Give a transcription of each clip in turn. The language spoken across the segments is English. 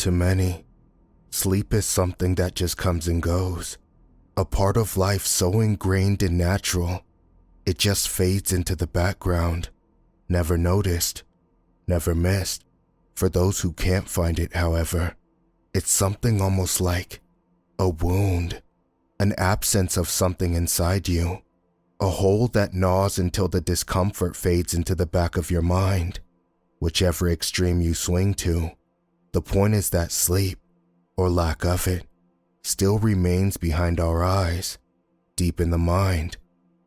To many, sleep is something that just comes and goes, a part of life so ingrained and natural, it just fades into the background, never noticed, never missed. For those who can't find it, however, it's something almost like a wound, an absence of something inside you, a hole that gnaws until the discomfort fades into the back of your mind, whichever extreme you swing to. The point is that sleep, or lack of it, still remains behind our eyes, deep in the mind,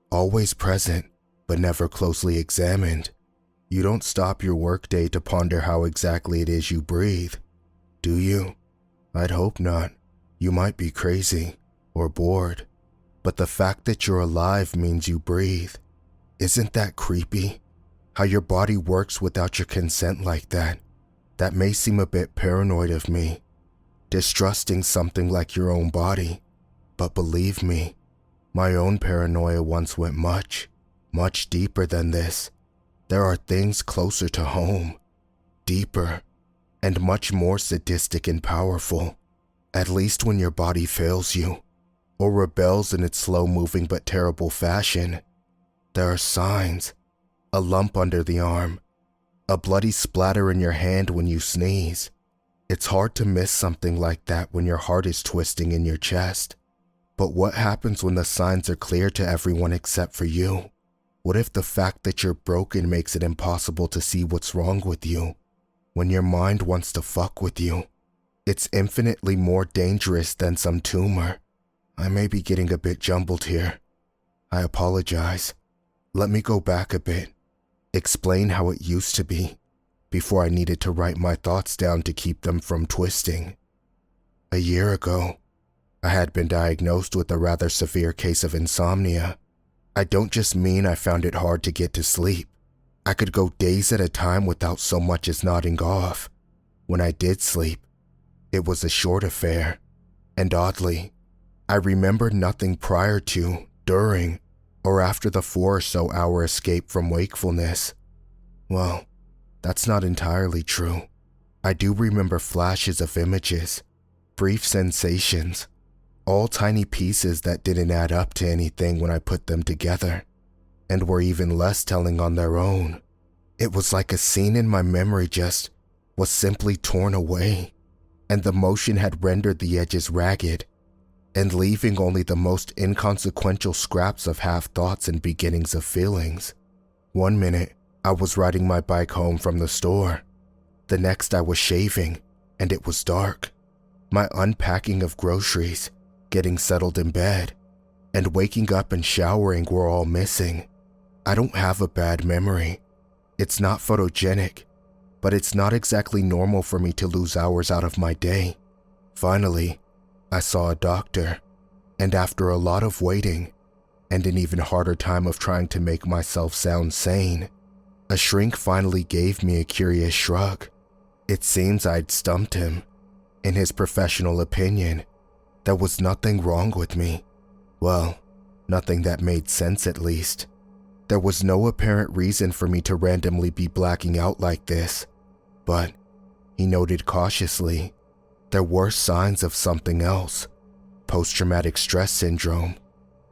always present but never closely examined. You don't stop your workday to ponder how exactly it is you breathe, do you? I'd hope not. You might be crazy or bored, but the fact that you're alive means you breathe. Isn't that creepy? How your body works without your consent like that. That may seem a bit paranoid of me, distrusting something like your own body, but believe me, my own paranoia once went much, much deeper than this. There are things closer to home, deeper, and much more sadistic and powerful, at least when your body fails you, or rebels in its slow-moving but terrible fashion. There are signs, a lump under the arm, a bloody splatter in your hand when you sneeze. It's hard to miss something like that when your heart is twisting in your chest. But what happens when the signs are clear to everyone except for you? What if the fact that you're broken makes it impossible to see what's wrong with you? When your mind wants to fuck with you, it's infinitely more dangerous than some tumor. I may be getting a bit jumbled here. I apologize. Let me go back a bit. Explain how it used to be, before I needed to write my thoughts down to keep them from twisting. A year ago, I had been diagnosed with a rather severe case of insomnia. I don't just mean I found it hard to get to sleep. I could go days at a time without so much as nodding off. When I did sleep, it was a short affair, and oddly, I remembered nothing prior to, during, or after the 4 or so hour escape from wakefulness. Well, that's not entirely true. I do remember flashes of images, brief sensations, all tiny pieces that didn't add up to anything when I put them together, and were even less telling on their own. It was like a scene in my memory just was simply torn away, and the motion had rendered the edges ragged, and leaving only the most inconsequential scraps of half-thoughts and beginnings of feelings. One minute, I was riding my bike home from the store. The next I was shaving, and it was dark. My unpacking of groceries, getting settled in bed, and waking up and showering were all missing. I don't have a bad memory. It's not photogenic, but it's not exactly normal for me to lose hours out of my day. Finally, I saw a doctor, and after a lot of waiting, and an even harder time of trying to make myself sound sane, a shrink finally gave me a curious shrug. It seems I'd stumped him. In his professional opinion, there was nothing wrong with me. Well, nothing that made sense at least. There was no apparent reason for me to randomly be blacking out like this, but, he noted cautiously, there were signs of something else. Post-traumatic stress syndrome.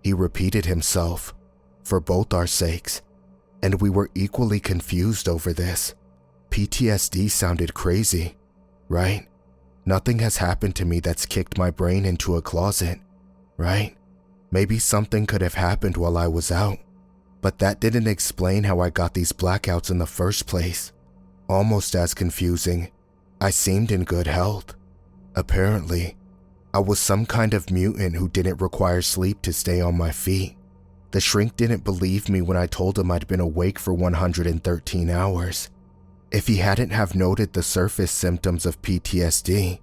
He repeated himself, for both our sakes, and we were equally confused over this. PTSD sounded crazy, right? Nothing has happened to me that's kicked my brain into a closet, right? Maybe something could have happened while I was out, but that didn't explain how I got these blackouts in the first place. Almost as confusing, I seemed in good health. Apparently, I was some kind of mutant who didn't require sleep to stay on my feet. The shrink didn't believe me when I told him I'd been awake for 113 hours. If he hadn't have noted the surface symptoms of PTSD,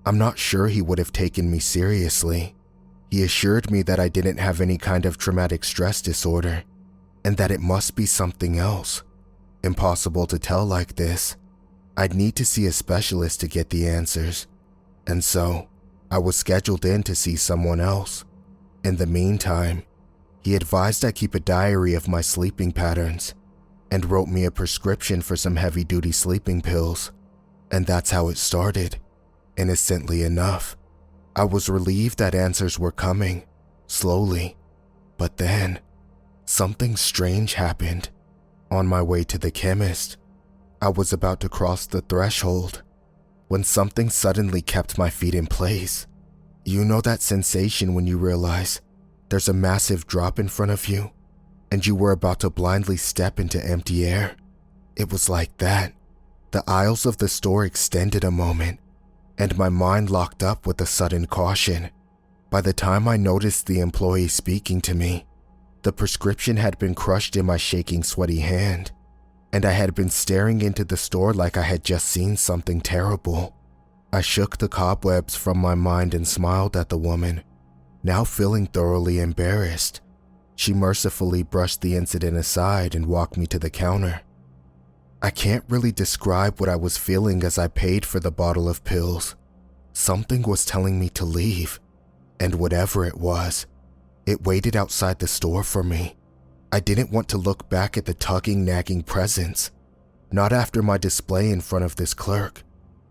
I'm not sure he would have taken me seriously. He assured me that I didn't have any kind of traumatic stress disorder, and that it must be something else. Impossible to tell like this. I'd need to see a specialist to get the answers. And so, I was scheduled in to see someone else. In the meantime, he advised I keep a diary of my sleeping patterns, and wrote me a prescription for some heavy-duty sleeping pills. And that's how it started. Innocently enough, I was relieved that answers were coming, slowly. But then, something strange happened. On my way to the chemist, I was about to cross the threshold when something suddenly kept my feet in place. You know that sensation when you realize there's a massive drop in front of you and you were about to blindly step into empty air? It was like that. The aisles of the store extended a moment, and my mind locked up with a sudden caution. By the time I noticed the employee speaking to me, the prescription had been crushed in my shaking, sweaty hand, and I had been staring into the store like I had just seen something terrible. I shook the cobwebs from my mind and smiled at the woman, now feeling thoroughly embarrassed. She mercifully brushed the incident aside and walked me to the counter. I can't really describe what I was feeling as I paid for the bottle of pills. Something was telling me to leave, and whatever it was, it waited outside the store for me. I didn't want to look back at the tugging, nagging presence, not after my display in front of this clerk,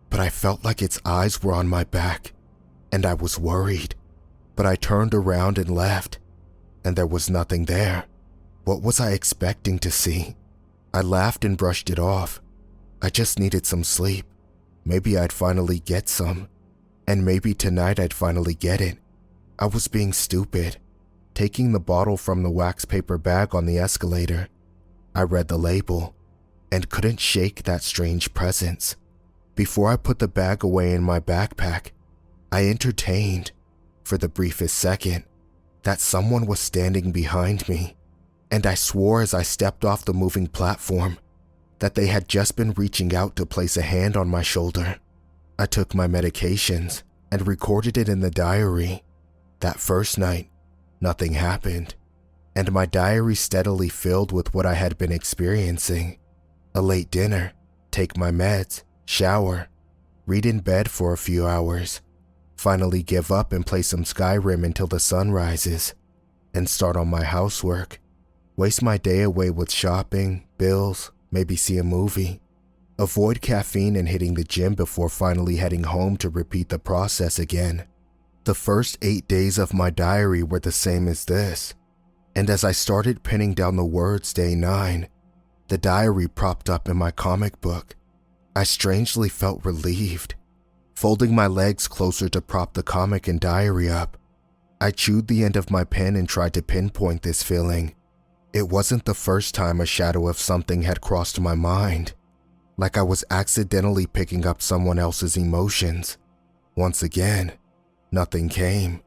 but I felt like its eyes were on my back, and I was worried. But I turned around and left, and there was nothing there. What was I expecting to see? I laughed and brushed it off. I just needed some sleep. Maybe I'd finally get some, and maybe tonight I'd finally get it. I was being stupid. Taking the bottle from the wax paper bag on the escalator, I read the label and couldn't shake that strange presence. Before I put the bag away in my backpack, I entertained, for the briefest second, that someone was standing behind me, and I swore as I stepped off the moving platform that they had just been reaching out to place a hand on my shoulder. I took my medications and recorded it in the diary. That first night, nothing happened, and my diary steadily filled with what I had been experiencing. A late dinner, take my meds, shower, read in bed for a few hours, finally give up and play some Skyrim until the sun rises, and start on my housework. Waste my day away with shopping, bills, maybe see a movie. Avoid caffeine and hitting the gym before finally heading home to repeat the process again. The first 8 days of my diary were the same as this, and as I started pinning down the words day 9, the diary propped up in my comic book. I strangely felt relieved. Folding my legs closer to prop the comic and diary up, I chewed the end of my pen and tried to pinpoint this feeling. It wasn't the first time a shadow of something had crossed my mind, like I was accidentally picking up someone else's emotions. Once again, nothing came,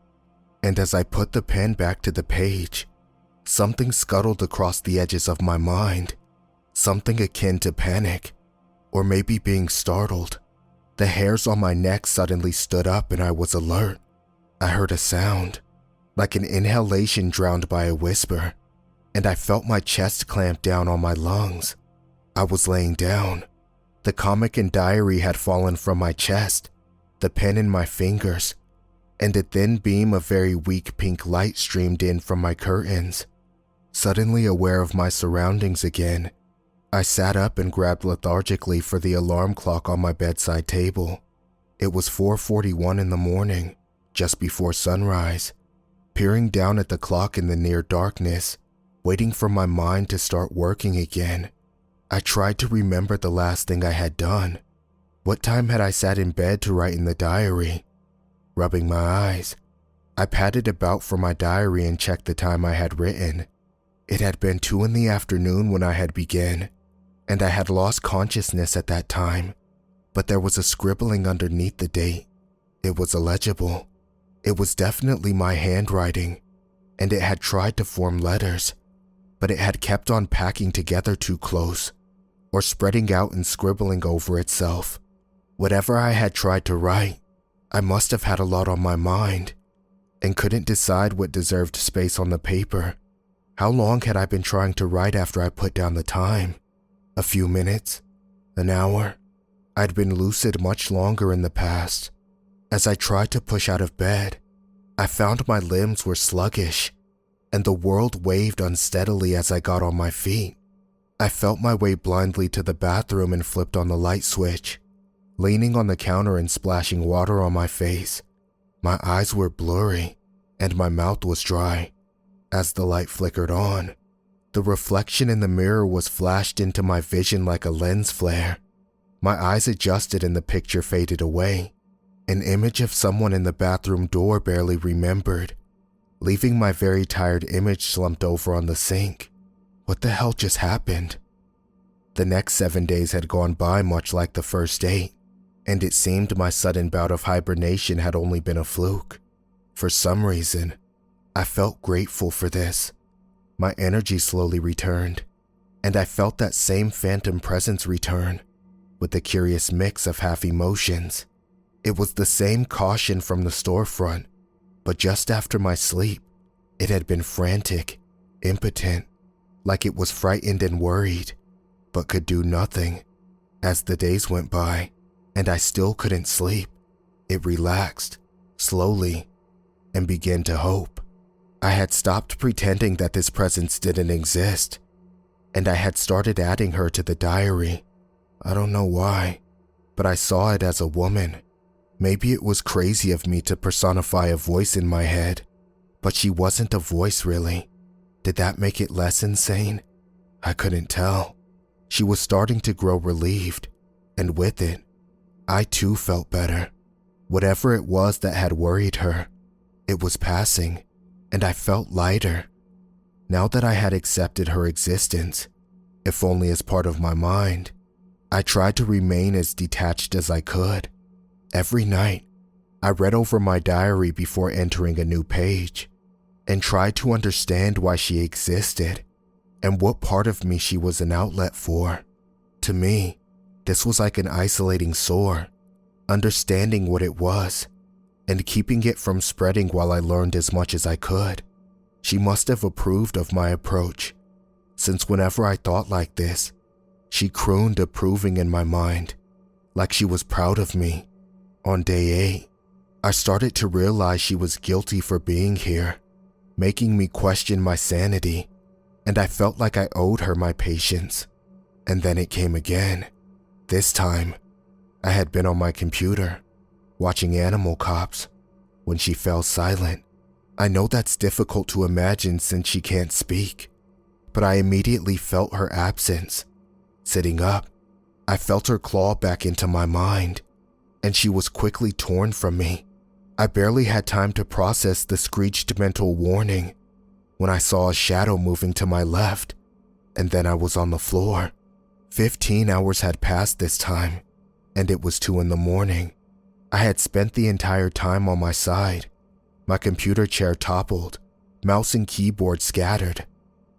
and as I put the pen back to the page, something scuttled across the edges of my mind, something akin to panic, or maybe being startled. The hairs on my neck suddenly stood up and I was alert. I heard a sound, like an inhalation drowned by a whisper, and I felt my chest clamp down on my lungs. I was laying down. The comic and diary had fallen from my chest, the pen in my fingers, and a thin beam of very weak pink light streamed in from my curtains. Suddenly aware of my surroundings again, I sat up and grabbed lethargically for the alarm clock on my bedside table. It was 4:41 in the morning, just before sunrise. Peering down at the clock in the near darkness, waiting for my mind to start working again, I tried to remember the last thing I had done. What time had I sat in bed to write in the diary? Rubbing my eyes, I patted about for my diary and checked the time I had written. It had been 2 in the afternoon when I had begun, and I had lost consciousness at that time, but there was a scribbling underneath the date. It was illegible. It was definitely my handwriting, and it had tried to form letters, but it had kept on packing together too close, or spreading out and scribbling over itself. Whatever I had tried to write, I must have had a lot on my mind, and couldn't decide what deserved space on the paper. How long had I been trying to write after I put down the time? A few minutes? An hour? I'd been lucid much longer in the past. As I tried to push out of bed, I found my limbs were sluggish, and the world waved unsteadily as I got on my feet. I felt my way blindly to the bathroom and flipped on the light switch. leaning on the counter and splashing water on my face. My eyes were blurry, and my mouth was dry. As the light flickered on, the reflection in the mirror was flashed into my vision like a lens flare. My eyes adjusted and the picture faded away. An image of someone in the bathroom door barely remembered, leaving my very tired image slumped over on the sink. What the hell just happened? The next 7 days had gone by much like the first 8, and it seemed my sudden bout of hibernation had only been a fluke. For some reason, I felt grateful for this. My energy slowly returned, and I felt that same phantom presence return, with a curious mix of half emotions. It was the same caution from the storefront, but just after my sleep, it had been frantic, impotent, like it was frightened and worried, but could do nothing. As the days went by, and I still couldn't sleep, it relaxed, slowly, and began to hope. I had stopped pretending that this presence didn't exist, and I had started adding her to the diary. I don't know why, but I saw it as a woman. Maybe it was crazy of me to personify a voice in my head, but she wasn't a voice really. Did that make it less insane? I couldn't tell. She was starting to grow relieved, and with it, I too felt better. Whatever it was that had worried her, it was passing, and I felt lighter. Now that I had accepted her existence, if only as part of my mind, I tried to remain as detached as I could. Every night, I read over my diary before entering a new page, and tried to understand why she existed, and what part of me she was an outlet for. To me, this was like an isolating sore, understanding what it was, and keeping it from spreading while I learned as much as I could. She must have approved of my approach, since whenever I thought like this, she crooned approving in my mind, like she was proud of me. On day 8, I started to realize she was guilty for being here, making me question my sanity, and I felt like I owed her my patience. And then it came again. This time, I had been on my computer, watching Animal Cops, when she fell silent. I know that's difficult to imagine since she can't speak, but I immediately felt her absence. Sitting up, I felt her claw back into my mind, and she was quickly torn from me. I barely had time to process the screeched mental warning when I saw a shadow moving to my left, and then I was on the floor. 15 hours had passed this time, and it was 2 in the morning. I had spent the entire time on my side. My computer chair toppled, mouse and keyboard scattered.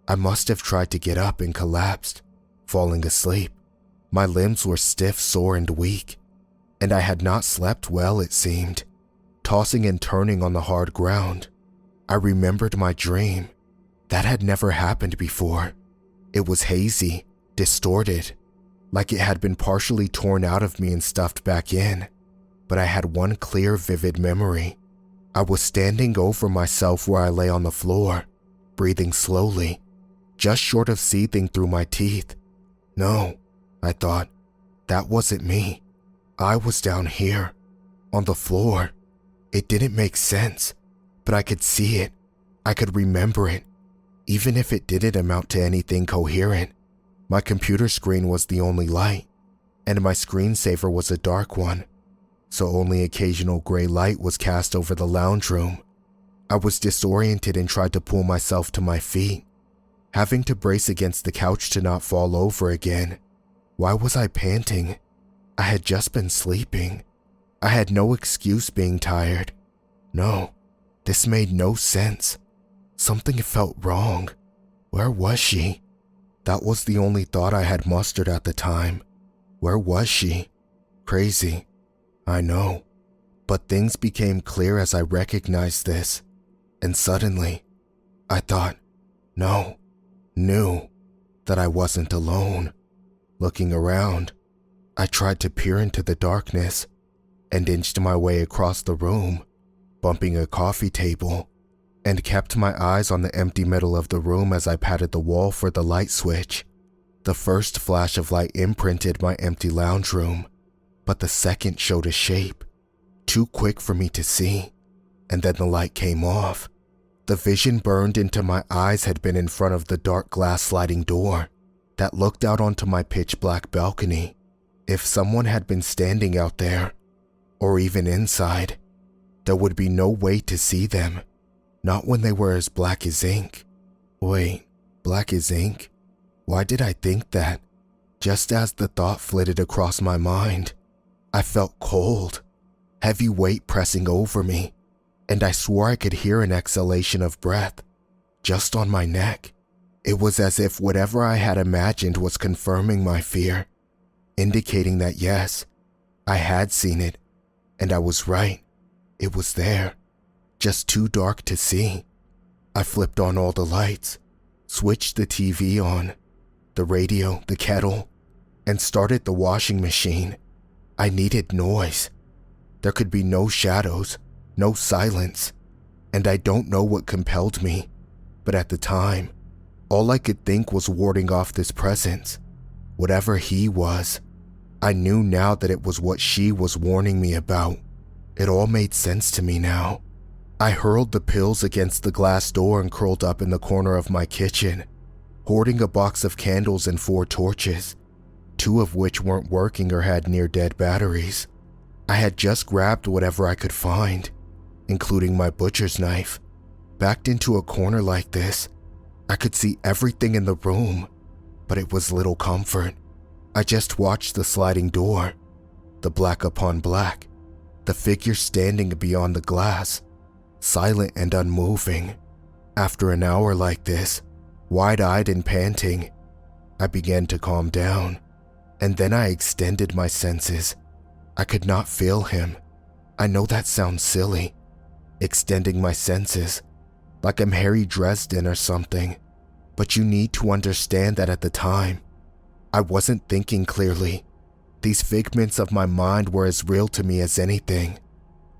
I must have tried to get up and collapsed, falling asleep. My limbs were stiff, sore, and weak, and I had not slept well, it seemed, tossing and turning on the hard ground. I remembered my dream. That had never happened before. It was hazy, distorted, like it had been partially torn out of me and stuffed back in. But I had one clear, vivid memory. I was standing over myself where I lay on the floor, breathing slowly, just short of seething through my teeth. No, I thought, that wasn't me. I was down here, on the floor. It didn't make sense, but I could see it. I could remember it, even if it didn't amount to anything coherent. My computer screen was the only light, and my screensaver was a dark one, so only occasional gray light was cast over the lounge room. I was disoriented and tried to pull myself to my feet, having to brace against the couch to not fall over again. Why was I panting? I had just been sleeping. I had no excuse being tired. No, this made no sense. Something felt wrong. Where was she? That was the only thought I had mustered at the time. Where was she? Crazy, I know. But things became clear as I recognized this. And suddenly, I thought, knew that I wasn't alone. Looking around, I tried to peer into the darkness and inched my way across the room, bumping a coffee table, and kept my eyes on the empty middle of the room as I patted the wall for the light switch. The first flash of light imprinted my empty lounge room. but the second showed a shape, too quick for me to see, and then the light came off. The vision burned into my eyes had been in front of the dark glass sliding door that looked out onto my pitch black balcony. If someone had been standing out there, or even inside, there would be no way to see them, not when they were as black as ink. Wait, black as ink? Why did I think that? Just as the thought flitted across my mind, I felt cold, heavy weight pressing over me, and I swore I could hear an exhalation of breath just on my neck. It was as if whatever I had imagined was confirming my fear, indicating that yes, I had seen it, and I was right. It was there, just too dark to see. I flipped on all the lights, switched the TV on, the radio, the kettle, and started the washing machine. I needed noise. There could be no shadows, no silence, and I don't know what compelled me, but at the time, all I could think was warding off this presence, whatever he was. I knew now that it was what she was warning me about. It all made sense to me now. I hurled the pills against the glass door and curled up in the corner of my kitchen, hoarding a box of candles and 4 torches, 2 of which weren't working or had near-dead batteries. I had just grabbed whatever I could find, including my butcher's knife. Backed into a corner like this, I could see everything in the room, but it was little comfort. I just watched the sliding door, the black upon black, the figure standing beyond the glass, silent and unmoving. After an hour like this, wide-eyed and panting, I began to calm down, and then I extended my senses. I could not feel him. I know that sounds silly, extending my senses, like I'm Harry Dresden or something, but you need to understand that at the time, I wasn't thinking clearly. These figments of my mind were as real to me as anything,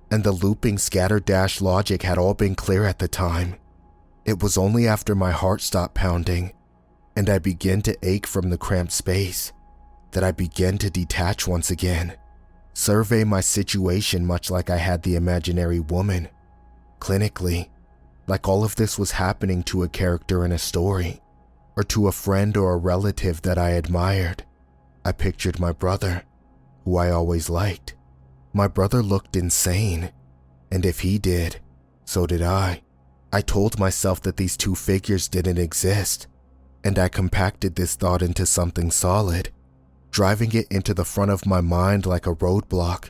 and the looping scatterdash logic had all been clear at the time. It was only after my heart stopped pounding, and I began to ache from the cramped space, that I began to detach once again, survey my situation much like I had the imaginary woman. Clinically, like all of this was happening to a character in a story, or to a friend or a relative that I admired. I pictured my brother, who I always liked. My brother looked insane, and if he did, so did I. I told myself that these 2 figures didn't exist, and I compacted this thought into something solid, driving it into the front of my mind like a roadblock,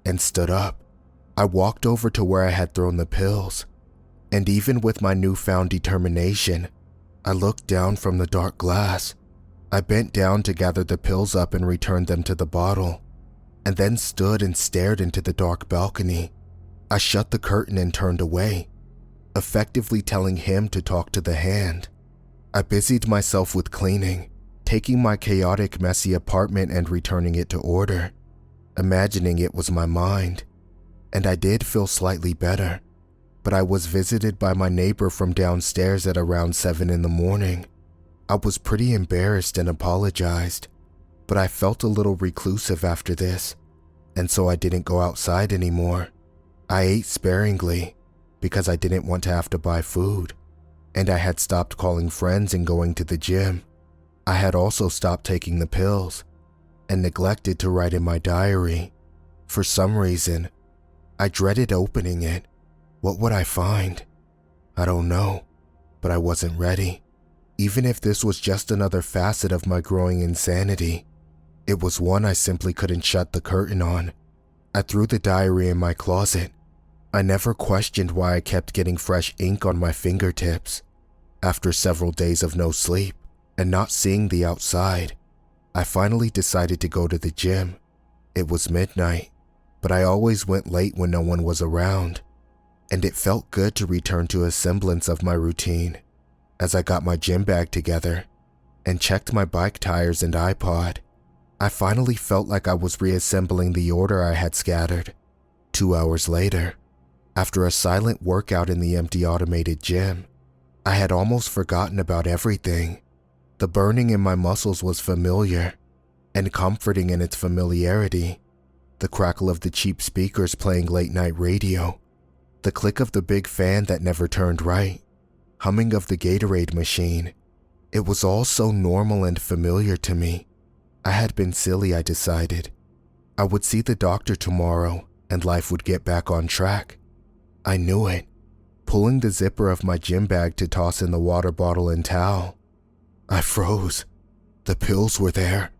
and stood up. I walked over to where I had thrown the pills, and even with my newfound determination, I looked down from the dark glass. I bent down to gather the pills up and return them to the bottle, and then stood and stared into the dark balcony. I shut the curtain and turned away, effectively telling him to talk to the hand. I busied myself with cleaning, taking my chaotic, messy apartment and returning it to order, imagining it was my mind. And I did feel slightly better, but I was visited by my neighbor from downstairs at around 7 in the morning. I was pretty embarrassed and apologized, but I felt a little reclusive after this, and so I didn't go outside anymore. I ate sparingly because I didn't want to have to buy food, and I had stopped calling friends and going to the gym. I had also stopped taking the pills and neglected to write in my diary. For some reason, I dreaded opening it. What would I find? I don't know, but I wasn't ready. Even if this was just another facet of my growing insanity, it was one I simply couldn't shut the curtain on. I threw the diary in my closet. I never questioned why I kept getting fresh ink on my fingertips. After several days of no sleep and not seeing the outside, I finally decided to go to the gym. It was midnight, but I always went late when no one was around, and it felt good to return to a semblance of my routine. As I got my gym bag together and checked my bike tires and iPod, I finally felt like I was reassembling the order I had scattered. 2 hours later, after a silent workout in the empty automated gym, I had almost forgotten about everything. The burning in my muscles was familiar and comforting in its familiarity. The crackle of the cheap speakers playing late-night radio. The click of the big fan that never turned right. Humming of the Gatorade machine. It was all so normal and familiar to me. I had been silly, I decided. I would see the doctor tomorrow, and life would get back on track. I knew it. Pulling the zipper of my gym bag to toss in the water bottle and towel. I froze. The pills were there,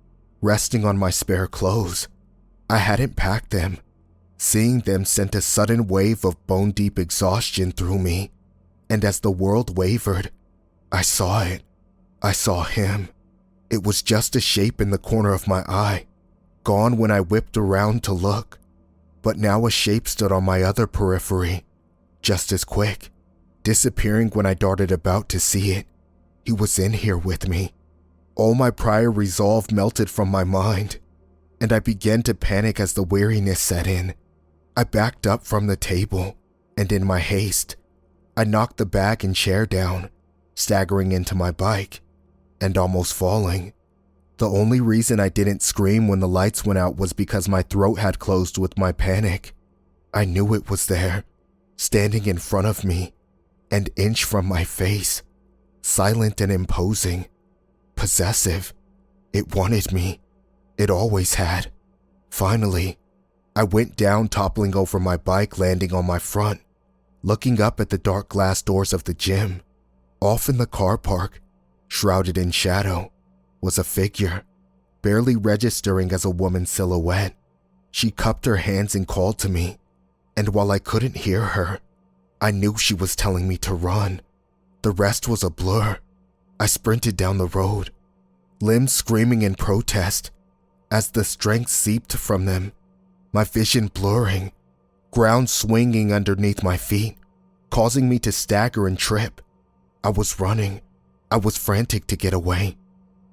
resting on my spare clothes. I hadn't packed them. Seeing them sent a sudden wave of bone-deep exhaustion through me, and as the world wavered, I saw it. I saw him. It was just a shape in the corner of my eye, gone when I whipped around to look, but now a shape stood on my other periphery, just as quick, disappearing when I darted about to see it. He was in here with me. All my prior resolve melted from my mind, and I began to panic as the weariness set in. I backed up from the table, and in my haste, I knocked the bag and chair down, staggering into my bike, and almost falling. The only reason I didn't scream when the lights went out was because my throat had closed with my panic. I knew it was there, standing in front of me, an inch from my face, silent and imposing, possessive. It wanted me. It always had. Finally, I went down, toppling over my bike, landing on my front, looking up at the dark glass doors of the gym. Off in the car park, shrouded in shadow, was a figure, barely registering as a woman's silhouette. She cupped her hands and called to me, and while I couldn't hear her, I knew she was telling me to run. The rest was a blur. I sprinted down the road, limbs screaming in protest, as the strength seeped from them, my vision blurring, ground swinging underneath my feet, causing me to stagger and trip. I was running. I was frantic to get away,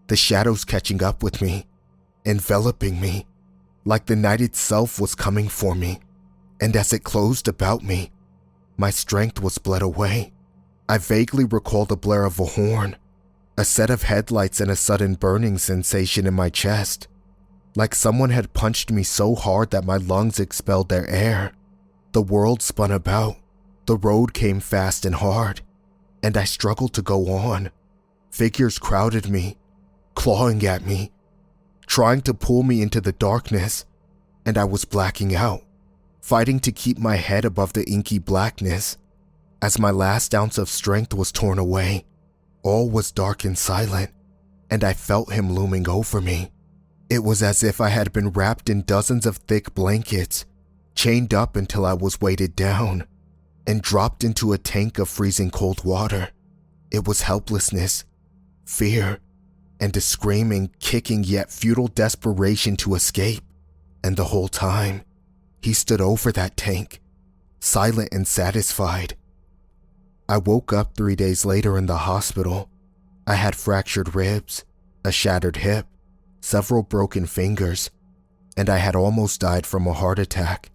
the shadows catching up with me, enveloping me, like the night itself was coming for me, and as it closed about me, my strength was bled away. I vaguely recalled the blare of a horn, a set of headlights, and a sudden burning sensation in my chest, like someone had punched me so hard that my lungs expelled their air. The world spun about, the road came fast and hard, and I struggled to go on. Figures crowded me, clawing at me, trying to pull me into the darkness, and I was blacking out, fighting to keep my head above the inky blackness. As my last ounce of strength was torn away, all was dark and silent, and I felt him looming over me. It was as if I had been wrapped in dozens of thick blankets, chained up until I was weighted down, and dropped into a tank of freezing cold water. It was helplessness, fear, and a screaming, kicking yet futile desperation to escape. And the whole time, he stood over that tank, silent and satisfied. I woke up 3 days later in the hospital. I had fractured ribs, a shattered hip, several broken fingers, and I had almost died from a heart attack.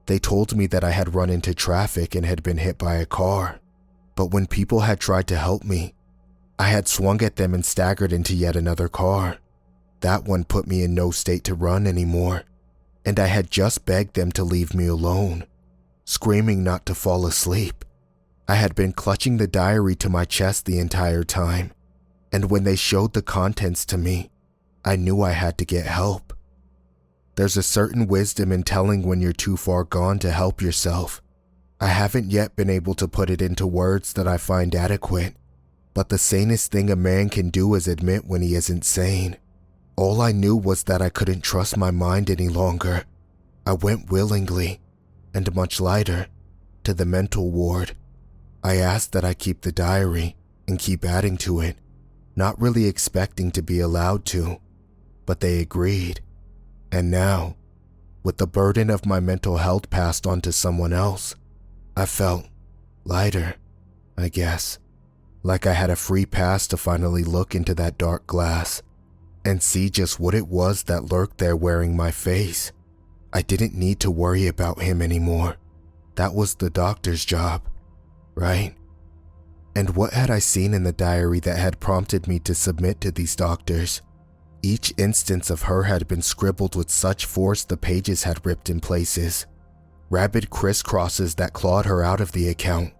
They told me that I had run into traffic and had been hit by a car, but when people had tried to help me, I had swung at them and staggered into yet another car. That one put me in no state to run anymore, and I had just begged them to leave me alone, screaming not to fall asleep. I had been clutching the diary to my chest the entire time, and when they showed the contents to me, I knew I had to get help. There's a certain wisdom in telling when you're too far gone to help yourself. I haven't yet been able to put it into words that I find adequate, but the sanest thing a man can do is admit when he isn't sane. All I knew was that I couldn't trust my mind any longer. I went willingly, and much lighter, to the mental ward. I asked that I keep the diary and keep adding to it, not really expecting to be allowed to, but they agreed. And now, with the burden of my mental health passed on to someone else, I felt lighter, I guess, like I had a free pass to finally look into that dark glass and see just what it was that lurked there wearing my face. I didn't need to worry about him anymore. That was the doctor's job, right? And what had I seen in the diary that had prompted me to submit to these doctors? Each instance of her had been scribbled with such force the pages had ripped in places, rabid crisscrosses that clawed her out of the account,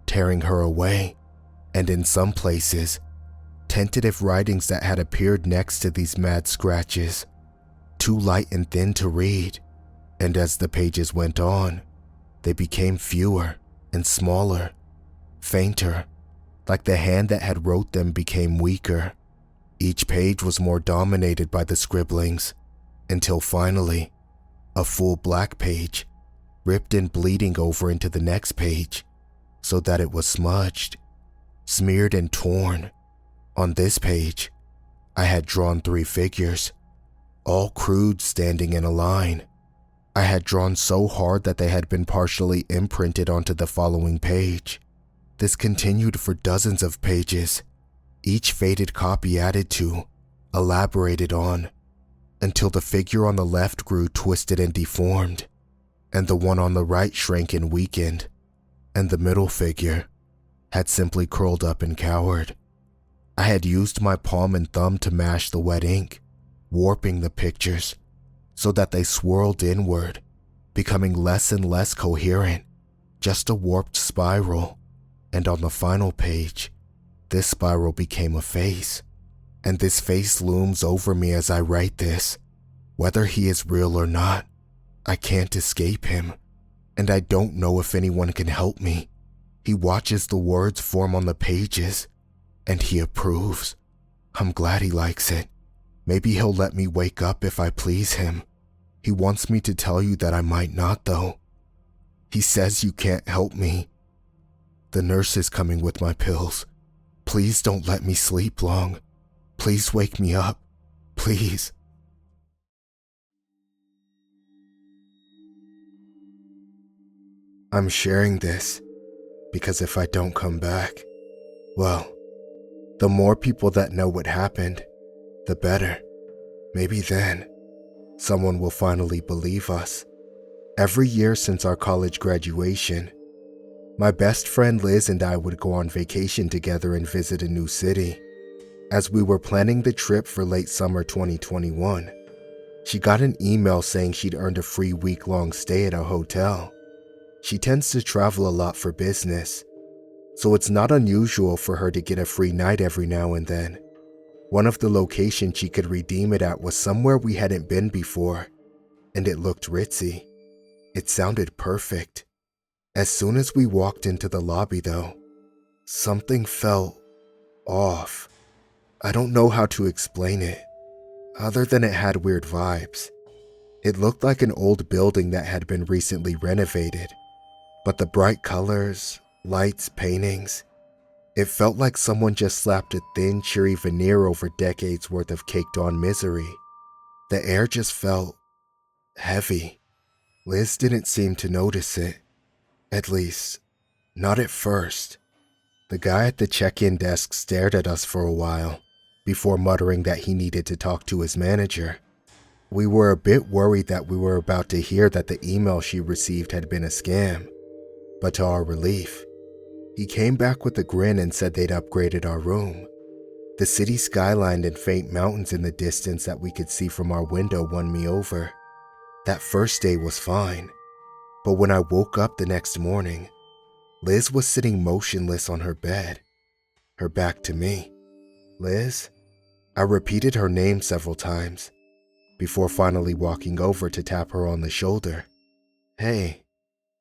tearing her away, and in some places, tentative writings that had appeared next to these mad scratches, too light and thin to read, and as the pages went on, they became fewer and smaller, fainter, like the hand that had wrote them became weaker. Each page was more dominated by the scribblings, until finally, a full black page, ripped and bleeding over into the next page, so that it was smudged, smeared and torn. On this page, I had drawn 3 figures, all crude, standing in a line. I had drawn so hard that they had been partially imprinted onto the following page. This continued for dozens of pages, each faded copy added to, elaborated on, until the figure on the left grew twisted and deformed, and the one on the right shrank and weakened, and the middle figure had simply curled up and cowered. I had used my palm and thumb to mash the wet ink, warping the pictures so that they swirled inward, becoming less and less coherent, just a warped spiral. And on the final page, this spiral became a face, and this face looms over me as I write this. Whether he is real or not, I can't escape him, and I don't know if anyone can help me. He watches the words form on the pages, and he approves. I'm glad he likes it. Maybe he'll let me wake up if I please him. He wants me to tell you that I might not, though. He says you can't help me. The nurse is coming with my pills. Please don't let me sleep long. Please wake me up. Please. I'm sharing this because if I don't come back, well, the more people that know what happened, the better. Maybe then, someone will finally believe us. Every year since our college graduation, my best friend Liz and I would go on vacation together and visit a new city. As we were planning the trip for late summer 2021, she got an email saying she'd earned a free week-long stay at a hotel. She tends to travel a lot for business, so it's not unusual for her to get a free night every now and then. One of the locations she could redeem it at was somewhere we hadn't been before, and it looked ritzy. It sounded perfect. As soon as we walked into the lobby, though, something felt off. I don't know how to explain it, other than it had weird vibes. It looked like an old building that had been recently renovated, but the bright colors, lights, paintings, it felt like someone just slapped a thin, cheery veneer over decades worth of caked-on misery. The air just felt heavy. Liz didn't seem to notice it. At least, not at first. The guy at the check-in desk stared at us for a while, before muttering that he needed to talk to his manager. We were a bit worried that we were about to hear that the email she received had been a scam, but to our relief, he came back with a grin and said they'd upgraded our room. The city skyline and faint mountains in the distance that we could see from our window won me over. That first day was fine. But when I woke up the next morning, Liz was sitting motionless on her bed, her back to me. Liz? I repeated her name several times, before finally walking over to tap her on the shoulder. Hey.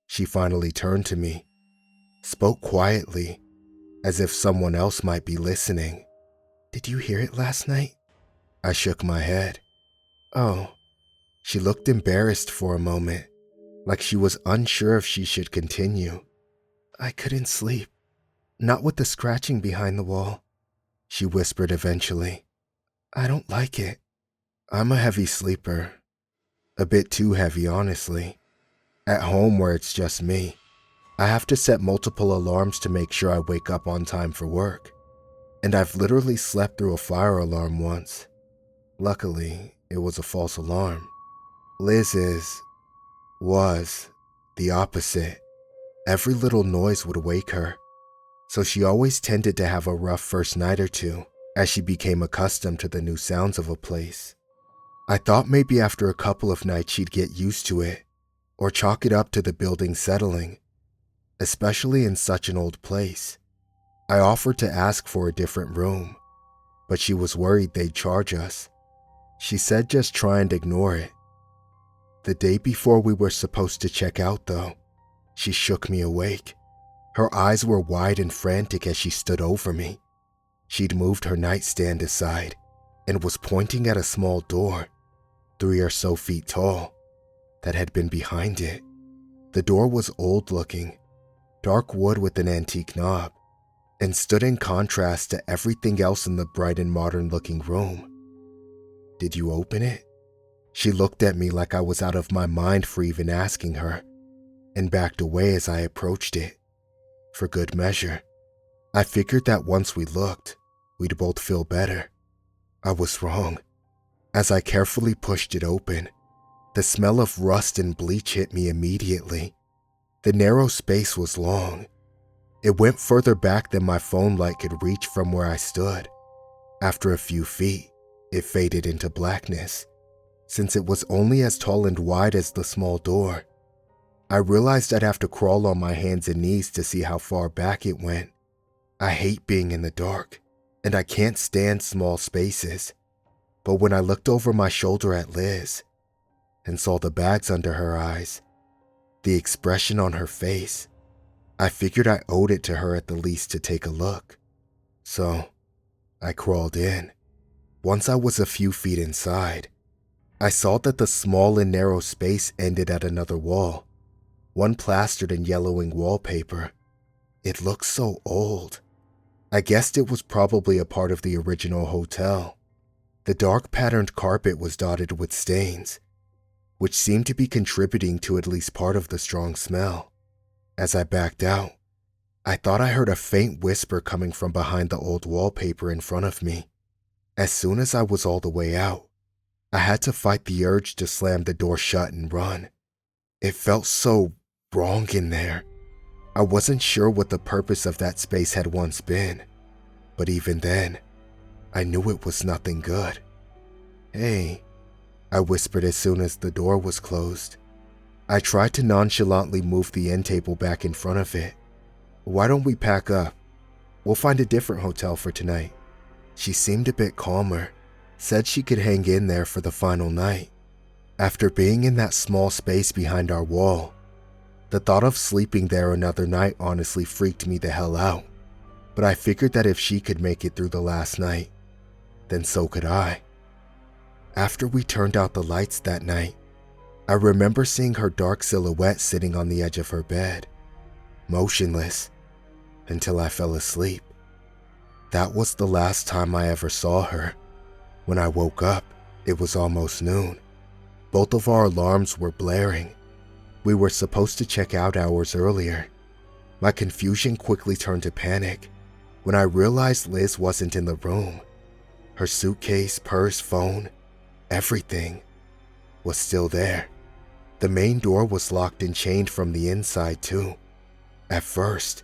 She finally turned to me, spoke quietly, as if someone else might be listening. Did you hear it last night? I shook my head. Oh. She looked embarrassed for a moment, like she was unsure if she should continue. I couldn't sleep. Not with the scratching behind the wall, she whispered eventually. I don't like it. I'm a heavy sleeper. A bit too heavy, honestly. At home where it's just me, I have to set multiple alarms to make sure I wake up on time for work. And I've literally slept through a fire alarm once. Luckily, it was a false alarm. Liz was the opposite. Every little noise would wake her, so she always tended to have a rough first night or two. as she became accustomed to the new sounds of a place. I thought maybe after a couple of nights she'd get used to it, or chalk it up to the building settling, especially in such an old place. I offered to ask for a different room, but she was worried they'd charge us. She said just try and ignore it. The day before we were supposed to check out, though, she shook me awake. Her eyes were wide and frantic as she stood over me. She'd moved her nightstand aside and was pointing at a small door, 3 or so feet tall, that had been behind it. The door was old-looking, dark wood with an antique knob, and stood in contrast to everything else in the bright and modern-looking room. "Did you open it?" She looked at me like I was out of my mind for even asking her, and backed away as I approached it. For good measure, I figured that once we looked, we'd both feel better. I was wrong. As I carefully pushed it open, the smell of rust and bleach hit me immediately. The narrow space was long. It went further back than my phone light could reach from where I stood. After a few feet, it faded into blackness. Since it was only as tall and wide as the small door, I realized I'd have to crawl on my hands and knees to see how far back it went. I hate being in the dark, and I can't stand small spaces. But when I looked over my shoulder at Liz and saw the bags under her eyes, the expression on her face, I figured I owed it to her at the least to take a look. So I crawled in. Once I was a few feet inside, I saw that the small and narrow space ended at another wall, one plastered in yellowing wallpaper. It looked so old. I guessed it was probably a part of the original hotel. The dark patterned carpet was dotted with stains, which seemed to be contributing to at least part of the strong smell. As I backed out, I thought I heard a faint whisper coming from behind the old wallpaper in front of me. As soon as I was all the way out, I had to fight the urge to slam the door shut and run. It felt so wrong in there. I wasn't sure what the purpose of that space had once been, but even then, I knew it was nothing good. "Hey," I whispered as soon as the door was closed. I tried to nonchalantly move the end table back in front of it. "Why don't we pack up? We'll find a different hotel for tonight." She seemed a bit calmer, said she could hang in there for the final night. After being in that small space behind our wall, the thought of sleeping there another night honestly freaked me the hell out. But I figured that if she could make it through the last night, then so could I. After we turned out the lights that night, I remember seeing her dark silhouette sitting on the edge of her bed, motionless, until I fell asleep. That was the last time I ever saw her. When I woke up, it was almost noon. Both of our alarms were blaring. We were supposed to check out hours earlier. My confusion quickly turned to panic when I realized Liz wasn't in the room. Her suitcase, purse, phone, everything was still there. The main door was locked and chained from the inside too. At first,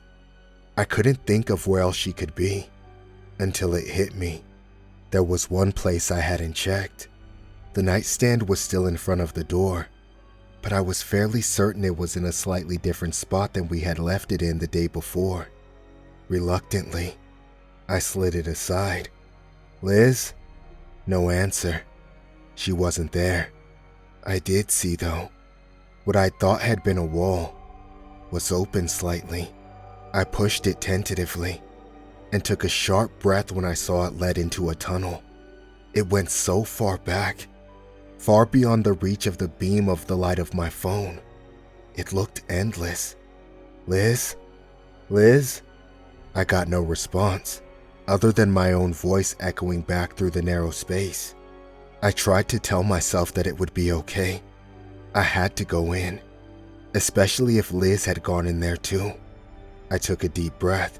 I couldn't think of where else she could be, until it hit me. There was one place I hadn't checked. The nightstand was still in front of the door, but I was fairly certain it was in a slightly different spot than we had left it in the day before. Reluctantly, I slid it aside. "Liz?" No answer. She wasn't there. I did see, though, what I thought had been a wall was open slightly. I pushed it tentatively and took a sharp breath when I saw it led into a tunnel. It went so far back, far beyond the reach of the beam of the light of my phone. It looked endless. "Liz? Liz?" I got no response, other than my own voice echoing back through the narrow space. I tried to tell myself that it would be okay. I had to go in, especially if Liz had gone in there too. I took a deep breath,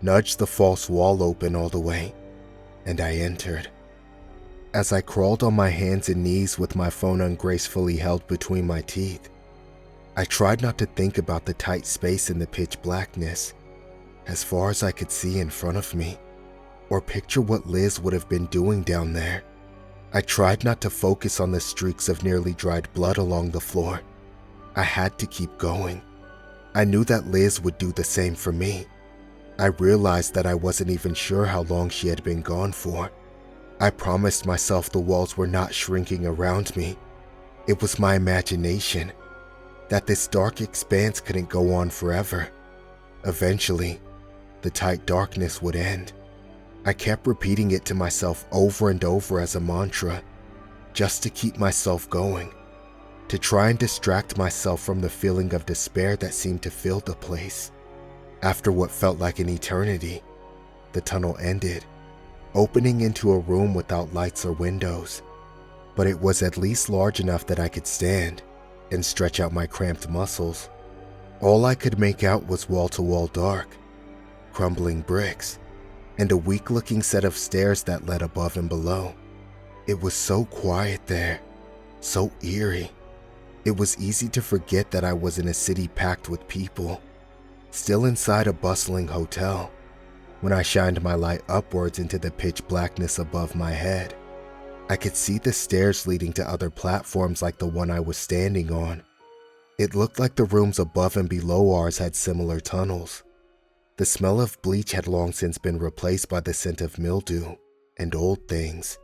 nudged the false wall open all the way, and I entered. As I crawled on my hands and knees with my phone ungracefully held between my teeth, I tried not to think about the tight space in the pitch blackness, as far as I could see in front of me, or picture what Liz would have been doing down there. I tried not to focus on the streaks of nearly dried blood along the floor. I had to keep going. I knew that Liz would do the same for me. I realized that I wasn't even sure how long she had been gone for. I promised myself the walls were not shrinking around me. It was my imagination, that this dark expanse couldn't go on forever. Eventually, the tight darkness would end. I kept repeating it to myself over and over as a mantra, just to keep myself going, to try and distract myself from the feeling of despair that seemed to fill the place. After what felt like an eternity, the tunnel ended, opening into a room without lights or windows, but it was at least large enough that I could stand and stretch out my cramped muscles. All I could make out was wall-to-wall dark, crumbling bricks, and a weak-looking set of stairs that led above and below. It was so quiet there, so eerie. It was easy to forget that I was in a city packed with people, still inside a bustling hotel. When I shined my light upwards into the pitch blackness above my head, I could see the stairs leading to other platforms like the one I was standing on. It looked like the rooms above and below ours had similar tunnels. The smell of bleach had long since been replaced by the scent of mildew and old things.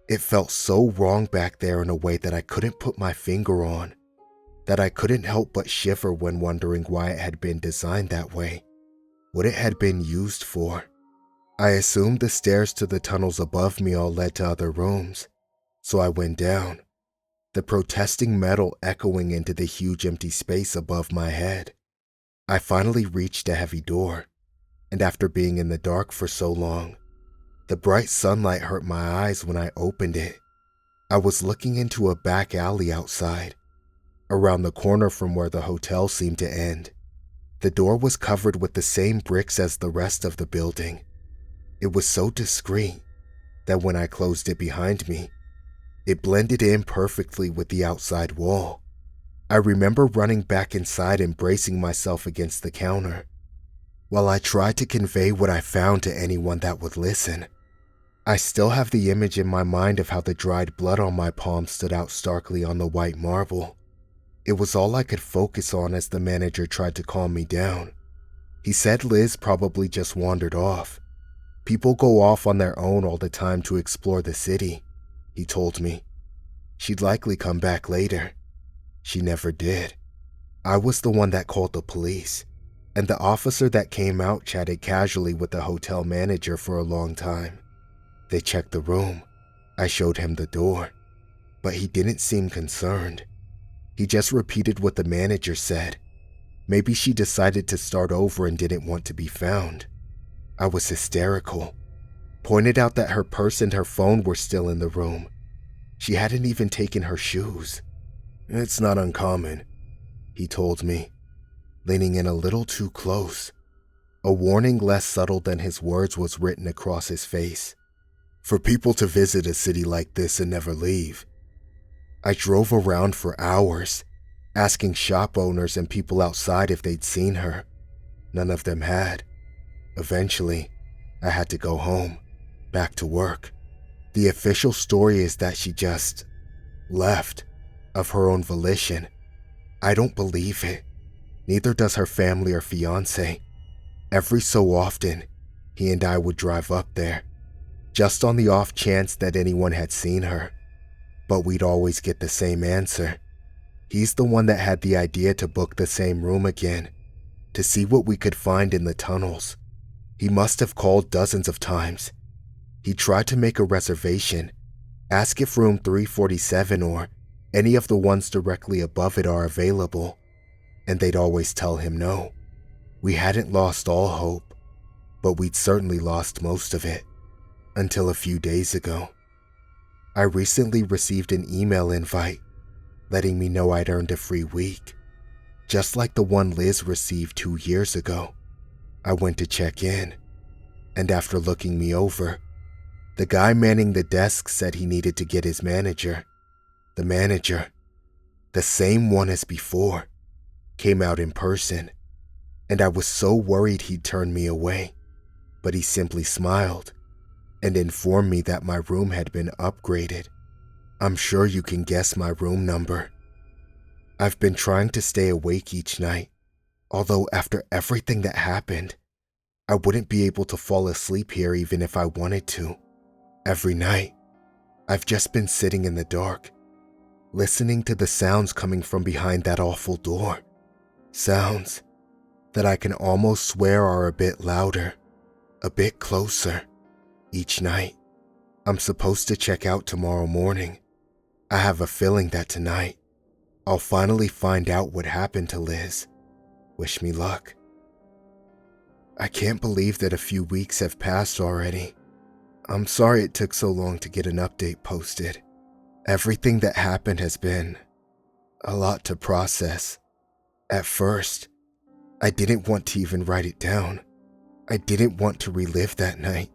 It felt so wrong back there in a way that I couldn't put my finger on, that I couldn't help but shiver when wondering why it had been designed that way, what it had been used for. I assumed the stairs to the tunnels above me all led to other rooms, so I went down, the protesting metal echoing into the huge empty space above my head. I finally reached a heavy door, and after being in the dark for so long, the bright sunlight hurt my eyes when I opened it. I was looking into a back alley outside, around the corner from where the hotel seemed to end. The door was covered with the same bricks as the rest of the building. It was so discreet that when I closed it behind me, it blended in perfectly with the outside wall. I remember running back inside and bracing myself against the counter, while I tried to convey what I found to anyone that would listen. I still have the image in my mind of how the dried blood on my palm stood out starkly on the white marble. It was all I could focus on as the manager tried to calm me down. He said Liz probably just wandered off. People go off on their own all the time to explore the city, he told me. She'd likely come back later. She never did. I was the one that called the police, and the officer that came out chatted casually with the hotel manager for a long time. They checked the room. I showed him the door, but he didn't seem concerned. He just repeated what the manager said. Maybe she decided to start over and didn't want to be found. I was hysterical. Pointed out that her purse and her phone were still in the room. She hadn't even taken her shoes. It's not uncommon, he told me, leaning in a little too close. A warning less subtle than his words was written across his face. For people to visit a city like this and never leave. I drove around for hours, asking shop owners and people outside if they'd seen her. None of them had. Eventually, I had to go home, back to work. The official story is that she just left, of her own volition. I don't believe it. Neither does her family or fiancé. Every so often, he and I would drive up there, just on the off chance that anyone had seen her. But we'd always get the same answer. He's the one that had the idea to book the same room again, to see what we could find in the tunnels. He must have called dozens of times. He tried to make a reservation, ask if room 347 or any of the ones directly above it are available, and they'd always tell him no. We hadn't lost all hope, but we'd certainly lost most of it, until a few days ago. I recently received an email invite letting me know I'd earned a free week, just like the one Liz received 2 years ago. I went to check in, and after looking me over, the guy manning the desk said he needed to get his manager. The manager, the same one as before, came out in person, and I was so worried he'd turn me away, but he simply smiled and informed me that my room had been upgraded. I'm sure you can guess my room number. I've been trying to stay awake each night, although after everything that happened, I wouldn't be able to fall asleep here even if I wanted to. Every night, I've just been sitting in the dark, listening to the sounds coming from behind that awful door. Sounds that I can almost swear are a bit louder, a bit closer, each night. I'm supposed to check out tomorrow morning. I have a feeling that tonight, I'll finally find out what happened to Liz. Wish me luck. I can't believe that a few weeks have passed already. I'm sorry it took so long to get an update posted. Everything that happened has been a lot to process. At first, I didn't want to even write it down. I didn't want to relive that night,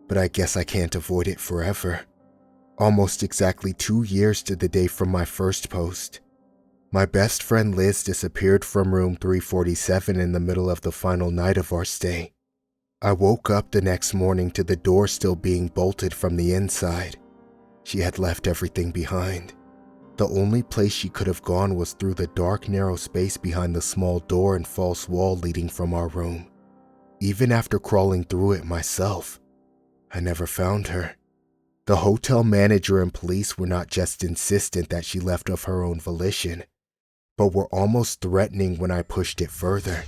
but I guess I can't avoid it forever. Almost exactly 2 years to the day from my first post, my best friend Liz disappeared from room 347 in the middle of the final night of our stay. I woke up the next morning to the door still being bolted from the inside. She had left everything behind. The only place she could have gone was through the dark, narrow space behind the small door and false wall leading from our room. Even after crawling through it myself, I never found her. The hotel manager and police were not just insistent that she left of her own volition, but were almost threatening when I pushed it further.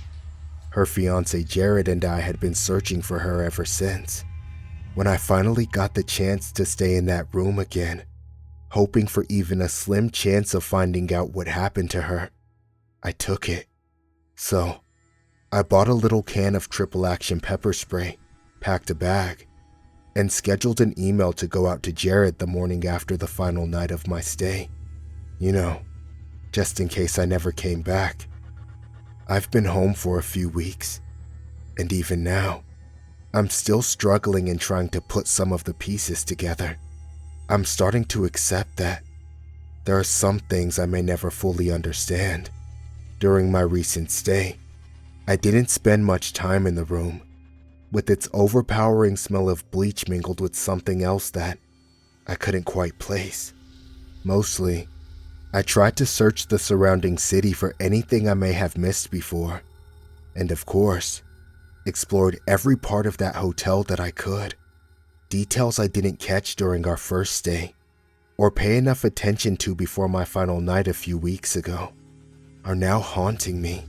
Her fiancé Jared and I had been searching for her ever since. When I finally got the chance to stay in that room again, hoping for even a slim chance of finding out what happened to her, I took it. So, I bought a little can of triple action pepper spray, packed a bag, and scheduled an email to go out to Jared the morning after the final night of my stay. You know, just in case I never came back. I've been home for a few weeks, and even now, I'm still struggling and trying to put some of the pieces together. I'm starting to accept that there are some things I may never fully understand. During my recent stay, I didn't spend much time in the room, with its overpowering smell of bleach mingled with something else that I couldn't quite place. Mostly, I tried to search the surrounding city for anything I may have missed before, and of course, explored every part of that hotel that I could. Details I didn't catch during our first stay, or pay enough attention to before my final night a few weeks ago, are now haunting me.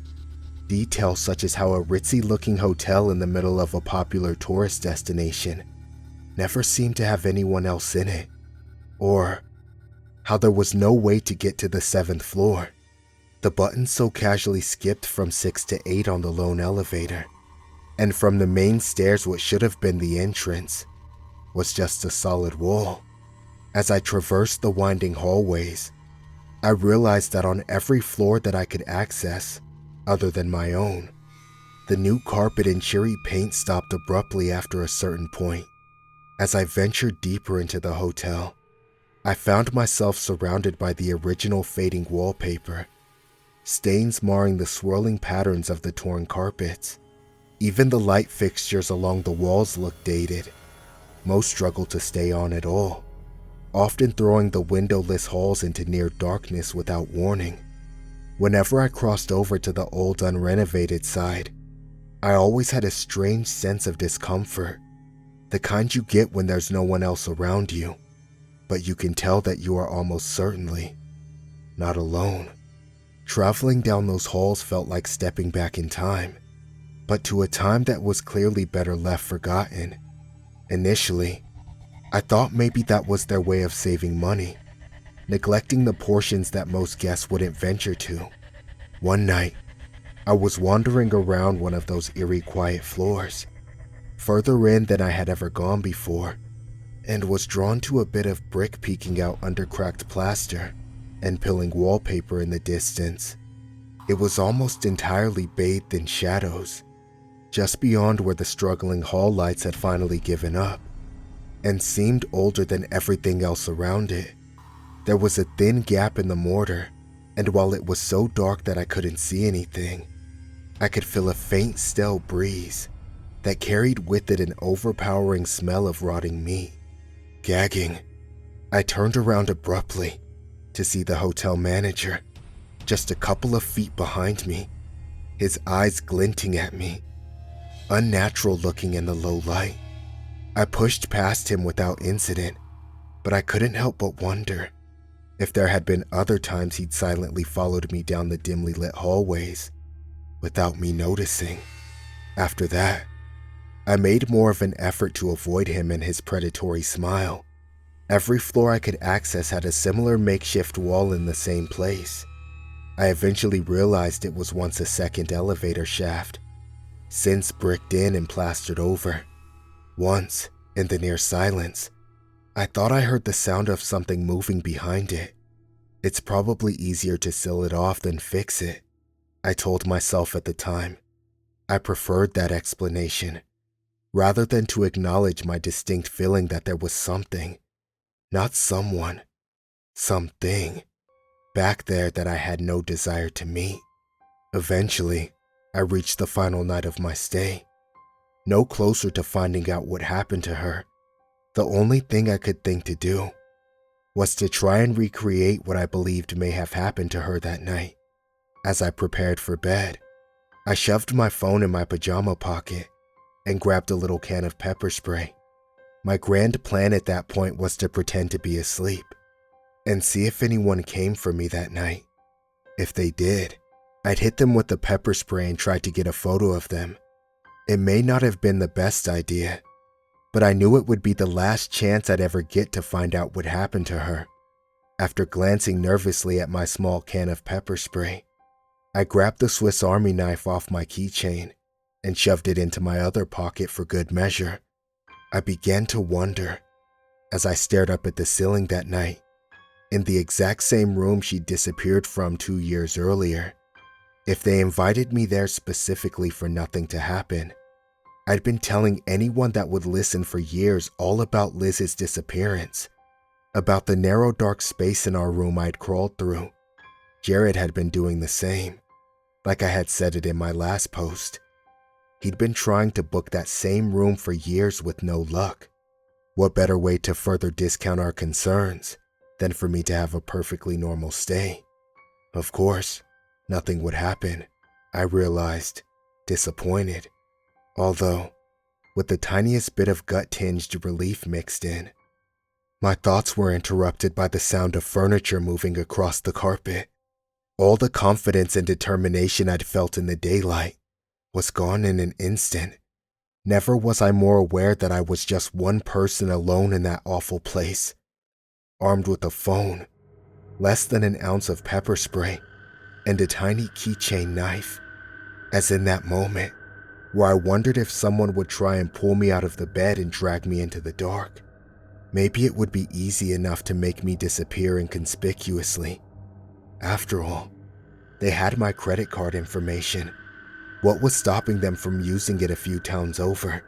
Details such as how a ritzy-looking hotel in the middle of a popular tourist destination never seemed to have anyone else in it, or how there was no way to get to the 7th floor. The button so casually skipped from 6 to 8 on the lone elevator, and from the main stairs what should have been the entrance was just a solid wall. As I traversed the winding hallways, I realized that on every floor that I could access, other than my own, the new carpet and cheery paint stopped abruptly after a certain point. As I ventured deeper into the hotel, I found myself surrounded by the original fading wallpaper, stains marring the swirling patterns of the torn carpets. Even the light fixtures along the walls looked dated. Most struggled to stay on at all, often throwing the windowless halls into near darkness without warning. Whenever I crossed over to the old unrenovated side, I always had a strange sense of discomfort, the kind you get when there's no one else around you, but you can tell that you are almost certainly not alone. Traveling down those halls felt like stepping back in time, but to a time that was clearly better left forgotten. Initially, I thought maybe that was their way of saving money, neglecting the portions that most guests wouldn't venture to. One night, I was wandering around one of those eerie quiet floors, further in than I had ever gone before, and was drawn to a bit of brick peeking out under cracked plaster and peeling wallpaper in the distance. It was almost entirely bathed in shadows, just beyond where the struggling hall lights had finally given up, and seemed older than everything else around it. There was a thin gap in the mortar, and while it was so dark that I couldn't see anything, I could feel a faint, stale breeze that carried with it an overpowering smell of rotting meat. Gagging, I turned around abruptly to see the hotel manager just a couple of feet behind me, his eyes glinting at me, unnatural looking in the low light. I pushed past him without incident, but I couldn't help but wonder if there had been other times he'd silently followed me down the dimly lit hallways without me noticing. After that, I made more of an effort to avoid him and his predatory smile. Every floor I could access had a similar makeshift wall in the same place. I eventually realized it was once a second elevator shaft, since bricked in and plastered over. Once, in the near silence, I thought I heard the sound of something moving behind it. It's probably easier to seal it off than fix it, I told myself at the time. I preferred that explanation, rather than to acknowledge my distinct feeling that there was something, not someone, something, back there that I had no desire to meet. Eventually, I reached the final night of my stay, no closer to finding out what happened to her. The only thing I could think to do was to try and recreate what I believed may have happened to her that night. As I prepared for bed, I shoved my phone in my pajama pocket and grabbed a little can of pepper spray. My grand plan at that point was to pretend to be asleep and see if anyone came for me that night. If they did, I'd hit them with the pepper spray and try to get a photo of them. It may not have been the best idea, but I knew it would be the last chance I'd ever get to find out what happened to her. After glancing nervously at my small can of pepper spray, I grabbed the Swiss Army knife off my keychain and shoved it into my other pocket for good measure. I began to wonder, as I stared up at the ceiling that night, in the exact same room she'd disappeared from 2 years earlier, if they invited me there specifically for nothing to happen. I'd been telling anyone that would listen for years all about Liz's disappearance, about the narrow dark space in our room I'd crawled through. Jared had been doing the same, like I had said it in my last post. He'd been trying to book that same room for years with no luck. What better way to further discount our concerns than for me to have a perfectly normal stay? Of course, nothing would happen, I realized, disappointed. Although, with the tiniest bit of gut-tinged relief mixed in. My thoughts were interrupted by the sound of furniture moving across the carpet. All the confidence and determination I'd felt in the daylight was gone in an instant. Never was I more aware that I was just one person alone in that awful place, armed with a phone, less than an ounce of pepper spray, and a tiny keychain knife. As in that moment, where I wondered if someone would try and pull me out of the bed and drag me into the dark. Maybe it would be easy enough to make me disappear inconspicuously. After all, they had my credit card information. What was stopping them from using it a few towns over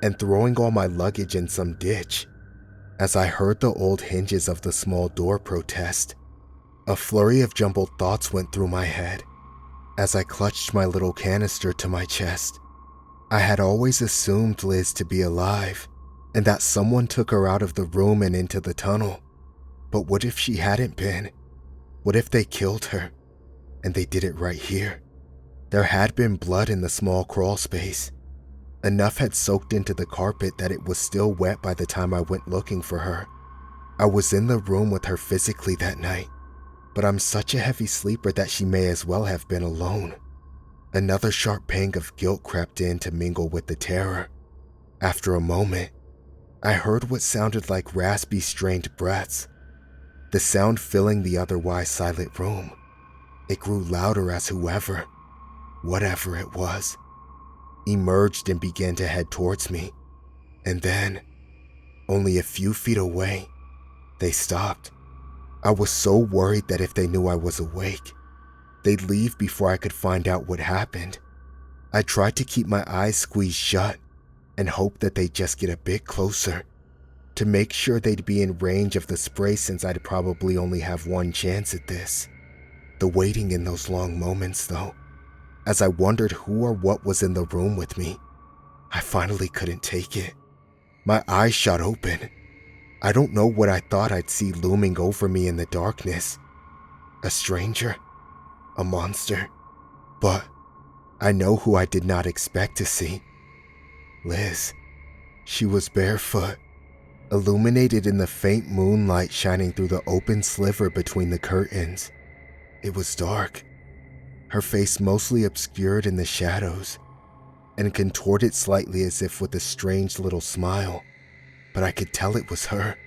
and throwing all my luggage in some ditch? As I heard the old hinges of the small door protest, a flurry of jumbled thoughts went through my head. As I clutched my little canister to my chest, I had always assumed Liz to be alive and that someone took her out of the room and into the tunnel. But what if she hadn't been? What if they killed her? And they did it right here. There had been blood in the small crawl space. Enough had soaked into the carpet that it was still wet by the time I went looking for her. I was in the room with her physically that night, but I'm such a heavy sleeper that she may as well have been alone. Another sharp pang of guilt crept in to mingle with the terror. After a moment, I heard what sounded like raspy, strained breaths, the sound filling the otherwise silent room. It grew louder as whoever, whatever it was, emerged and began to head towards me. And then, only a few feet away, they stopped. I was so worried that if they knew I was awake, they'd leave before I could find out what happened. I tried to keep my eyes squeezed shut and hope that they'd just get a bit closer to make sure they'd be in range of the spray, since I'd probably only have one chance at this. The waiting in those long moments, though, as I wondered who or what was in the room with me, I finally couldn't take it. My eyes shot open. I don't know what I thought I'd see looming over me in the darkness. A stranger? A monster? But I know who I did not expect to see. Liz. She was barefoot, illuminated in the faint moonlight shining through the open sliver between the curtains. It was dark, her face mostly obscured in the shadows, and contorted slightly as if with a strange little smile. But I could tell it was her.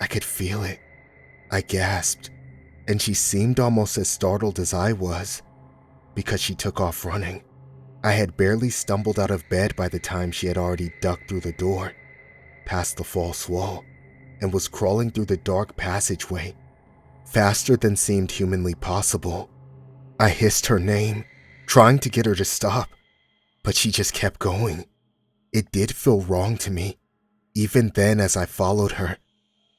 I could feel it. I gasped, and she seemed almost as startled as I was, because she took off running. I had barely stumbled out of bed by the time she had already ducked through the door, past the false wall, and was crawling through the dark passageway, faster than seemed humanly possible. I hissed her name, trying to get her to stop, but she just kept going. It did feel wrong to me, even then as I followed her.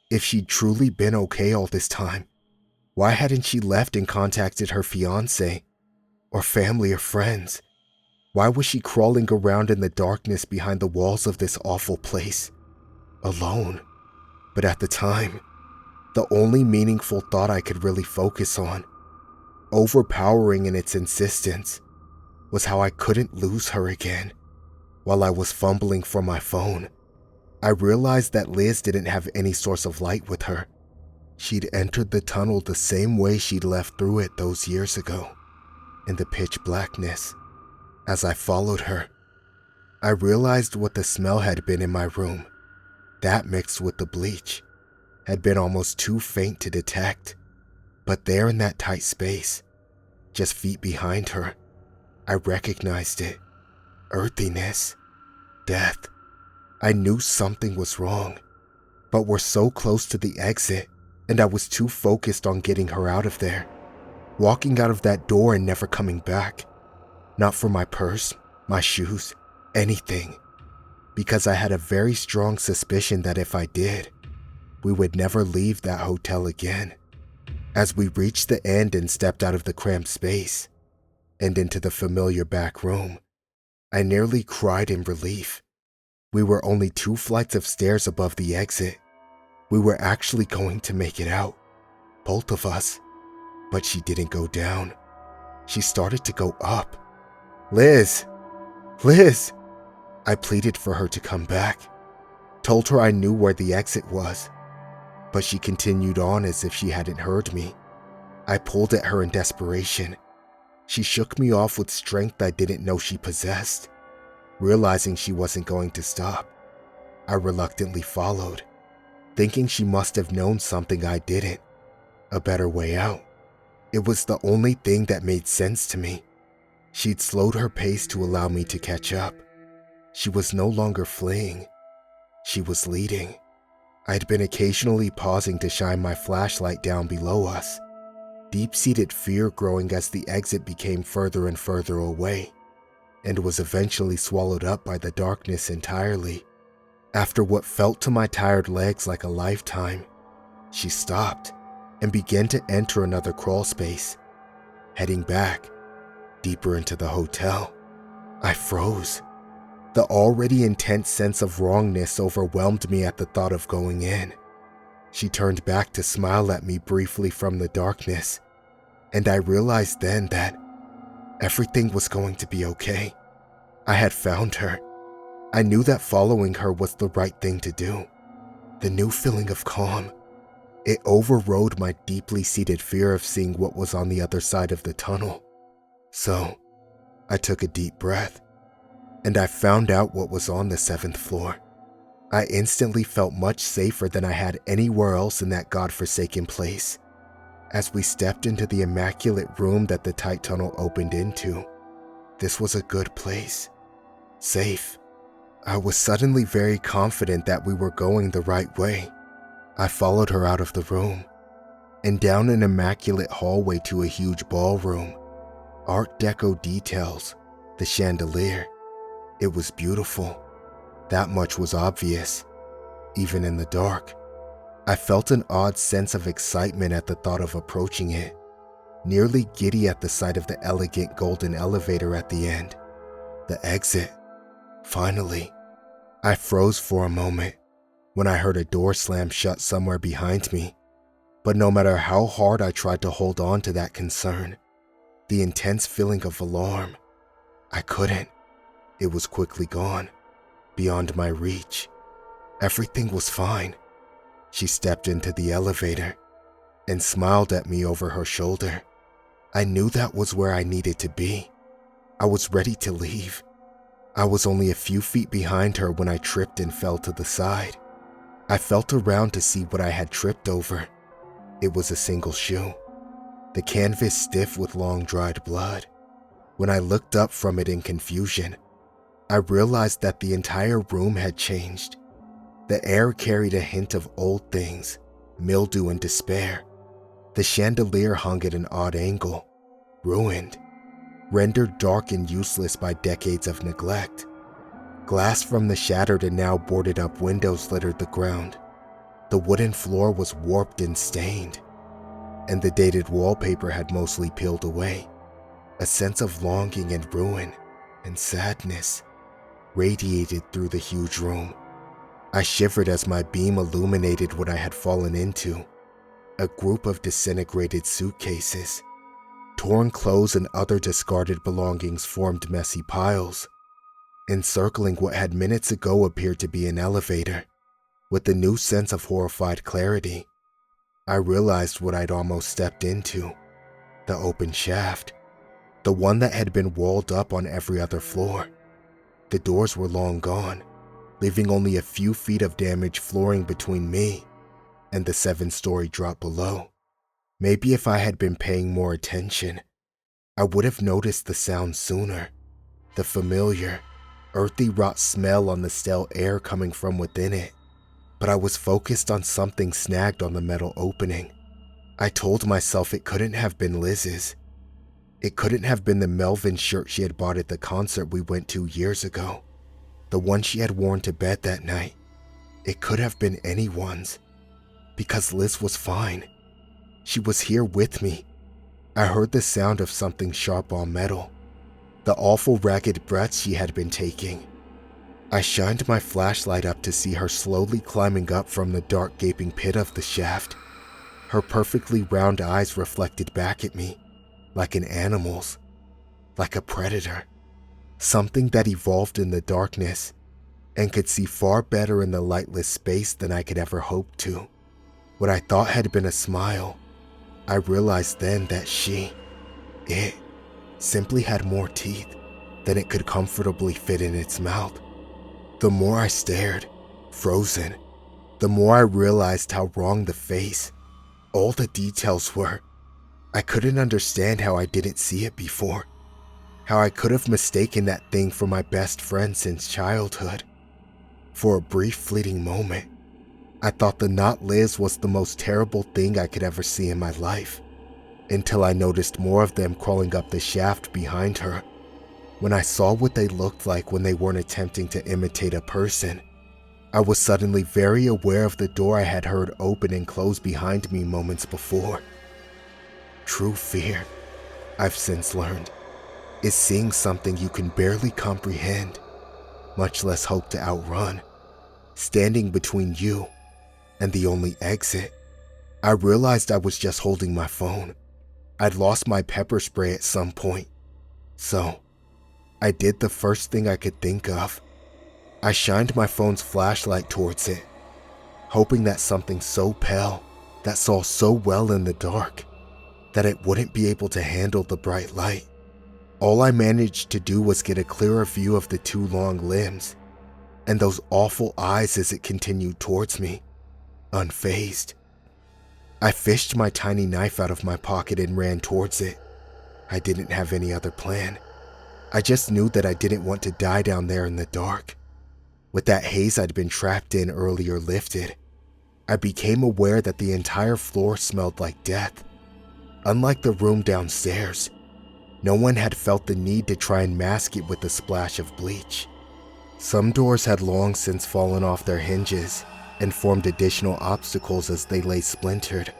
If she'd truly been okay all this time, why hadn't she left and contacted her fiancé, or family or friends? Why was she crawling around in the darkness behind the walls of this awful place, alone? But at the time, the only meaningful thought I could really focus on, overpowering in its insistence, was how I couldn't lose her again. While I was fumbling for my phone, I realized that Liz didn't have any source of light with her. She'd entered the tunnel the same way she'd left through it those years ago, in the pitch blackness. As I followed her, I realized what the smell had been in my room. That mixed with the bleach had been almost too faint to detect. But there in that tight space, just feet behind her, I recognized it. Earthiness. Death. I knew something was wrong, but we're so close to the exit, and I was too focused on getting her out of there. Walking out of that door and never coming back. Not for my purse, my shoes, anything. Because I had a very strong suspicion that if I did, we would never leave that hotel again. As we reached the end and stepped out of the cramped space and into the familiar back room, I nearly cried in relief. We were only 2 flights of stairs above the exit. We were actually going to make it out, both of us. But she didn't go down. She started to go up. Liz! Liz! I pleaded for her to come back. Told her I knew where the exit was. But she continued on as if she hadn't heard me. I pulled at her in desperation. She shook me off with strength I didn't know she possessed. Realizing she wasn't going to stop, I reluctantly followed, thinking she must have known something I didn't. A better way out. It was the only thing that made sense to me. She'd slowed her pace to allow me to catch up. She was no longer fleeing. She was leading. I'd been occasionally pausing to shine my flashlight down below us, deep-seated fear growing as the exit became further and further away, and was eventually swallowed up by the darkness entirely. After what felt to my tired legs like a lifetime, she stopped and began to enter another crawl space, heading back, deeper into the hotel. I froze. The already intense sense of wrongness overwhelmed me at the thought of going in. She turned back to smile at me briefly from the darkness, and I realized then that everything was going to be okay. I had found her. I knew that following her was the right thing to do. The new feeling of calm, it overrode my deeply seated fear of seeing what was on the other side of the tunnel. So, I took a deep breath, and I found out what was on the 7th floor. I instantly felt much safer than I had anywhere else in that godforsaken place. As we stepped into the immaculate room that the tight tunnel opened into, this was a good place. Safe. I was suddenly very confident that we were going the right way. I followed her out of the room, and down an immaculate hallway to a huge ballroom. Art Deco details, the chandelier. It was beautiful. That much was obvious, even in the dark. I felt an odd sense of excitement at the thought of approaching it, nearly giddy at the sight of the elegant golden elevator at the end. The exit. Finally, I froze for a moment when I heard a door slam shut somewhere behind me, but no matter how hard I tried to hold on to that concern, the intense feeling of alarm, I couldn't. It was quickly gone, beyond my reach. Everything was fine. She stepped into the elevator and smiled at me over her shoulder. I knew that was where I needed to be. I was ready to leave. I was only a few feet behind her when I tripped and fell to the side. I felt around to see what I had tripped over. It was a single shoe, the canvas stiff with long dried blood. When I looked up from it in confusion, I realized that the entire room had changed. The air carried a hint of old things, mildew and despair. The chandelier hung at an odd angle, ruined, rendered dark and useless by decades of neglect. Glass from the shattered and now boarded up windows littered the ground. The wooden floor was warped and stained, and the dated wallpaper had mostly peeled away. A sense of longing and ruin and sadness radiated through the huge room. I shivered as my beam illuminated what I had fallen into. A group of disintegrated suitcases. Torn clothes and other discarded belongings formed messy piles, encircling what had minutes ago appeared to be an elevator. With a new sense of horrified clarity, I realized what I'd almost stepped into. The open shaft. The one that had been walled up on every other floor. The doors were long gone, leaving only a few feet of damaged flooring between me and the 7-story drop below. Maybe if I had been paying more attention, I would have noticed the sound sooner. The familiar, earthy rot smell on the stale air coming from within it. But I was focused on something snagged on the metal opening. I told myself it couldn't have been Liz's. It couldn't have been the Melvin shirt she had bought at the concert we went to years ago. The one she had worn to bed that night. It could have been anyone's. Because Liz was fine. She was here with me. I heard the sound of something sharp on metal. The awful ragged breaths she had been taking. I shined my flashlight up to see her slowly climbing up from the dark gaping pit of the shaft. Her perfectly round eyes reflected back at me, like an animal's, like a predator. Something that evolved in the darkness and could see far better in the lightless space than I could ever hope to. What I thought had been a smile, I realized then that it simply had more teeth than it could comfortably fit in its mouth. The more I stared, frozen, the more I realized how wrong the face, all the details were. I couldn't understand how I didn't see it before, how I could have mistaken that thing for my best friend since childhood. For a brief fleeting moment, I thought the not Liz was the most terrible thing I could ever see in my life, until I noticed more of them crawling up the shaft behind her. When I saw what they looked like when they weren't attempting to imitate a person, I was suddenly very aware of the door I had heard open and close behind me moments before. True fear, I've since learned, is seeing something you can barely comprehend, much less hope to outrun, standing between you and the only exit. I realized I was just holding my phone. I'd lost my pepper spray at some point, so I did the first thing I could think of. I shined my phone's flashlight towards it, hoping that something so pale, that saw so well in the dark, that it wouldn't be able to handle the bright light. All I managed to do was get a clearer view of the two long limbs, and those awful eyes as it continued towards me, unfazed. I fished my tiny knife out of my pocket and ran towards it. I didn't have any other plan. I just knew that I didn't want to die down there in the dark. With that haze I'd been trapped in earlier lifted, I became aware that the entire floor smelled like death. Unlike the room downstairs, no one had felt the need to try and mask it with a splash of bleach. Some doors had long since fallen off their hinges and formed additional obstacles as they lay splintered.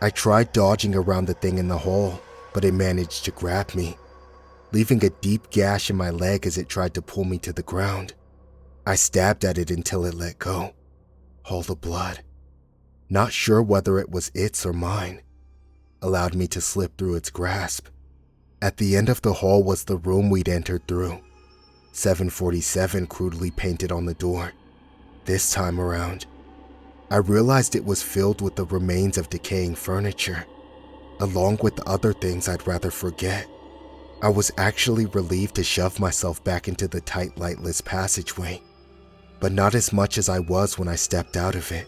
I tried dodging around the thing in the hall, but it managed to grab me. leaving a deep gash in my leg as it tried to pull me to the ground. I stabbed at it until it let go. All the blood, not sure whether it was its or mine, allowed me to slip through its grasp. At the end of the hall was the room we'd entered through. 747 crudely painted on the door. This time around, I realized it was filled with the remains of decaying furniture, along with other things I'd rather forget. I was actually relieved to shove myself back into the tight, lightless passageway, but not as much as I was when I stepped out of it.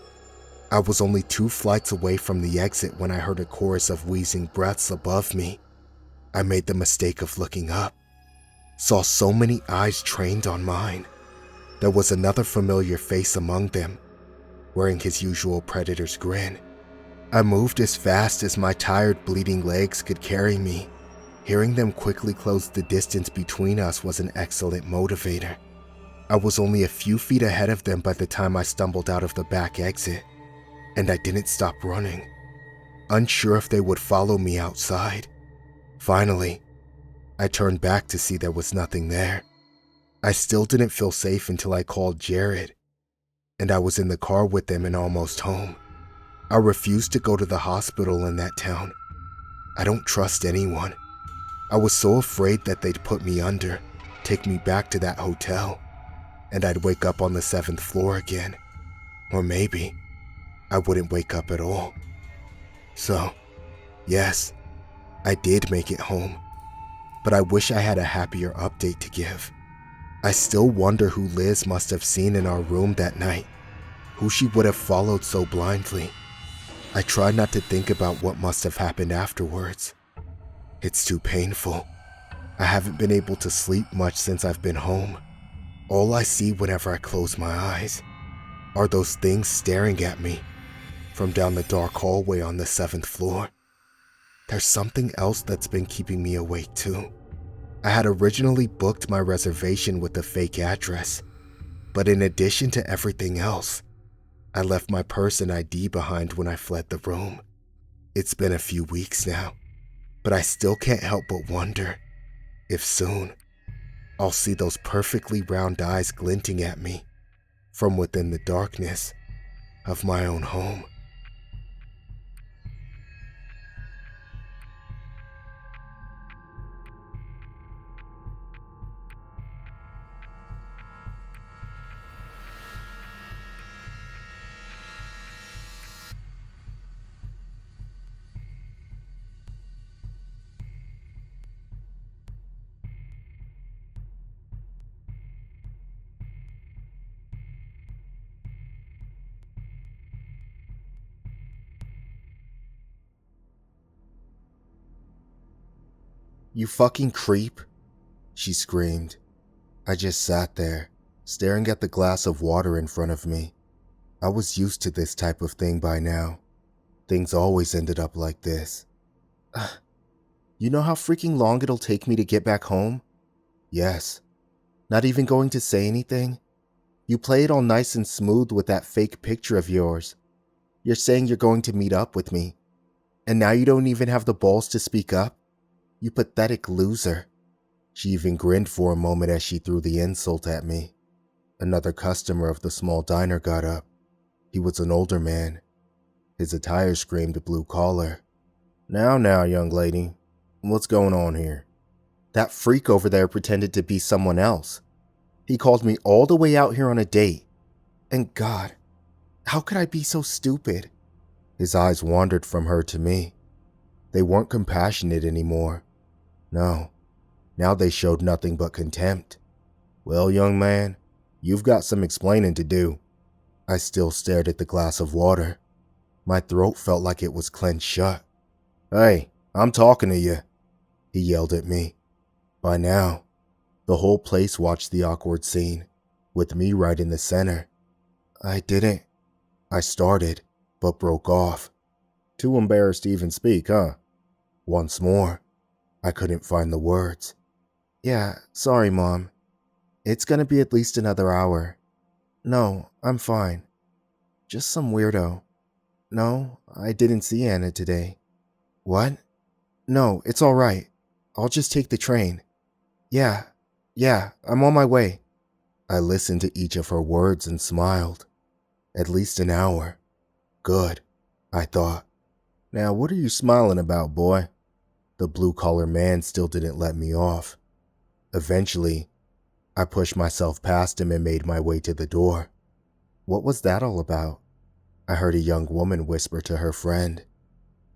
I was only 2 flights away from the exit when I heard a chorus of wheezing breaths above me. I made the mistake of looking up, saw so many eyes trained on mine. There was another familiar face among them, wearing his usual predator's grin. I moved as fast as my tired, bleeding legs could carry me. Hearing them quickly close the distance between us was an excellent motivator. I was only a few feet ahead of them by the time I stumbled out of the back exit, and I didn't stop running, unsure if they would follow me outside. Finally, I turned back to see there was nothing there. I still didn't feel safe until I called Jared, and I was in the car with them and almost home. I refused to go to the hospital in that town. I don't trust anyone. I was so afraid that they'd put me under, take me back to that hotel, and I'd wake up on the 7th floor again. Or maybe I wouldn't wake up at all. So, yes, I did make it home, but I wish I had a happier update to give. I still wonder who Liz must have seen in our room that night, who she would have followed so blindly. I try not to think about what must have happened afterwards. It's too painful. I haven't been able to sleep much since I've been home. All I see whenever I close my eyes are those things staring at me from down the dark hallway on the 7th floor. There's something else that's been keeping me awake too. I had originally booked my reservation with a fake address, but in addition to everything else, I left my purse and ID behind when I fled the room. It's been a few weeks now, but I still can't help but wonder if soon I'll see those perfectly round eyes glinting at me from within the darkness of my own home. "You fucking creep," she screamed. I just sat there, staring at the glass of water in front of me. I was used to this type of thing by now. Things always ended up like this. "You know how freaking long it'll take me to get back home?" "Yes." "Not even going to say anything? You play it all nice and smooth with that fake picture of yours. You're saying you're going to meet up with me, and now you don't even have the balls to speak up? You pathetic loser." She even grinned for a moment as she threw the insult at me. Another customer of the small diner got up. He was an older man. His attire screamed blue collar. Now, young lady. What's going on here?" "That freak over there pretended to be someone else. He called me all the way out here on a date. And God, how could I be so stupid?" His eyes wandered from her to me. They weren't compassionate anymore. No, now they showed nothing but contempt. "Well, young man, you've got some explaining to do." I still stared at the glass of water. My throat felt like it was clenched shut. "Hey, I'm talking to you," he yelled at me. By now, the whole place watched the awkward scene, with me right in the center. I started, but broke off. "Too embarrassed to even speak, huh?" Once more, I couldn't find the words. "Yeah, sorry, Mom. It's gonna be at least another hour. No, I'm fine. Just some weirdo. No, I didn't see Anna today." "What?" "No, it's all right. I'll just take the train." Yeah, yeah, I'm on my way. I listened to each of her words and smiled. At least an hour. Good, I thought. Now, what are you smiling about, boy? The blue-collar man still didn't let me off. Eventually, I pushed myself past him and made my way to the door. What was that all about? I heard a young woman whisper to her friend.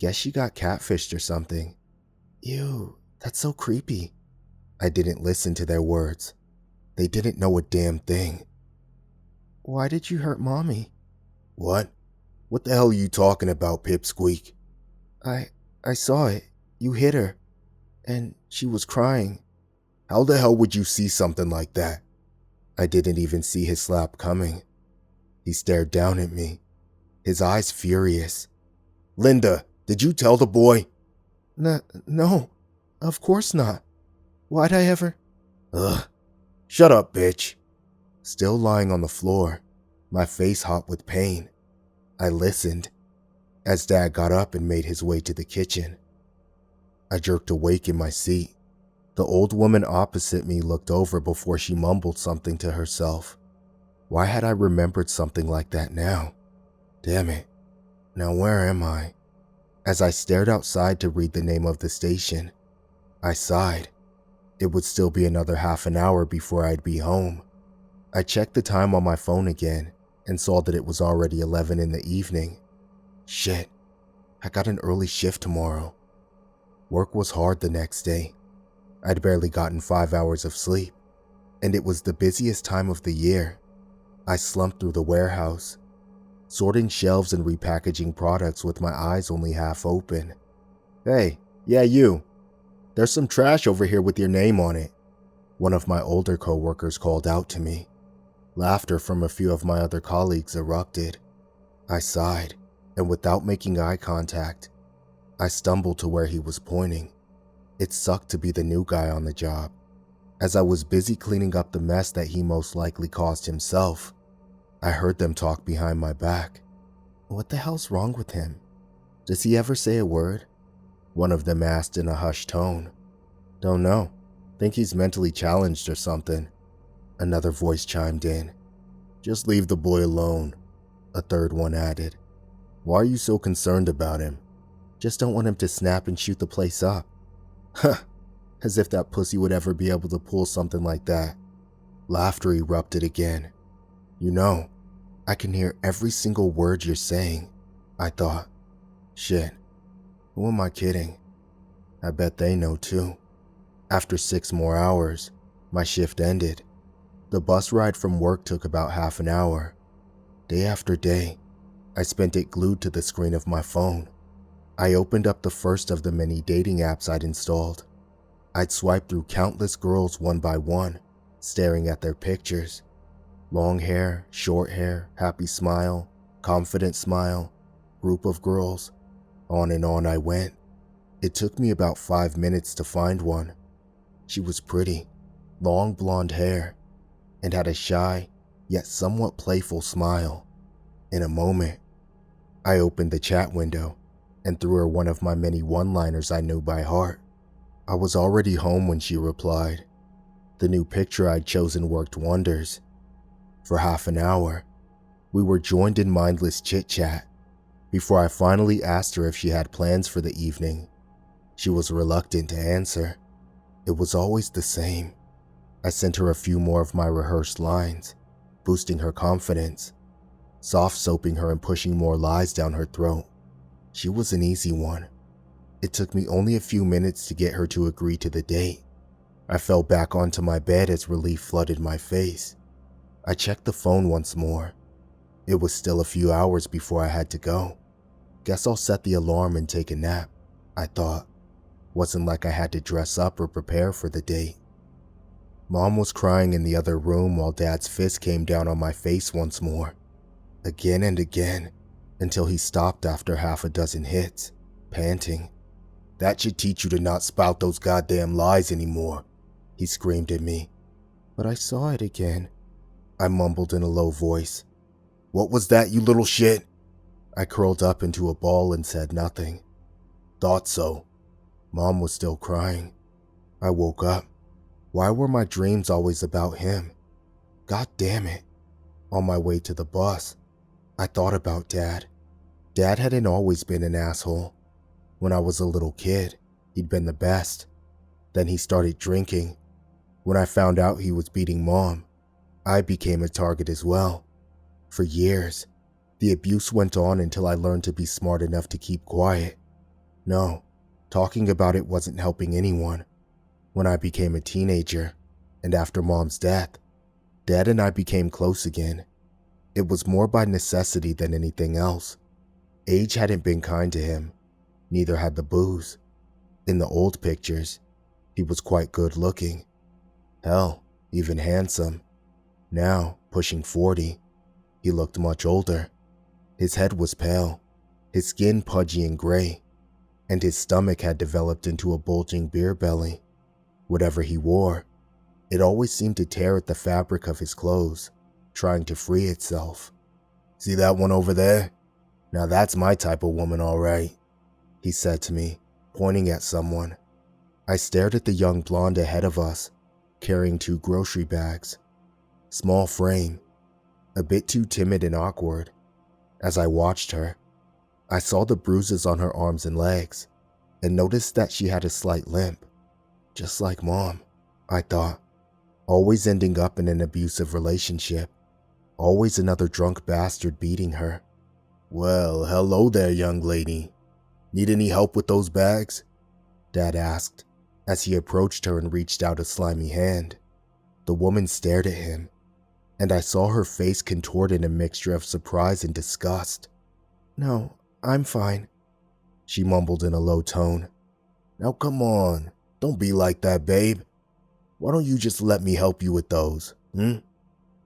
Guess she got catfished or something. Ew, that's so creepy. I didn't listen to their words. They didn't know a damn thing. Why did you hurt Mommy? What? What the hell are you talking about, Pipsqueak? I saw it. You hit her. And she was crying. How the hell would you see something like that? I didn't even see his slap coming. He stared down at me, his eyes furious. Linda, did you tell the boy? No, of course not. Why'd I ever? Ugh, shut up, bitch. Still lying on the floor, my face hot with pain. I listened as Dad got up and made his way to the kitchen. I jerked awake in my seat. The old woman opposite me looked over before she mumbled something to herself. Why had I remembered something like that now? Damn it. Now where am I? As I stared outside to read the name of the station, I sighed. It would still be another half an hour before I'd be home. I checked the time on my phone again and saw that it was already 11 in the evening. Shit, I got an early shift tomorrow. Work was hard the next day. I'd barely gotten 5 hours of sleep, and it was the busiest time of the year. I slumped through the warehouse, sorting shelves and repackaging products with my eyes only half open. Hey, yeah, you. There's some trash over here with your name on it. One of my older coworkers called out to me. Laughter from a few of my other colleagues erupted. I sighed, and without making eye contact, I stumbled to where he was pointing. It sucked to be the new guy on the job. As I was busy cleaning up the mess that he most likely caused himself, I heard them talk behind my back. What the hell's wrong with him? Does he ever say a word? One of them asked in a hushed tone. Don't know. Think he's mentally challenged or something. Another voice chimed in. Just leave the boy alone, a third one added. Why are you so concerned about him? Just don't want him to snap and shoot the place up. Huh, as if that pussy would ever be able to pull something like that. Laughter erupted again. You know, I can hear every single word you're saying, I thought. Shit, who am I kidding? I bet they know too. After 6 more hours, my shift ended. The bus ride from work took about half an hour. Day after day, I spent it glued to the screen of my phone. I opened up the first of the many dating apps I'd installed. I'd swipe through countless girls one by one, staring at their pictures. Long hair, short hair, happy smile, confident smile, group of girls. On and on I went. It took me about 5 minutes to find one. She was pretty, long blonde hair, and had a shy, yet somewhat playful smile. In a moment, I opened the chat window and threw her one of my many one-liners I knew by heart. I was already home when she replied. The new picture I'd chosen worked wonders. For half an hour, we were joined in mindless chit-chat before I finally asked her if she had plans for the evening. She was reluctant to answer. It was always the same. I sent her a few more of my rehearsed lines, boosting her confidence, soft-soaping her and pushing more lies down her throat. She was an easy one. It took me only a few minutes to get her to agree to the date. I fell back onto my bed as relief flooded my face. I checked the phone once more. It was still a few hours before I had to go. Guess I'll set the alarm and take a nap, I thought. Wasn't like I had to dress up or prepare for the date. Mom was crying in the other room while Dad's fist came down on my face once more. Again and again, until he stopped after half a dozen hits, panting. That should teach you to not spout those goddamn lies anymore, he screamed at me. But I saw it again, I mumbled in a low voice. What was that, you little shit? I curled up into a ball and said nothing. Thought so. Mom was still crying. I woke up. Why were my dreams always about him? God damn it. On my way to the bus, I thought about Dad. Dad hadn't always been an asshole. When I was a little kid, he'd been the best. Then he started drinking. When I found out he was beating Mom, I became a target as well. For years, the abuse went on until I learned to be smart enough to keep quiet. No, talking about it wasn't helping anyone. When I became a teenager, and after Mom's death, Dad and I became close again. It was more by necessity than anything else. Age hadn't been kind to him, neither had the booze. In the old pictures, he was quite good looking. Hell, even handsome. Now, pushing 40, he looked much older. His head was pale, his skin pudgy and gray, and his stomach had developed into a bulging beer belly. Whatever he wore, it always seemed to tear at the fabric of his clothes, trying to free itself. "See that one over there? Now that's my type of woman, all right," he said to me, pointing at someone. I stared at the young blonde ahead of us, carrying 2 grocery bags. Small frame, a bit too timid and awkward. As I watched her, I saw the bruises on her arms and legs, and noticed that she had a slight limp. Just like Mom, I thought. Always ending up in an abusive relationship. Always another drunk bastard beating her. "Well, hello there, young lady. Need any help with those bags?" Dad asked, as he approached her and reached out a slimy hand. The woman stared at him, and I saw her face contort in a mixture of surprise and disgust. "No, I'm fine," she mumbled in a low tone. "Now come on, don't be like that, babe. Why don't you just let me help you with those,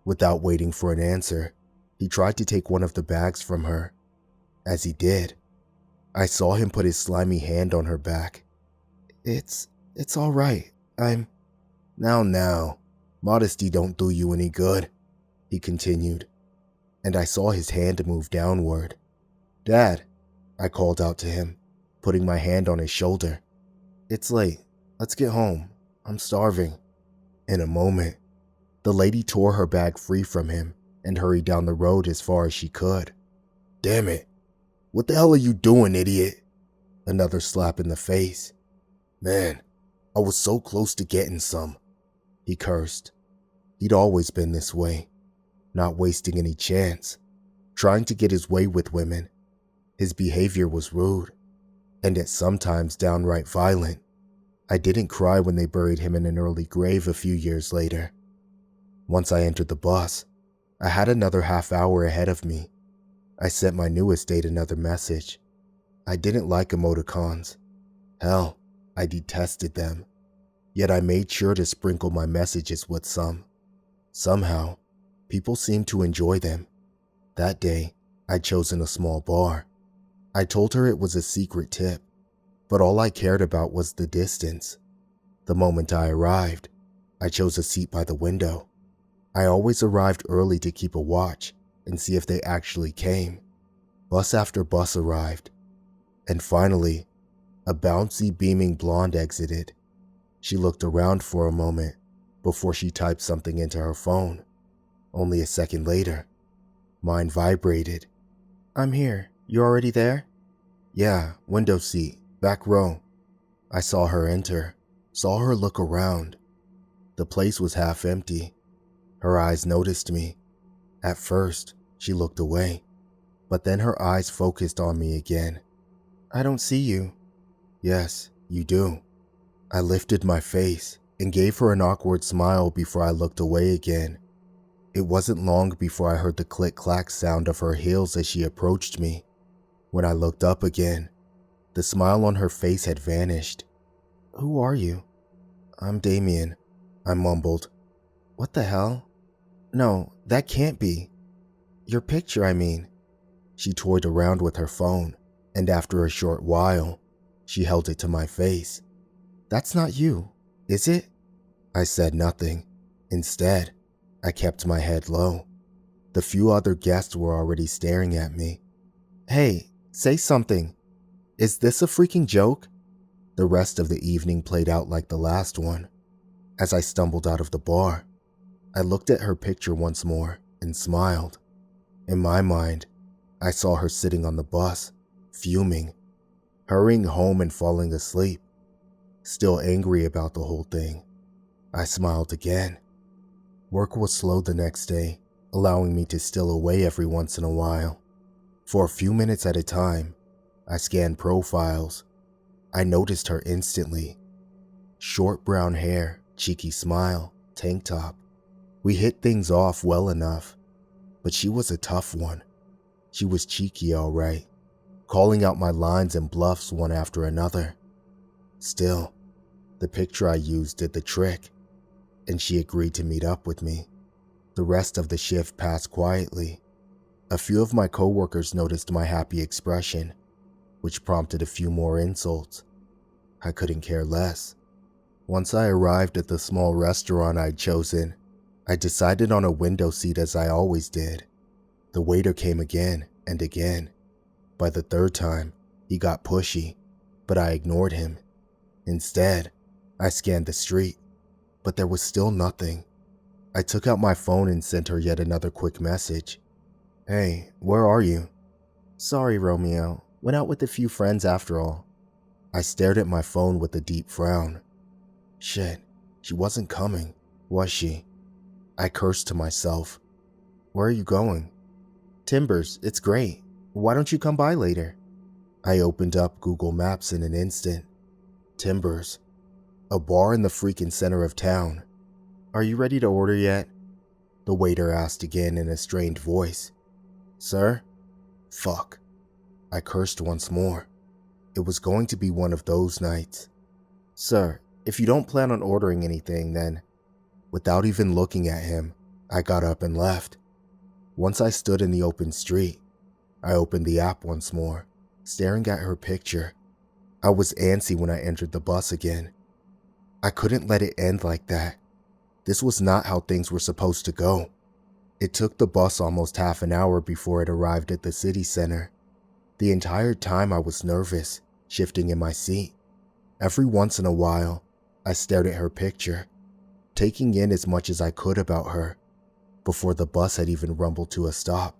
Without waiting for an answer, he tried to take one of the bags from her. As he did, I saw him put his slimy hand on her back. It's all right. Now, modesty don't do you any good," he continued, and I saw his hand move downward. "Dad," I called out to him, putting my hand on his shoulder. "It's late. Let's get home. I'm starving." In a moment, the lady tore her bag free from him and hurried down the road as far as she could. "Damn it. What the hell are you doing, idiot?" Another slap in the face. "Man, I was so close to getting some," he cursed. He'd always been this way, not wasting any chance, trying to get his way with women. His behavior was rude, and at sometimes downright violent. I didn't cry when they buried him in an early grave a few years later. Once I entered the bus, I had another half hour ahead of me. I sent my newest date another message. I didn't like emoticons. Hell, I detested them. Yet I made sure to sprinkle my messages with some. Somehow, people seemed to enjoy them. That day, I'd chosen a small bar. I told her it was a secret tip, but all I cared about was the distance. The moment I arrived, I chose a seat by the window. I always arrived early to keep a watch and see if they actually came. Bus after bus arrived, and finally, a bouncy, beaming blonde exited. She looked around for a moment before she typed something into her phone. Only a second later, mine vibrated. "I'm here. You already there?" "Yeah, window seat, back row." I saw her enter, saw her look around. The place was half empty. Her eyes noticed me. At first, she looked away, but then her eyes focused on me again. "I don't see you." "Yes, you do." I lifted my face and gave her an awkward smile before I looked away again. It wasn't long before I heard the click-clack sound of her heels as she approached me. When I looked up again, the smile on her face had vanished. "Who are you?" "I'm Damien," I mumbled. "What the hell? No, that can't be. Your picture, I mean." She toyed around with her phone, and after a short while, she held it to my face. "That's not you, is it?" I said nothing. Instead, I kept my head low. The few other guests were already staring at me. "Hey, say something. Is this a freaking joke?" The rest of the evening played out like the last one. As I stumbled out of the bar, I looked at her picture once more and smiled. In my mind, I saw her sitting on the bus, fuming, hurrying home and falling asleep, still angry about the whole thing. I smiled again. Work was slow the next day, allowing me to steal away every once in a while. For a few minutes at a time, I scanned profiles. I noticed her instantly. Short brown hair, cheeky smile, tank top. We hit things off well enough, but she was a tough one. She was cheeky, all right, calling out my lines and bluffs one after another. Still, the picture I used did the trick, and she agreed to meet up with me. The rest of the shift passed quietly. A few of my coworkers noticed my happy expression, which prompted a few more insults. I couldn't care less. Once I arrived at the small restaurant I'd chosen, I decided on a window seat as I always did. The waiter came again and again. By the third time, he got pushy, but I ignored him. Instead, I scanned the street, but there was still nothing. I took out my phone and sent her yet another quick message. "Hey, where are you?" "Sorry, Romeo. Went out with a few friends after all." I stared at my phone with a deep frown. Shit, she wasn't coming, was she? I cursed to myself. "Where are you going?" "Timbers, it's great. Why don't you come by later?" I opened up Google Maps in an instant. Timbers, a bar in the freaking center of town. "Are you ready to order yet?" The waiter asked again in a strained voice. "Sir?" Fuck. I cursed once more. It was going to be one of those nights. "Sir, if you don't plan on ordering anything, then..." Without even looking at him, I got up and left. Once I stood in the open street, I opened the app once more, staring at her picture. I was antsy when I entered the bus again. I couldn't let it end like that. This was not how things were supposed to go. It took the bus almost half an hour before it arrived at the city center. The entire time I was nervous, shifting in my seat. Every once in a while, I stared at her picture, taking in as much as I could about her. Before the bus had even rumbled to a stop,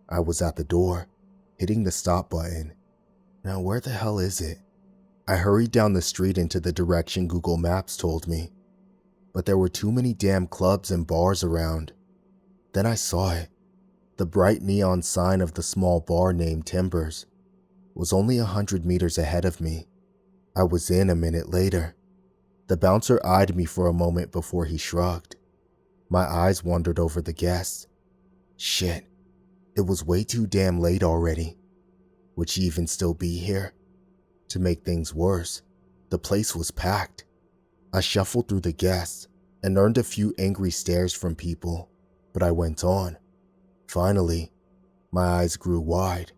I was at the door, hitting the stop button. Now where the hell is it? I hurried down the street into the direction Google Maps told me, but there were too many damn clubs and bars around. Then I saw it. The bright neon sign of the small bar named Timbers was only 100 meters ahead of me. I was in a minute later. The bouncer eyed me for a moment before he shrugged. My eyes wandered over the guests. Shit, it was way too damn late already. Would she even still be here? To make things worse, the place was packed. I shuffled through the guests and earned a few angry stares from people, but I went on. Finally, my eyes grew wide.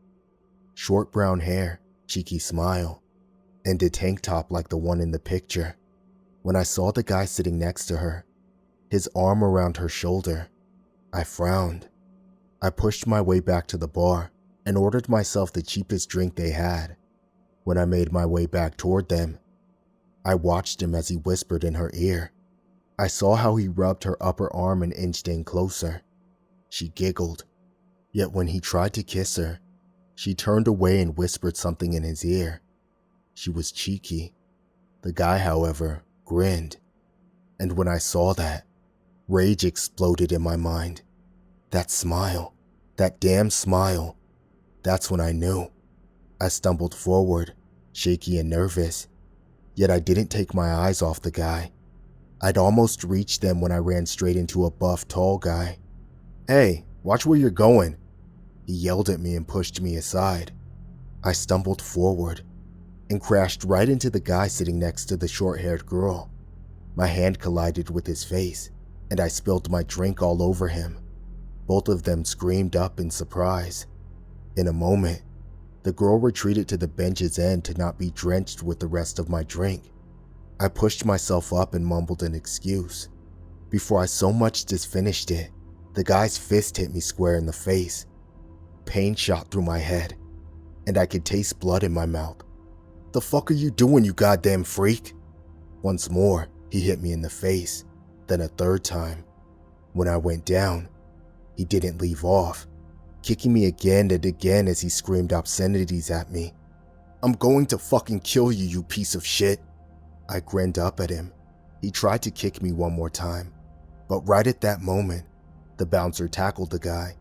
Short brown hair, cheeky smile, and a tank top like the one in the picture. When I saw the guy sitting next to her, his arm around her shoulder, I frowned. I pushed my way back to the bar and ordered myself the cheapest drink they had. When I made my way back toward them, I watched him as he whispered in her ear. I saw how he rubbed her upper arm and inched in closer. She giggled, yet when he tried to kiss her, she turned away and whispered something in his ear. She was cheeky. The guy, however, grinned. And when I saw that, rage exploded in my mind. That smile, that damn smile. That's when I knew. I stumbled forward, shaky and nervous, yet I didn't take my eyes off the guy. I'd almost reached them when I ran straight into a buff, tall guy. "Hey, watch where you're going," he yelled at me and pushed me aside. I stumbled forward and crashed right into the guy sitting next to the short-haired girl. My hand collided with his face, and I spilled my drink all over him. Both of them screamed up in surprise. In a moment, the girl retreated to the bench's end to not be drenched with the rest of my drink. I pushed myself up and mumbled an excuse. Before I so much as finished it, the guy's fist hit me square in the face. Pain shot through my head, and I could taste blood in my mouth. "The fuck are you doing, you goddamn freak?" Once more, He hit me in the face, then a third time. When I went down, he didn't leave off, kicking me again and again as he screamed obscenities at me. "I'm going to fucking kill you, you piece of shit." I grinned up at him. He tried to kick me one more time, but right at that moment, the bouncer tackled the guy.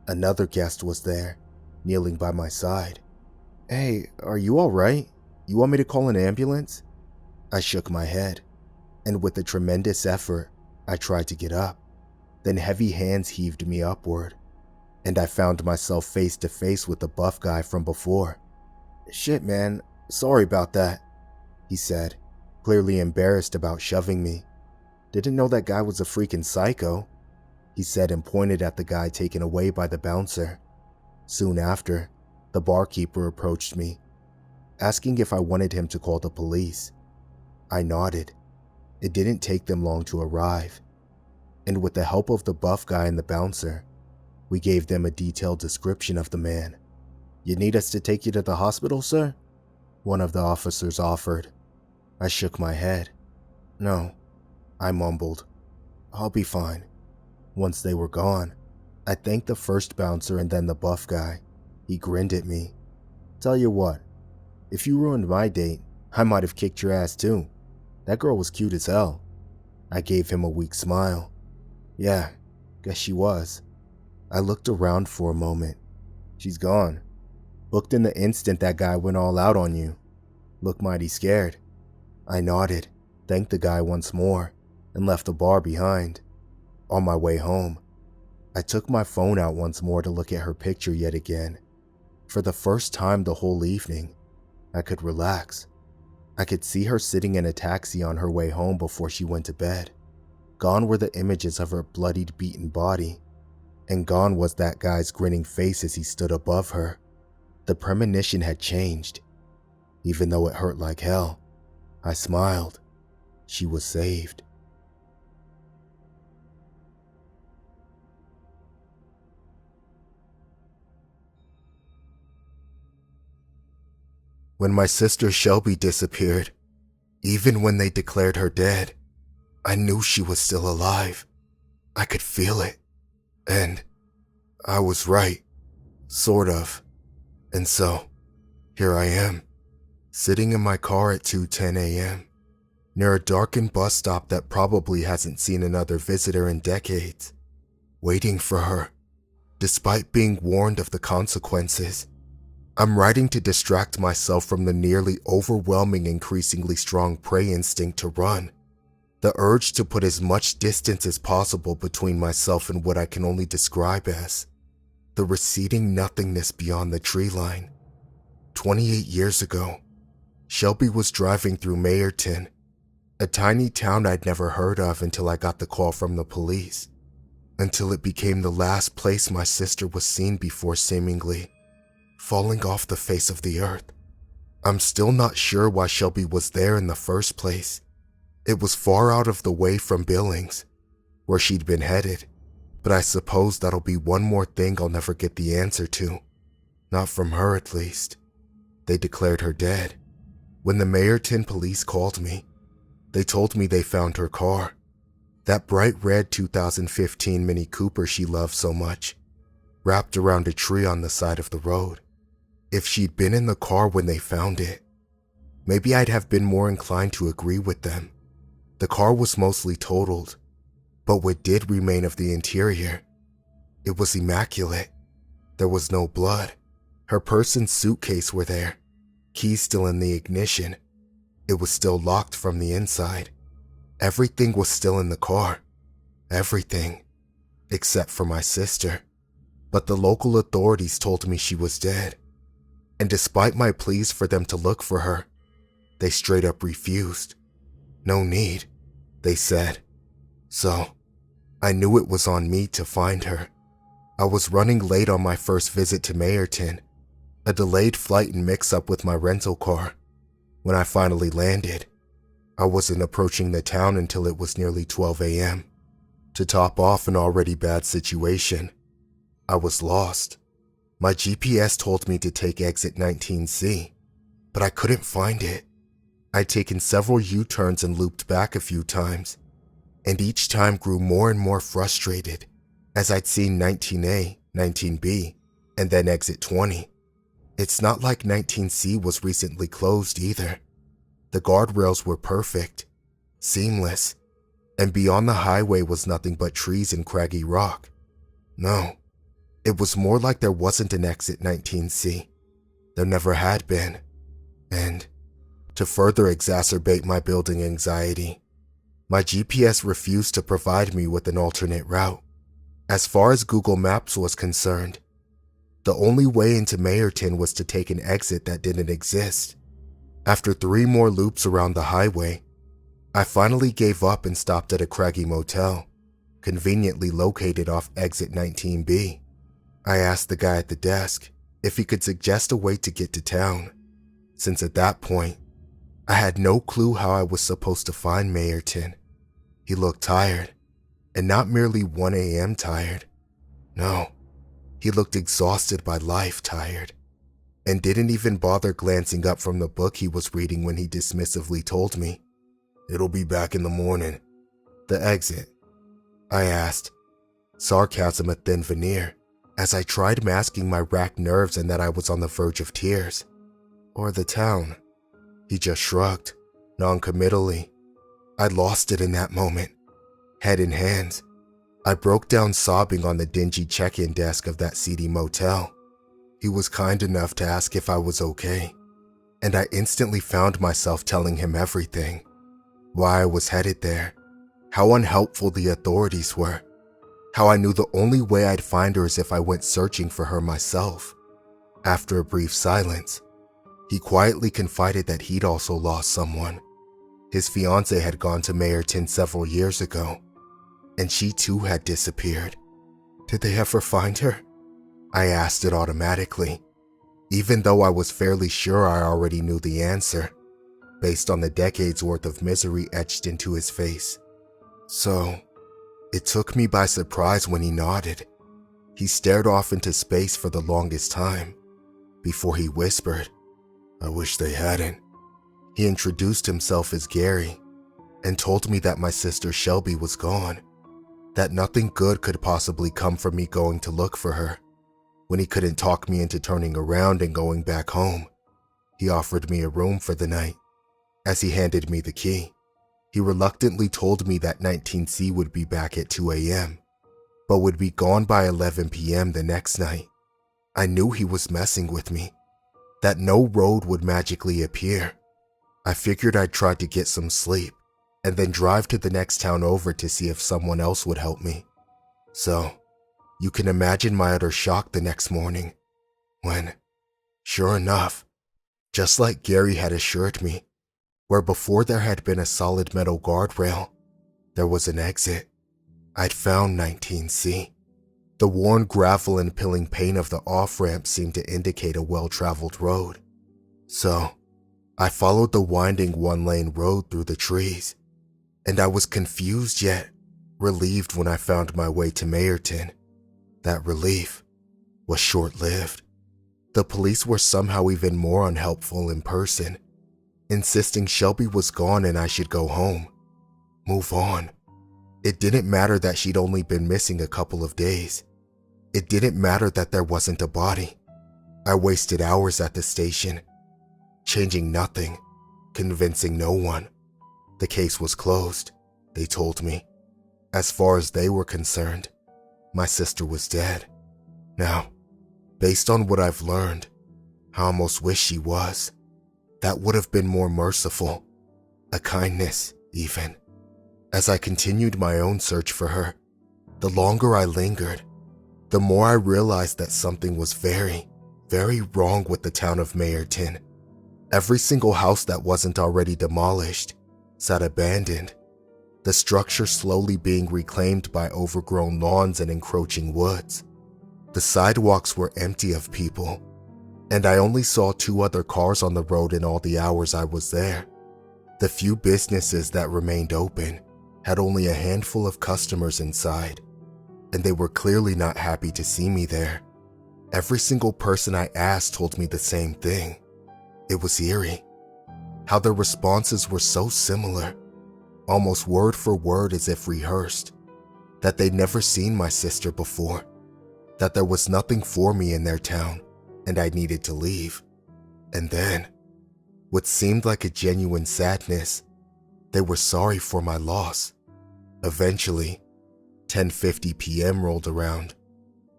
Another guest was there, kneeling by my side. "Hey, are you alright? You want me to call an ambulance?" I shook my head, and with a tremendous effort, I tried to get up. Then heavy hands heaved me upward, and I found myself face to face with the buff guy from before. "Shit, man, sorry about that," he said, clearly embarrassed about shoving me. "Didn't know that guy was a freaking psycho," he said and pointed at the guy taken away by the bouncer. Soon after, the barkeeper approached me, asking if I wanted him to call the police. I nodded. It didn't take them long to arrive, and with the help of the buff guy and the bouncer, we gave them a detailed description of the man. "You need us to take you to the hospital, sir?" one of the officers offered. I shook my head. "No," I mumbled. "I'll be fine." Once they were gone, I thanked the first bouncer and then the buff guy. He grinned at me. "Tell you what, if you ruined my date, I might have kicked your ass too. That girl was cute as hell." I gave him a weak smile. "Yeah, guess she was." I looked around for a moment. "She's gone. Booked in the instant that guy went all out on you. Look mighty scared." I nodded, thanked the guy once more, and left the bar behind. On my way home, I took my phone out once more to look at her picture yet again. For the first time the whole evening, I could relax. I could see her sitting in a taxi on her way home before she went to bed. Gone were the images of her bloodied, beaten body, and gone was that guy's grinning face as he stood above her. The premonition had changed. Even though it hurt like hell, I smiled. She was saved. When my sister Shelby disappeared, even when they declared her dead, I knew she was still alive. I could feel it. And I was right. Sort of. And so, here I am, sitting in my car at 2:10 a.m., near a darkened bus stop that probably hasn't seen another visitor in decades, waiting for her, despite being warned of the consequences. I'm writing to distract myself from the nearly overwhelming, increasingly strong prey instinct to run, the urge to put as much distance as possible between myself and what I can only describe as the receding nothingness beyond the tree line. 28 years ago, Shelby was driving through Mayerton, a tiny town I'd never heard of until I got the call from the police, until it became the last place my sister was seen before seemingly falling off the face of the earth. I'm still not sure why Shelby was there in the first place. It was far out of the way from Billings, where she'd been headed, but I suppose that'll be one more thing I'll never get the answer to. Not from her, at least. They declared her dead. When the Mayerton police called me, they told me they found her car, that bright red 2015 Mini Cooper she loved so much, wrapped around a tree on the side of the road. If she'd been in the car when they found it, maybe I'd have been more inclined to agree with them. The car was mostly totaled, but what did remain of the interior, it was immaculate. There was no blood. Her purse and suitcase were there, keys still in the ignition. It was still locked from the inside. Everything was still in the car. Everything, except for my sister. But the local authorities told me she was dead. And despite my pleas for them to look for her, they straight up refused. No need, they said. So, I knew it was on me to find her. I was running late on my first visit to Mayerton, a delayed flight and mix-up with my rental car. When I finally landed, I wasn't approaching the town until it was nearly 12 a.m. To top off an already bad situation, I was lost. My GPS told me to take exit 19C, but I couldn't find it. I'd taken several U-turns and looped back a few times, and each time grew more and more frustrated as I'd seen 19A, 19B, and then exit 20. It's not like 19C was recently closed either. The guardrails were perfect, seamless, and beyond the highway was nothing but trees and craggy rock. No, it was more like there wasn't an exit 19C. There never had been. And to further exacerbate my building anxiety, my GPS refused to provide me with an alternate route. As far as Google Maps was concerned, the only way into Mayerton was to take an exit that didn't exist. After 3 more loops around the highway, I finally gave up and stopped at a craggy motel, conveniently located off exit 19B. I asked the guy at the desk if he could suggest a way to get to town, since at that point, I had no clue how I was supposed to find Mayerton. He looked tired, and not merely 1 a.m. tired. No, he looked exhausted by life tired, and didn't even bother glancing up from the book he was reading when he dismissively told me, "It'll be back in the morning." "The exit?" I asked, sarcasm a thin veneer, as I tried masking my racked nerves and that I was on the verge of tears. "Or the town?" He just shrugged, non-committally. I lost it in that moment. Head in hands, I broke down sobbing on the dingy check-in desk of that seedy motel. He was kind enough to ask if I was okay, and I instantly found myself telling him everything. Why I was headed there, how unhelpful the authorities were, how I knew the only way I'd find her is if I went searching for her myself. After a brief silence, he quietly confided that he'd also lost someone. His fiancée had gone to Mayerton several years ago, and she too had disappeared. "Did they ever find her?" I asked it automatically, even though I was fairly sure I already knew the answer, based on the decades worth of misery etched into his face. So, it took me by surprise when he nodded. He stared off into space for the longest time, before he whispered, "I wish they hadn't." He introduced himself as Gary, and told me that my sister Shelby was gone, that nothing good could possibly come from me going to look for her. When he couldn't talk me into turning around and going back home, he offered me a room for the night. As he handed me the key, he reluctantly told me that 19C would be back at 2 a.m., but would be gone by 11 p.m. the next night. I knew he was messing with me, that no road would magically appear. I figured I'd try to get some sleep, and then drive to the next town over to see if someone else would help me. So, you can imagine my utter shock the next morning, when, sure enough, just like Gary had assured me, where before there had been a solid metal guardrail, there was an exit. I'd found 19C. The worn gravel and pilling paint of the off-ramp seemed to indicate a well-traveled road. So, I followed the winding one-lane road through the trees, and I was confused yet relieved when I found my way to Mayerton. That relief was short-lived. The police were somehow even more unhelpful in person, insisting Shelby was gone and I should go home. Move on. It didn't matter that she'd only been missing a couple of days. It didn't matter that there wasn't a body. I wasted hours at the station, changing nothing, convincing no one. The case was closed, they told me. As far as they were concerned, my sister was dead. Now, based on what I've learned, I almost wish she was. That would have been more merciful, a kindness, even. As I continued my own search for her, the longer I lingered, the more I realized that something was very, very wrong with the town of Mayerton. Every single house that wasn't already demolished sat abandoned, the structure slowly being reclaimed by overgrown lawns and encroaching woods. The sidewalks were empty of people, and I only saw 2 other cars on the road in all the hours I was there. The few businesses that remained open had only a handful of customers inside, and they were clearly not happy to see me there. Every single person I asked told me the same thing. It was eerie. how their responses were so similar, almost word for word as if rehearsed, that they'd never seen my sister before, that there was nothing for me in their town and I needed to leave. And then, what seemed like a genuine sadness, they were sorry for my loss. Eventually, 10:50 p.m. rolled around,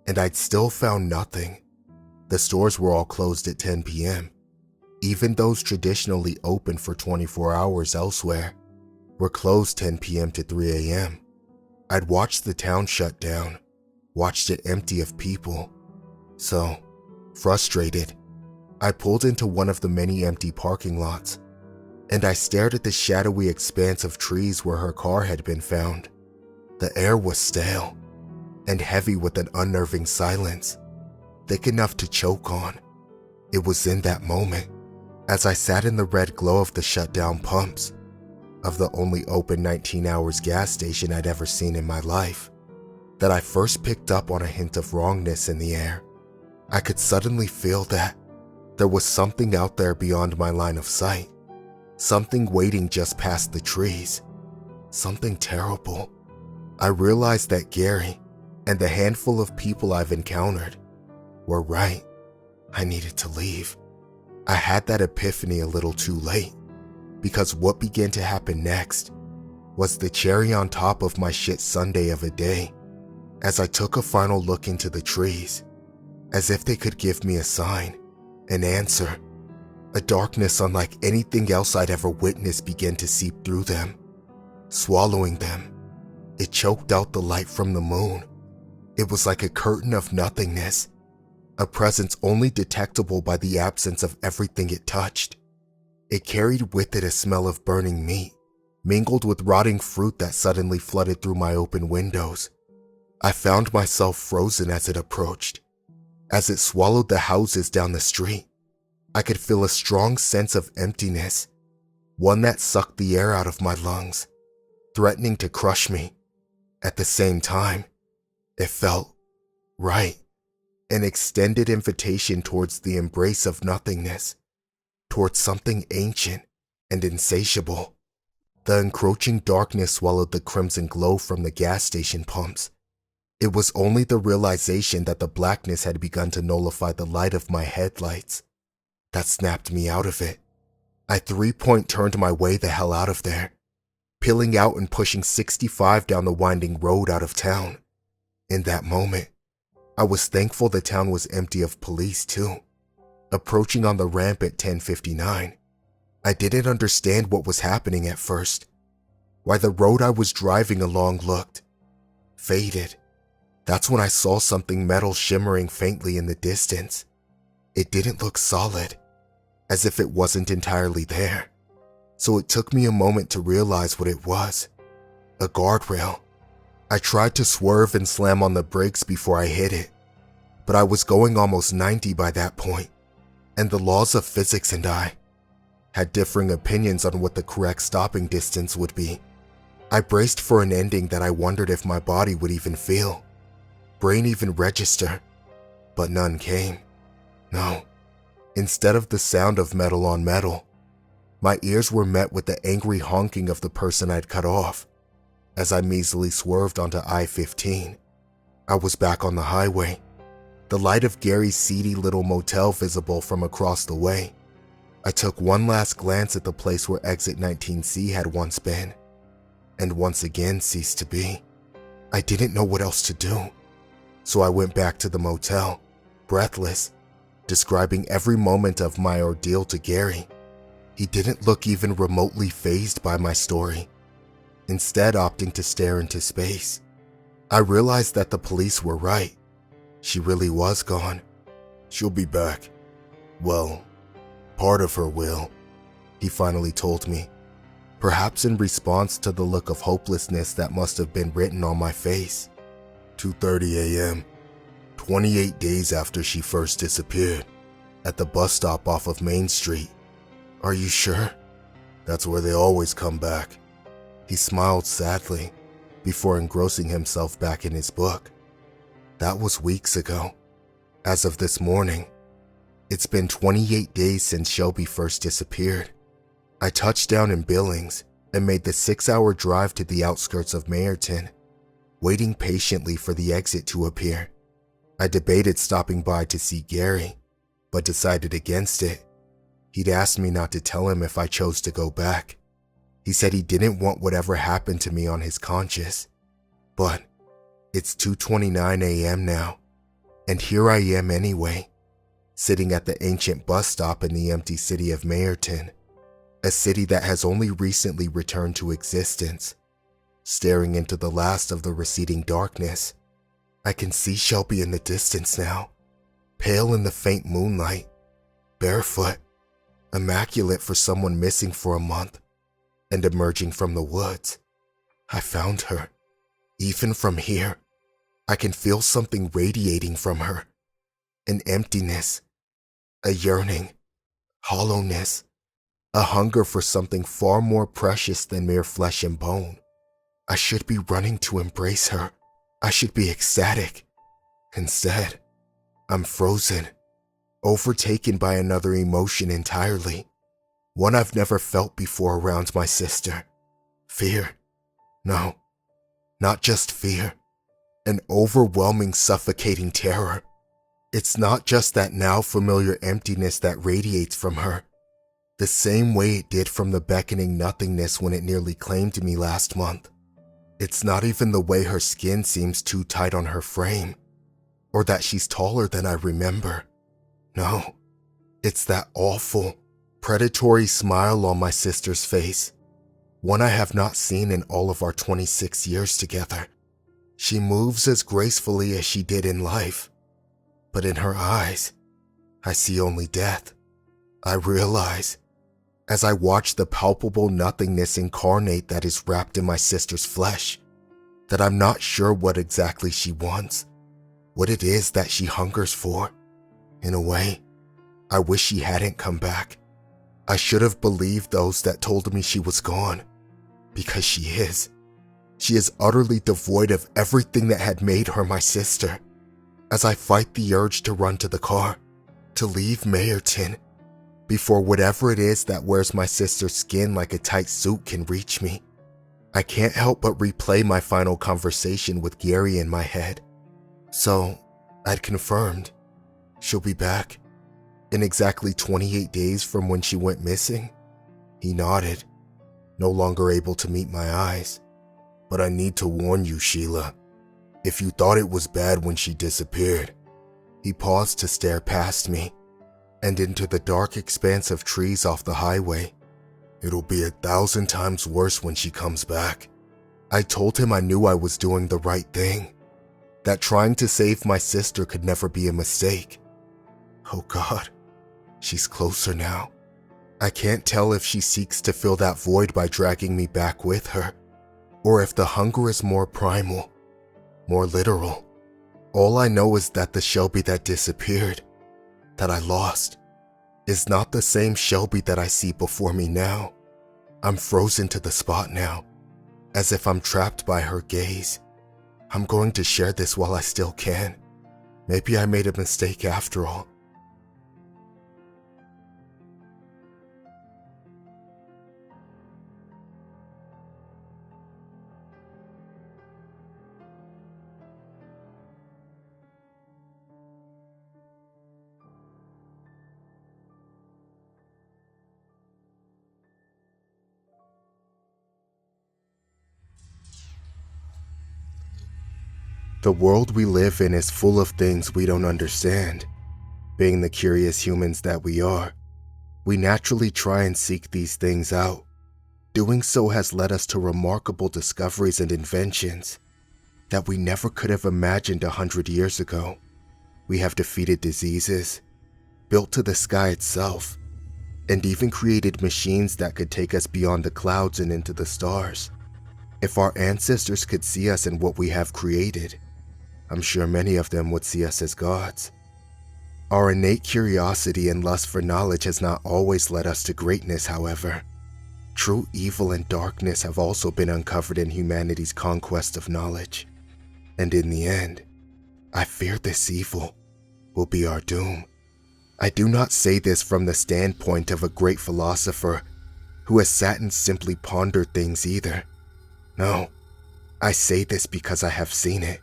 and I'd still found nothing. The stores were all closed at 10 p.m. Even those traditionally open for 24 hours elsewhere were closed 10 p.m. to 3 a.m. I'd watched the town shut down, watched it empty of people. So, frustrated, I pulled into one of the many empty parking lots, and I stared at the shadowy expanse of trees where her car had been found. The air was stale and heavy with an unnerving silence, thick enough to choke on. It was in that moment, as I sat in the red glow of the shut-down pumps, of the only open 19 hours gas station I'd ever seen in my life, that I first picked up on a hint of wrongness in the air. I could suddenly feel that there was something out there beyond my line of sight, something waiting just past the trees, something terrible. I realized that Gary and the handful of people I've encountered were right. I needed to leave. I had that epiphany a little too late, because what began to happen next was the cherry on top of my shit Sunday of a day. As I took a final look into the trees, as if they could give me a sign, an answer, a darkness unlike anything else I'd ever witnessed began to seep through them, swallowing them. It choked out the light from the moon. It was like a curtain of nothingness, a presence only detectable by the absence of everything it touched. It carried with it a smell of burning meat, mingled with rotting fruit that suddenly flooded through my open windows. I found myself frozen as it approached. As it swallowed the houses down the street, I could feel a strong sense of emptiness, one that sucked the air out of my lungs, threatening to crush me. At the same time, it felt right, an extended invitation towards the embrace of nothingness, towards something ancient and insatiable. The encroaching darkness swallowed the crimson glow from the gas station pumps. It was only the realization that the blackness had begun to nullify the light of my headlights that snapped me out of it. I three-point turned my way the hell out of there, peeling out and pushing 65 down the winding road out of town. In that moment, I was thankful the town was empty of police too. Approaching on the ramp at 10:59, I didn't understand what was happening at first, why the road I was driving along looked faded. That's when I saw something metal shimmering faintly in the distance. It didn't look solid, as if it wasn't entirely there. So it took me a moment to realize what it was. A guardrail. I tried to swerve and slam on the brakes before I hit it, but I was going almost 90 by that point, and the laws of physics and I had differing opinions on what the correct stopping distance would be. I braced for an ending that I wondered if my body would even feel, brain even register, but none came. No. Instead of the sound of metal on metal, my ears were met with the angry honking of the person I'd cut off. As I measly swerved onto I-15, I was back on the highway, the light of Gary's seedy little motel visible from across the way. I took one last glance at the place where exit 19C had once been, and once again ceased to be. I didn't know what else to do, so I went back to the motel, breathless, describing every moment of my ordeal to Gary. He didn't look even remotely fazed by my story, instead opting to stare into space. I realized that the police were right. She really was gone. She'll be back. Well, part of her will, he finally told me, perhaps in response to the look of hopelessness that must have been written on my face. 2:30 a.m., 28 days after she first disappeared, at the bus stop off of Main Street. Are you sure? That's where they always come back. He smiled sadly before engrossing himself back in his book. That was weeks ago. As of this morning, it's been 28 days since Shelby first disappeared. I touched down in Billings and made the 6-hour drive to the outskirts of Mayerton, waiting patiently for the exit to appear. I debated stopping by to see Gary, but decided against it. He'd asked me not to tell him if I chose to go back. He said he didn't want whatever happened to me on his conscience. But it's 2:29 a.m. now, and here I am anyway, sitting at the ancient bus stop in the empty city of Mayerton, a city that has only recently returned to existence, staring into the last of the receding darkness. I can see Shelby in the distance now, pale in the faint moonlight, barefoot, immaculate for someone missing for a month, and emerging from the woods. I found her. Even from here, I can feel something radiating from her. An emptiness, a yearning, hollowness, a hunger for something far more precious than mere flesh and bone. I should be running to embrace her. I should be ecstatic. Instead, I'm frozen, overtaken by another emotion entirely. One I've never felt before around my sister. Fear. No, not just fear. An overwhelming, suffocating terror. It's not just that now familiar emptiness that radiates from her, the same way it did from the beckoning nothingness when it nearly claimed me last month. It's not even the way her skin seems too tight on her frame, or that she's taller than I remember. No, it's that awful, predatory smile on my sister's face, one I have not seen in all of our 26 years together. She moves as gracefully as she did in life, but in her eyes, I see only death. I realize, as I watch the palpable nothingness incarnate that is wrapped in my sister's flesh, that I'm not sure what exactly she wants, what it is that she hungers for. In a way, I wish she hadn't come back. I should have believed those that told me she was gone, because she is. She is utterly devoid of everything that had made her my sister. As I fight the urge to run to the car, to leave Mayerton, before whatever it is that wears my sister's skin like a tight suit can reach me, I can't help but replay my final conversation with Gary in my head. So, I'd confirmed, she'll be back in exactly 28 days from when she went missing. He nodded, no longer able to meet my eyes. But I need to warn you, Sheila. If you thought it was bad when she disappeared. He paused to stare past me and into the dark expanse of trees off the highway. It'll be 1,000 times worse when she comes back. I told him I knew I was doing the right thing, that trying to save my sister could never be a mistake. Oh God, she's closer now. I can't tell if she seeks to fill that void by dragging me back with her, or if the hunger is more primal, more literal. All I know is that the Shelby that disappeared, that I lost, is not the same Shelby that I see before me now. I'm frozen to the spot now, as if I'm trapped by her gaze. I'm going to share this while I still can. Maybe I made a mistake after all. The world we live in is full of things we don't understand. Being the curious humans that we are, we naturally try and seek these things out. Doing so has led us to remarkable discoveries and inventions that we never could have imagined 100 years ago. We have defeated diseases, built to the sky itself, and even created machines that could take us beyond the clouds and into the stars. If our ancestors could see us in what we have created, I'm sure many of them would see us as gods. Our innate curiosity and lust for knowledge has not always led us to greatness, however. True evil and darkness have also been uncovered in humanity's conquest of knowledge. And in the end, I fear this evil will be our doom. I do not say this from the standpoint of a great philosopher who has sat and simply pondered things either. No, I say this because I have seen it,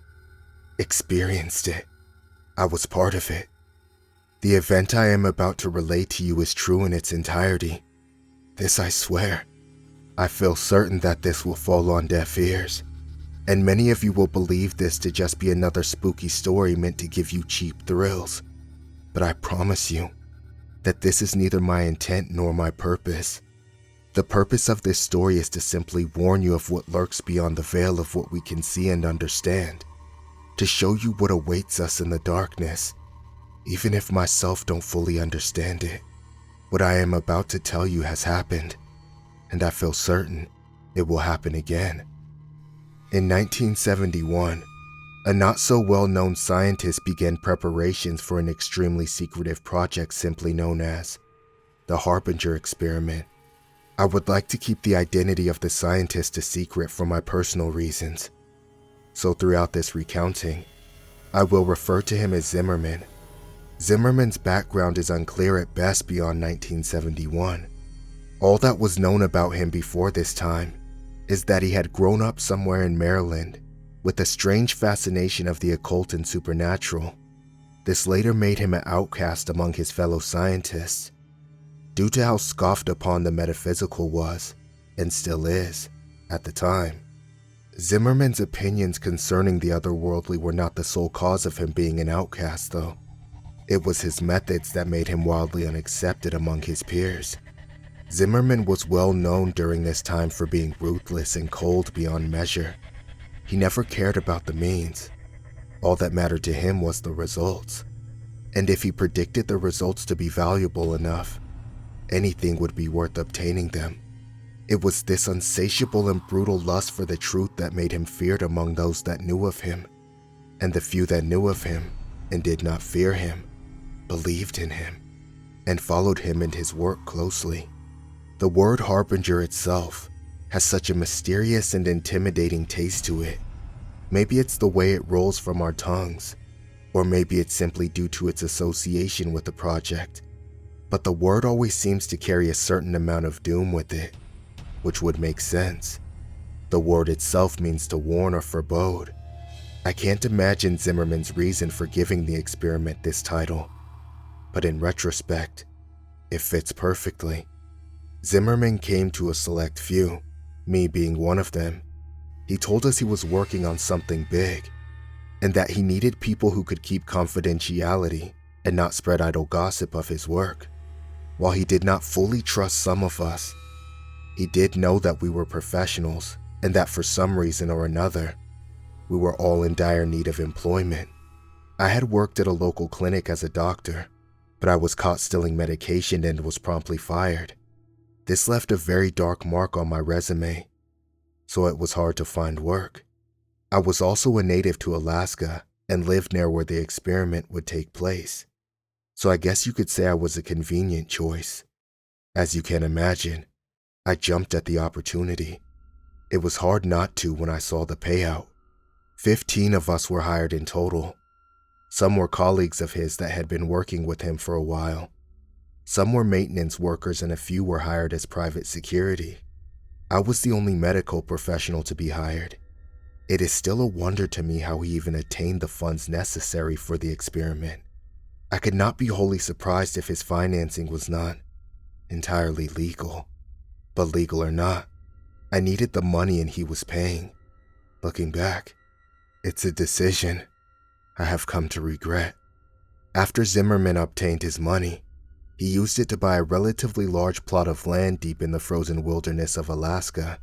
experienced it. I was part of it. The event I am about to relate to you is true in its entirety. This I swear. I feel certain that this will fall on deaf ears, and many of you will believe this to just be another spooky story meant to give you cheap thrills. But I promise you that this is neither my intent nor my purpose. The purpose of this story is to simply warn you of what lurks beyond the veil of what we can see and understand, to show you what awaits us in the darkness, even if myself don't fully understand it. What I am about to tell you has happened, and I feel certain it will happen again. In 1971, a not-so-well-known scientist began preparations for an extremely secretive project simply known as the Harbinger experiment. I would like to keep the identity of the scientist a secret for my personal reasons, so throughout this recounting, I will refer to him as Zimmerman. Zimmerman's background is unclear at best beyond 1971. All that was known about him before this time is that he had grown up somewhere in Maryland with a strange fascination of the occult and supernatural. This later made him an outcast among his fellow scientists, due to how scoffed upon the metaphysical was, and still is, at the time. Zimmerman's opinions concerning the otherworldly were not the sole cause of him being an outcast, though. It was his methods that made him wildly unaccepted among his peers. Zimmerman was well known during this time for being ruthless and cold beyond measure. He never cared about the means. All that mattered to him was the results. And if he predicted the results to be valuable enough, anything would be worth obtaining them. It was this insatiable and brutal lust for the truth that made him feared among those that knew of him, and the few that knew of him and did not fear him believed in him and followed him and his work closely. The word Harbinger itself has such a mysterious and intimidating taste to it. Maybe it's the way it rolls from our tongues, or maybe it's simply due to its association with the project, but the word always seems to carry a certain amount of doom with it, which would make sense. The word itself means to warn or forebode. I can't imagine Zimmerman's reason for giving the experiment this title, but in retrospect, it fits perfectly. Zimmerman came to a select few, me being one of them. He told us he was working on something big, and that he needed people who could keep confidentiality and not spread idle gossip of his work. While he did not fully trust some of us, he did know that we were professionals and that for some reason or another, we were all in dire need of employment. I had worked at a local clinic as a doctor, but I was caught stealing medication and was promptly fired. This left a very dark mark on my resume, so it was hard to find work. I was also a native to Alaska and lived near where the experiment would take place, so I guess you could say I was a convenient choice. As you can imagine, I jumped at the opportunity. It was hard not to when I saw the payout. 15 of us were hired in total. Some were colleagues of his that had been working with him for a while. Some were maintenance workers and a few were hired as private security. I was the only medical professional to be hired. It is still a wonder to me how he even attained the funds necessary for the experiment. I could not be wholly surprised if his financing was not entirely legal. But legal or not, I needed the money and he was paying. Looking back, it's a decision I have come to regret. After Zimmerman obtained his money, he used it to buy a relatively large plot of land deep in the frozen wilderness of Alaska.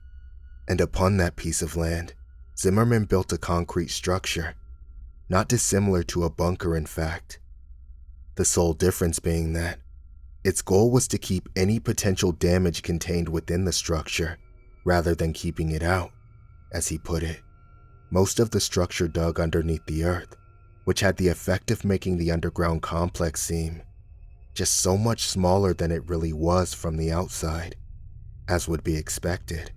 And upon that piece of land, Zimmerman built a concrete structure, not dissimilar to a bunker in fact. The sole difference being that its goal was to keep any potential damage contained within the structure, rather than keeping it out, as he put it. Most of the structure dug underneath the earth, which had the effect of making the underground complex seem just so much smaller than it really was from the outside. As would be expected,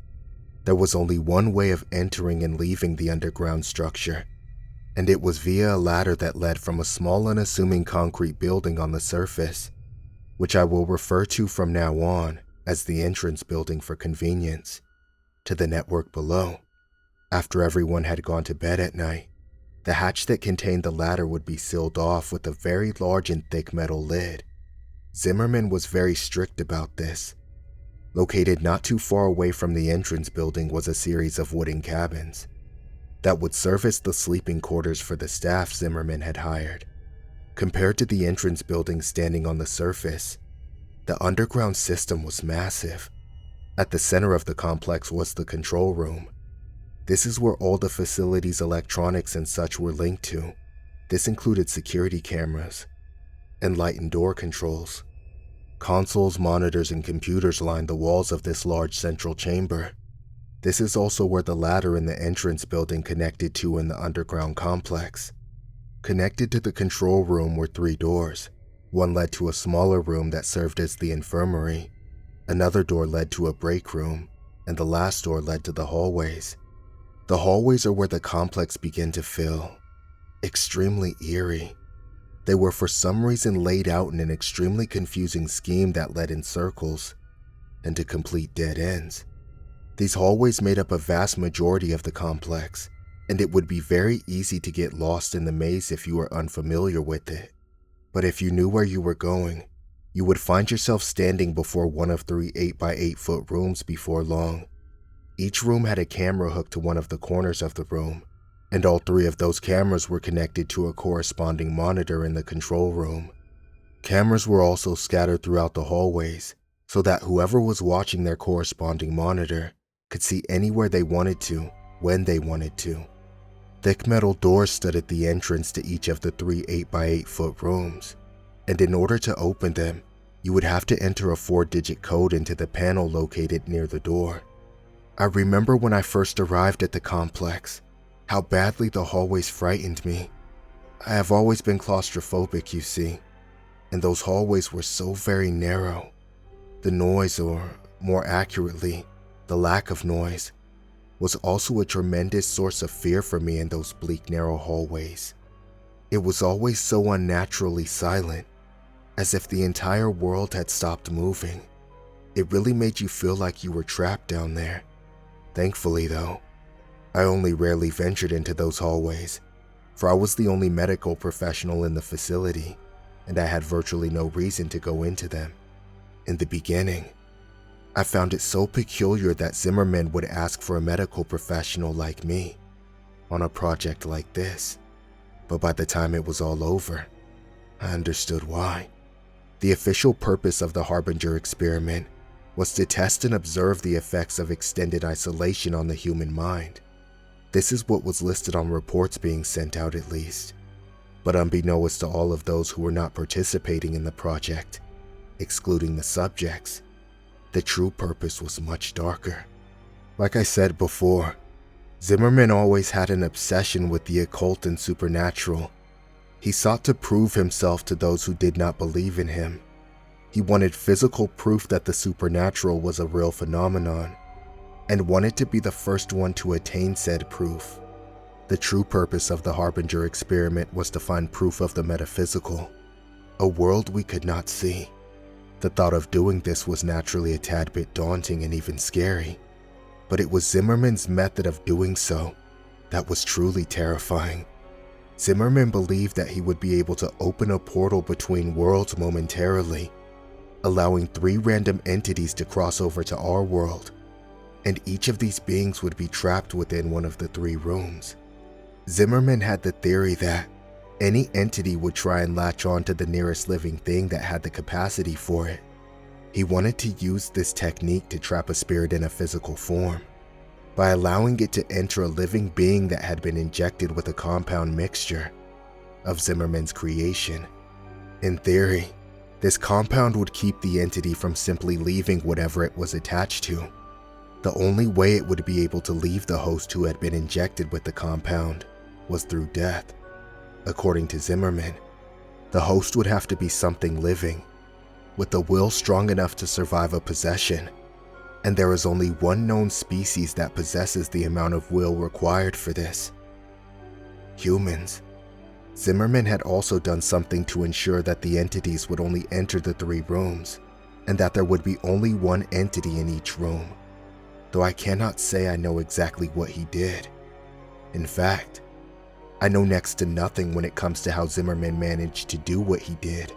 there was only one way of entering and leaving the underground structure, and it was via a ladder that led from a small unassuming concrete building on the surface, which I will refer to from now on as the entrance building for convenience to the network below. After everyone had gone to bed at night, the hatch that contained the ladder would be sealed off with a very large and thick metal lid. Zimmerman was very strict about this. Located not too far away from the entrance building was a series of wooden cabins that would serve as the sleeping quarters for the staff Zimmerman had hired. Compared to the entrance building standing on the surface, the underground system was massive. At the center of the complex was the control room. This is where all the facility's electronics and such were linked to. This included security cameras and light and door controls. Consoles, monitors, and computers lined the walls of this large central chamber. This is also where the ladder in the entrance building connected to in the underground complex. Connected to the control room were 3 doors. One led to a smaller room that served as the infirmary. Another door led to a break room, and the last door led to the hallways. The hallways are where the complex began to feel extremely eerie. They were for some reason laid out in an extremely confusing scheme that led in circles and to complete dead ends. These hallways made up a vast majority of the complex, and it would be very easy to get lost in the maze if you were unfamiliar with it. But if you knew where you were going, you would find yourself standing before one of 3 8-by-8-foot rooms before long. Each room had a camera hooked to one of the corners of the room, and all 3 of those cameras were connected to a corresponding monitor in the control room. Cameras were also scattered throughout the hallways, so that whoever was watching their corresponding monitor could see anywhere they wanted to, when they wanted to. Thick metal doors stood at the entrance to each of the 3 8-by-8-foot rooms, and in order to open them, you would have to enter a 4-digit code into the panel located near the door. I remember when I first arrived at the complex, how badly the hallways frightened me. I have always been claustrophobic, you see, and those hallways were so very narrow. The noise, or more accurately, the lack of noise, was also a tremendous source of fear for me in those bleak, narrow hallways. It was always so unnaturally silent, as if the entire world had stopped moving. It really made you feel like you were trapped down there. Thankfully, though, I only rarely ventured into those hallways, for I was the only medical professional in the facility, and I had virtually no reason to go into them. In the beginning, I found it so peculiar that Zimmerman would ask for a medical professional like me on a project like this, but by the time it was all over, I understood why. The official purpose of the Harbinger experiment was to test and observe the effects of extended isolation on the human mind. This is what was listed on reports being sent out, at least. But unbeknownst to all of those who were not participating in the project, excluding the subjects, the true purpose was much darker. Like I said before, Zimmerman always had an obsession with the occult and supernatural. He sought to prove himself to those who did not believe in him. He wanted physical proof that the supernatural was a real phenomenon, and wanted to be the first one to attain said proof. The true purpose of the Harbinger experiment was to find proof of the metaphysical, a world we could not see. The thought of doing this was naturally a tad bit daunting and even scary, but it was Zimmerman's method of doing so that was truly terrifying. Zimmerman believed that he would be able to open a portal between worlds momentarily, allowing 3 random entities to cross over to our world, and each of these beings would be trapped within one of the 3 rooms. Zimmerman had the theory that any entity would try and latch on to the nearest living thing that had the capacity for it. He wanted to use this technique to trap a spirit in a physical form, by allowing it to enter a living being that had been injected with a compound mixture of Zimmerman's creation. In theory, this compound would keep the entity from simply leaving whatever it was attached to. The only way it would be able to leave the host who had been injected with the compound was through death. According to Zimmerman, the host would have to be something living, with a will strong enough to survive a possession, and there is only one known species that possesses the amount of will required for this: humans. Zimmerman had also done something to ensure that the entities would only enter the 3 rooms and that there would be only one entity in each room, though I cannot say I know exactly what he did. In fact, I know next to nothing when it comes to how Zimmerman managed to do what he did.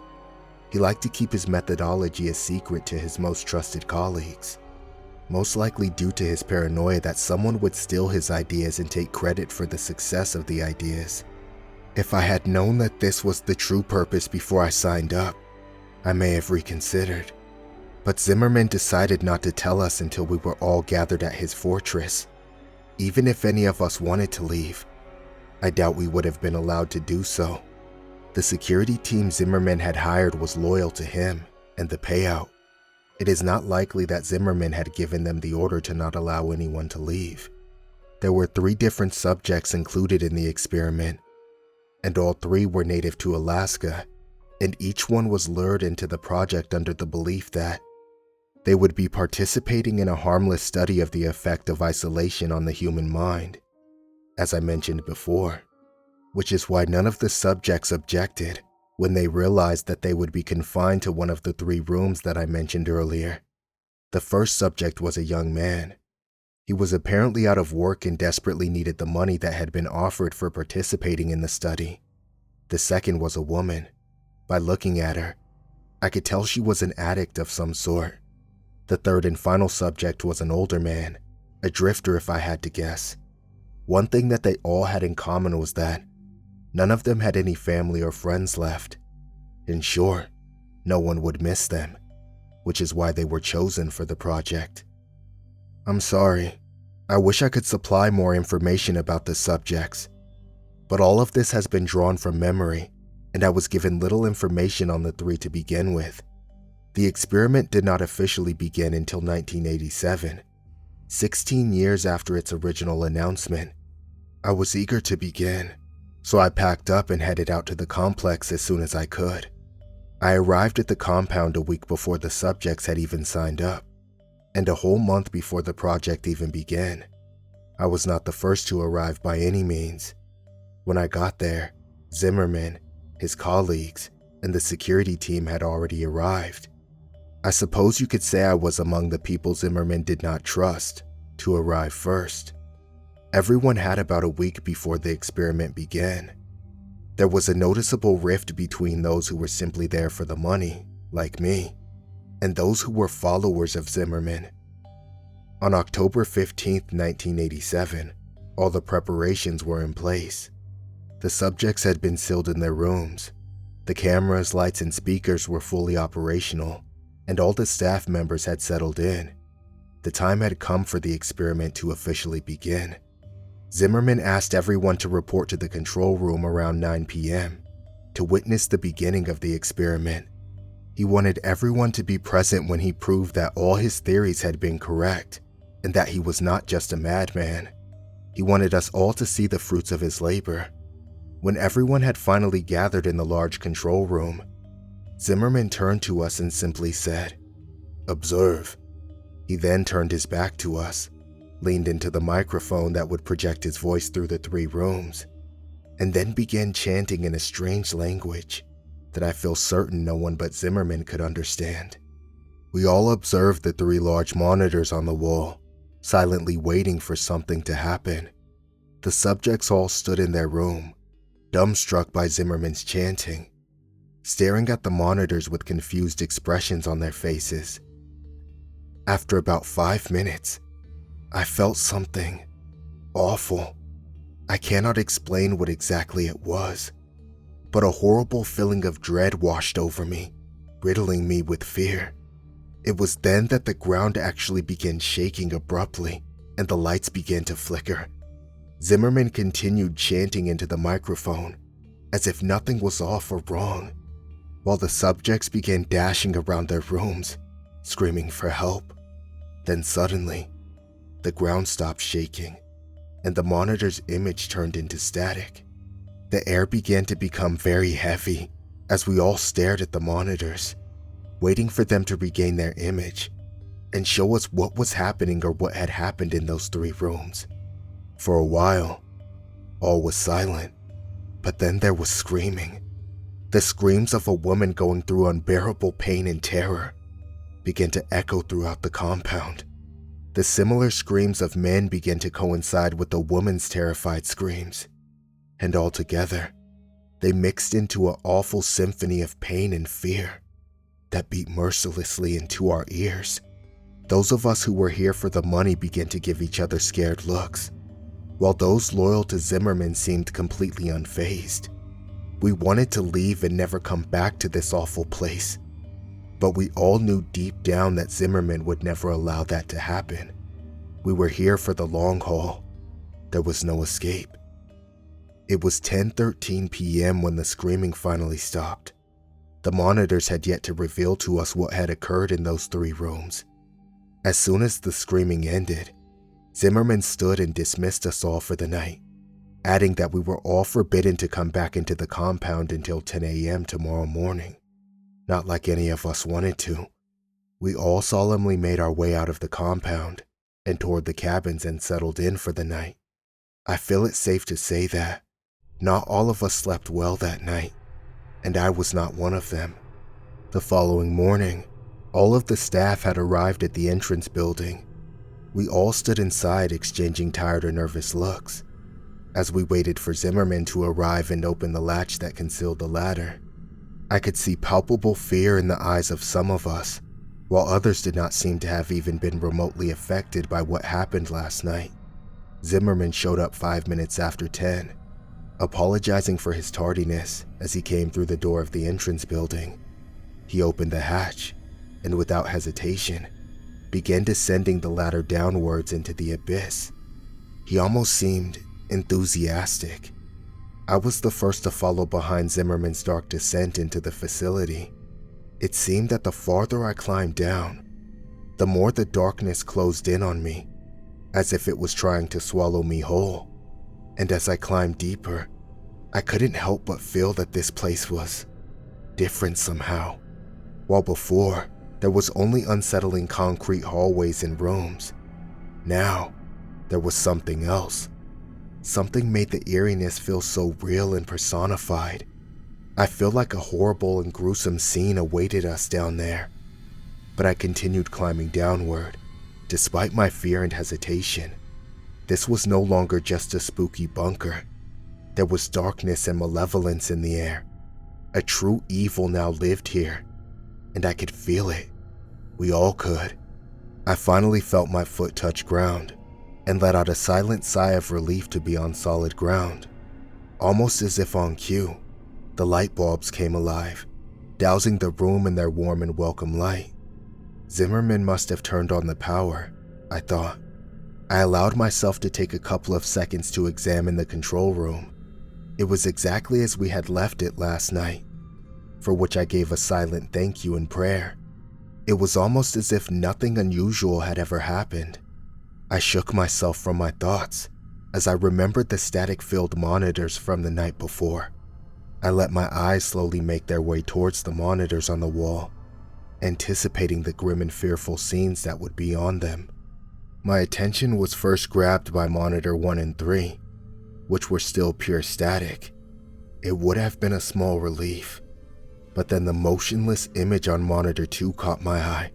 He liked to keep his methodology a secret to his most trusted colleagues, most likely due to his paranoia that someone would steal his ideas and take credit for the success of the ideas. If I had known that this was the true purpose before I signed up, I may have reconsidered. But Zimmerman decided not to tell us until we were all gathered at his fortress. Even if any of us wanted to leave, I doubt we would have been allowed to do so. The security team Zimmerman had hired was loyal to him and the payout. It is not likely that Zimmerman had given them the order to not allow anyone to leave. There were 3 different subjects included in the experiment, and all 3 were native to Alaska, and each one was lured into the project under the belief that they would be participating in a harmless study of the effect of isolation on the human mind, as I mentioned before, which is why none of the subjects objected when they realized that they would be confined to one of the 3 rooms that I mentioned earlier. The first subject was a young man. He was apparently out of work and desperately needed the money that had been offered for participating in the study. The second was a woman. By looking at her, I could tell she was an addict of some sort. The third and final subject was an older man, a drifter if I had to guess. One thing that they all had in common was that none of them had any family or friends left. In short, no one would miss them, which is why they were chosen for the project. I'm sorry, I wish I could supply more information about the subjects, but all of this has been drawn from memory, and I was given little information on the 3 to begin with. The experiment did not officially begin until 1987, 16 years after its original announcement. I was eager to begin, so I packed up and headed out to the complex as soon as I could. I arrived at the compound a week before the subjects had even signed up, and a whole month before the project even began. I was not the first to arrive by any means. When I got there, Zimmerman, his colleagues, and the security team had already arrived. I suppose you could say I was among the people Zimmerman did not trust to arrive first. Everyone had about a week before the experiment began. There was a noticeable rift between those who were simply there for the money, like me, and those who were followers of Zimmerman. On October 15, 1987, all the preparations were in place. The subjects had been sealed in their rooms. The cameras, lights, and speakers were fully operational, and all the staff members had settled in. The time had come for the experiment to officially begin. Zimmerman asked everyone to report to the control room around 9 p.m. to witness the beginning of the experiment. He wanted everyone to be present when he proved that all his theories had been correct and that he was not just a madman. He wanted us all to see the fruits of his labor. When everyone had finally gathered in the large control room, Zimmerman turned to us and simply said, "Observe." He then turned his back to us, leaned into the microphone that would project his voice through the 3 rooms, and then began chanting in a strange language that I feel certain no one but Zimmerman could understand. We all observed the 3 large monitors on the wall, silently waiting for something to happen. The subjects all stood in their room, dumbstruck by Zimmerman's chanting, staring at the monitors with confused expressions on their faces. After about 5 minutes, I felt something awful. I cannot explain what exactly it was, but a horrible feeling of dread washed over me, riddling me with fear. It was then that the ground actually began shaking abruptly and the lights began to flicker. Zimmerman continued chanting into the microphone as if nothing was off or wrong, while the subjects began dashing around their rooms, screaming for help. Then suddenly, the ground stopped shaking, and the monitor's image turned into static. The air began to become very heavy as we all stared at the monitors, waiting for them to regain their image and show us what was happening or what had happened in those 3 rooms. For a while, all was silent, but then there was screaming. The screams of a woman going through unbearable pain and terror. began to echo throughout the compound. The similar screams of men began to coincide with the woman's terrified screams, and altogether, they mixed into an awful symphony of pain and fear that beat mercilessly into our ears. Those of us who were here for the money began to give each other scared looks, while those loyal to Zimmerman seemed completely unfazed. We wanted to leave and never come back to this awful place, but we all knew deep down that Zimmerman would never allow that to happen. We were here for the long haul. There was no escape. It was 10:13 p.m. when the screaming finally stopped. The monitors had yet to reveal to us what had occurred in those 3 rooms. As soon as the screaming ended, Zimmerman stood and dismissed us all for the night, adding that we were all forbidden to come back into the compound until 10 a.m. tomorrow morning. Not like any of us wanted to. We all solemnly made our way out of the compound and toward the cabins and settled in for the night. I feel it's safe to say that not all of us slept well that night, and I was not one of them. The following morning, all of the staff had arrived at the entrance building. We all stood inside exchanging tired or nervous looks as we waited for Zimmerman to arrive and open the latch that concealed the ladder. I could see palpable fear in the eyes of some of us, while others did not seem to have even been remotely affected by what happened last night. Zimmerman showed up 5 minutes after 10, apologizing for his tardiness as he came through the door of the entrance building. He opened the hatch and without hesitation began descending the ladder downwards into the abyss. He almost seemed enthusiastic. I was the first to follow behind Zimmerman's dark descent into the facility. It seemed that the farther I climbed down, the more the darkness closed in on me, as if it was trying to swallow me whole. And as I climbed deeper, I couldn't help but feel that this place was different somehow. While before, there was only unsettling concrete hallways and rooms, now there was something else. Something made the eeriness feel so real and personified. I feel like a horrible and gruesome scene awaited us down there. But I continued climbing downward, despite my fear and hesitation. This was no longer just a spooky bunker. There was darkness and malevolence in the air. A true evil now lived here, and I could feel it. We all could. I finally felt my foot touch ground, and let out a silent sigh of relief to be on solid ground. Almost as if on cue, the light bulbs came alive, dousing the room in their warm and welcome light. Zimmerman must have turned on the power, I thought. I allowed myself to take a couple of seconds to examine the control room. It was exactly as we had left it last night, for which I gave a silent thank you and prayer. It was almost as if nothing unusual had ever happened. I shook myself from my thoughts as I remembered the static-filled monitors from the night before. I let my eyes slowly make their way towards the monitors on the wall, anticipating the grim and fearful scenes that would be on them. My attention was first grabbed by monitor 1 and 3, which were still pure static. It would have been a small relief, but then the motionless image on monitor 2 caught my eye.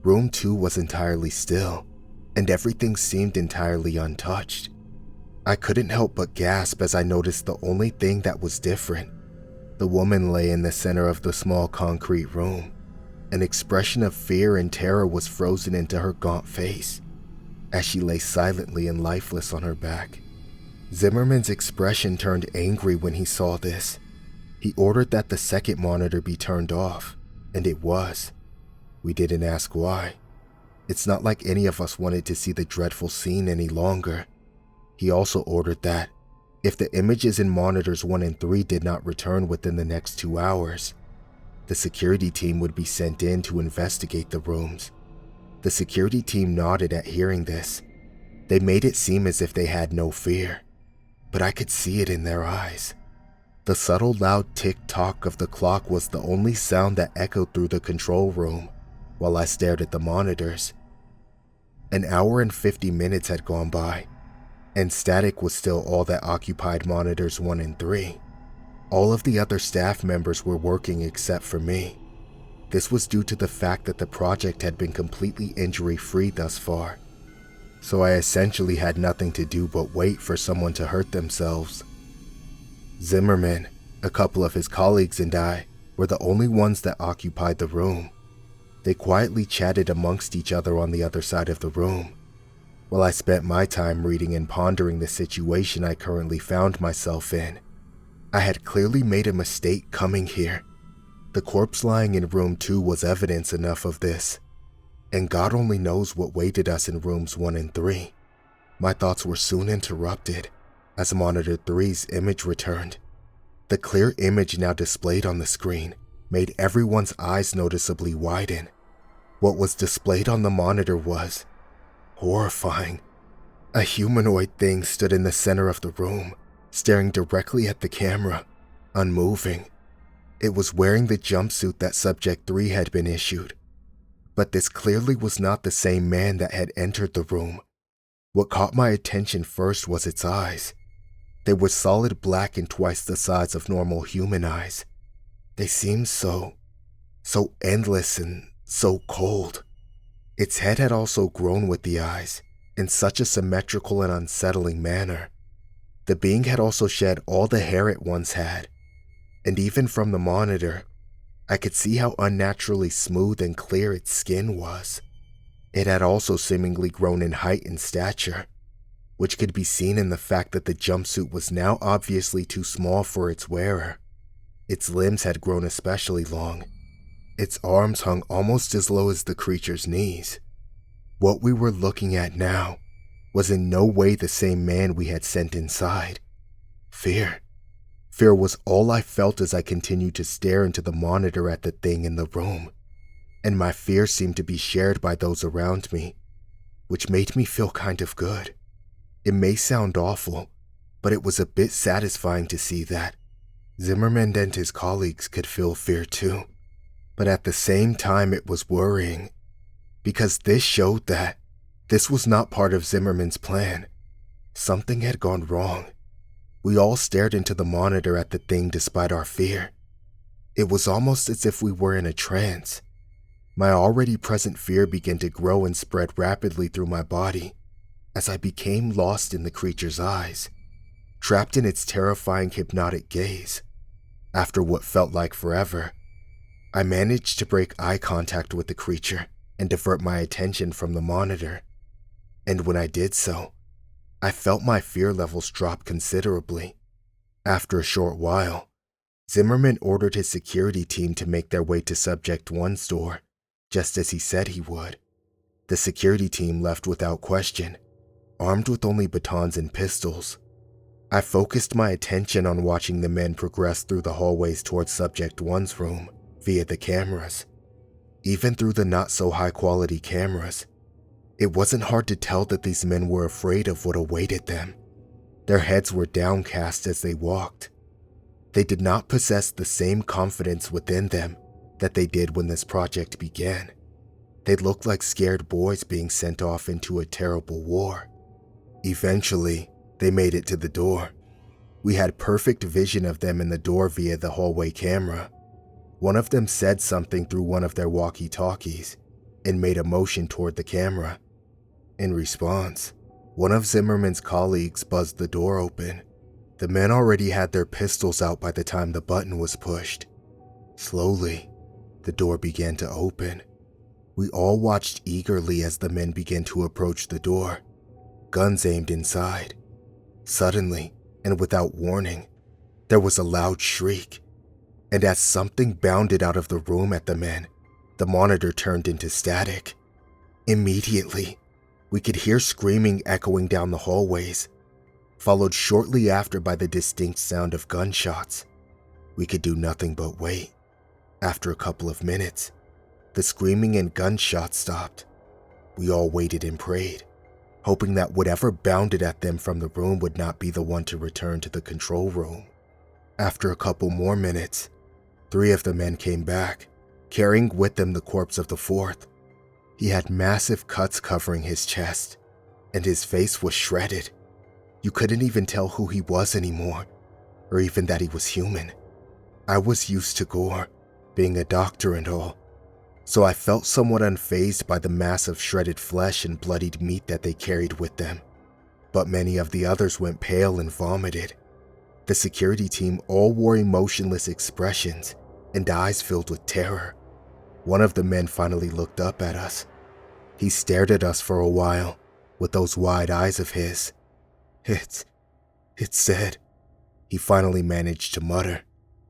Room 2 was entirely still, and everything seemed entirely untouched. I couldn't help but gasp as I noticed the only thing that was different. The woman lay in the center of the small concrete room. An expression of fear and terror was frozen into her gaunt face as she lay silently and lifeless on her back. Zimmerman's expression turned angry when he saw this. He ordered that the second monitor be turned off, and it was. We didn't ask why. It's not like any of us wanted to see the dreadful scene any longer. He also ordered that, if the images in monitors 1 and 3 did not return within the next 2 hours, the security team would be sent in to investigate the rooms. The security team nodded at hearing this. They made it seem as if they had no fear, but I could see it in their eyes. The subtle loud tick-tock of the clock was the only sound that echoed through the control room while I stared at the monitors. An hour and 50 minutes had gone by, and static was still all that occupied monitors 1 and 3. All of the other staff members were working except for me. This was due to the fact that the project had been completely injury-free thus far, so I essentially had nothing to do but wait for someone to hurt themselves. Zimmerman, a couple of his colleagues, and I were the only ones that occupied the room. They quietly chatted amongst each other on the other side of the room, while I spent my time reading and pondering the situation I currently found myself in. I had clearly made a mistake coming here. The corpse lying in room 2 was evidence enough of this, and God only knows what waited us in rooms 1 and 3. My thoughts were soon interrupted as monitor 3's image returned. The clear image now displayed on the screen made everyone's eyes noticeably widen. What was displayed on the monitor was horrifying. A humanoid thing stood in the center of the room, staring directly at the camera, unmoving. It was wearing the jumpsuit that Subject 3 had been issued. But this clearly was not the same man that had entered the room. What caught my attention first was its eyes. They were solid black and twice the size of normal human eyes. They seemed so endless and so cold. Its head had also grown with the eyes in such a symmetrical and unsettling manner. The being had also shed all the hair it once had, and even from the monitor, I could see how unnaturally smooth and clear its skin was. It had also seemingly grown in height and stature, which could be seen in the fact that the jumpsuit was now obviously too small for its wearer. Its limbs had grown especially long. Its arms hung almost as low as the creature's knees. What we were looking at now was in no way the same man we had sent inside. Fear was all I felt as I continued to stare into the monitor at the thing in the room, and my fear seemed to be shared by those around me, which made me feel kind of good. It may sound awful, but it was a bit satisfying to see that Zimmerman and his colleagues could feel fear too. But at the same time, it was worrying, because this showed that this was not part of Zimmerman's plan. Something had gone wrong. We all stared into the monitor at the thing despite our fear. It was almost as if we were in a trance. My already present fear began to grow and spread rapidly through my body as I became lost in the creature's eyes, trapped in its terrifying hypnotic gaze. After what felt like forever, I managed to break eye contact with the creature and divert my attention from the monitor. And when I did so, I felt my fear levels drop considerably. After a short while, Zimmerman ordered his security team to make their way to Subject 1's door, just as he said he would. The security team left without question, armed with only batons and pistols. I focused my attention on watching the men progress through the hallways towards Subject 1's room via the cameras. Even through the not-so-high-quality cameras, it wasn't hard to tell that these men were afraid of what awaited them. Their heads were downcast as they walked. They did not possess the same confidence within them that they did when this project began. They looked like scared boys being sent off into a terrible war. Eventually, they made it to the door. We had perfect vision of them in the door via the hallway camera. One of them said something through one of their walkie-talkies and made a motion toward the camera. In response, one of Zimmerman's colleagues buzzed the door open. The men already had their pistols out by the time the button was pushed. Slowly, the door began to open. We all watched eagerly as the men began to approach the door, guns aimed inside. Suddenly, and without warning, there was a loud shriek, and as something bounded out of the room at the men, the monitor turned into static. Immediately, we could hear screaming echoing down the hallways, followed shortly after by the distinct sound of gunshots. We could do nothing but wait. After a couple of minutes, the screaming and gunshots stopped. We all waited and prayed, hoping that whatever bounded at them from the room would not be the one to return to the control room. After a couple more minutes, 3 of the men came back, carrying with them the corpse of the 4th. He had massive cuts covering his chest, and his face was shredded. You couldn't even tell who he was anymore, or even that he was human. I was used to gore, being a doctor and all, so I felt somewhat unfazed by the mass of shredded flesh and bloodied meat that they carried with them. But many of the others went pale and vomited. The security team all wore emotionless expressions and eyes filled with terror. One of the men finally looked up at us. He stared at us for a while with those wide eyes of his. It's said, he finally managed to mutter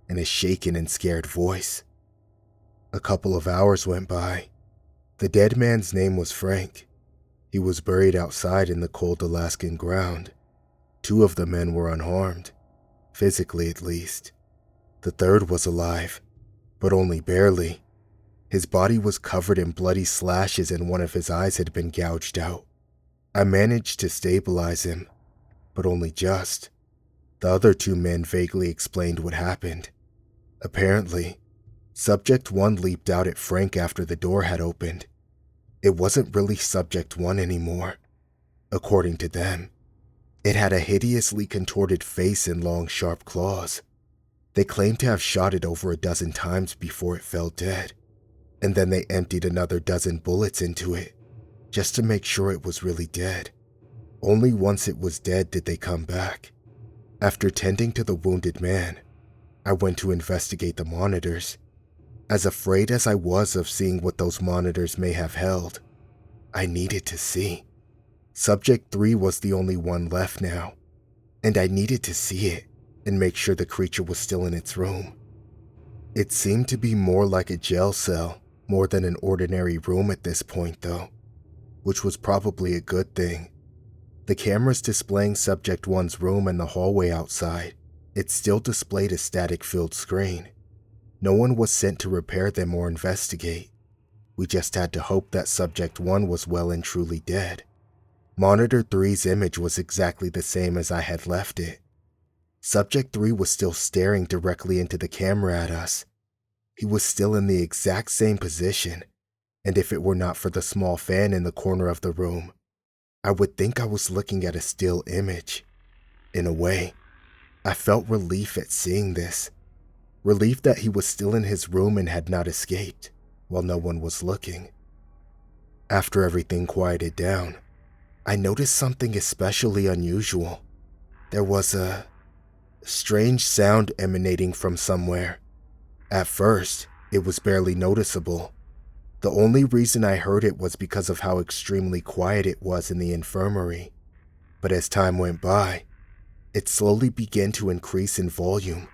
in a shaken and scared voice. A couple of hours went by. The dead man's name was Frank. He was buried outside in the cold Alaskan ground. 2 of the men were unharmed, physically at least. The third was alive, but only barely. His body was covered in bloody slashes and one of his eyes had been gouged out. I managed to stabilize him, but only just. The other 2 men vaguely explained what happened. Apparently, Subject 1 leaped out at Frank after the door had opened. It wasn't really Subject 1 anymore, according to them. It had a hideously contorted face and long, sharp claws. They claimed to have shot it over a dozen times before it fell dead, and then they emptied another dozen bullets into it, just to make sure it was really dead. Only once it was dead did they come back. After tending to the wounded man, I went to investigate the monitors. As afraid as I was of seeing what those monitors may have held, I needed to see. Subject 3 was the only one left now, and I needed to see it and make sure the creature was still in its room. It seemed to be more like a jail cell more than an ordinary room at this point though, which was probably a good thing. The cameras displaying Subject 1's room and the hallway outside, it still displayed a static-filled screen. No one was sent to repair them or investigate. We just had to hope that Subject 1 was well and truly dead. Monitor 3's image was exactly the same as I had left it. Subject 3 was still staring directly into the camera at us. He was still in the exact same position, and if it were not for the small fan in the corner of the room, I would think I was looking at a still image. In a way, I felt relief at seeing this. Relief that he was still in his room and had not escaped, while no one was looking. After everything quieted down, I noticed something especially unusual. There was a strange sound emanating from somewhere. At first, it was barely noticeable. The only reason I heard it was because of how extremely quiet it was in the infirmary. But as time went by, it slowly began to increase in volume.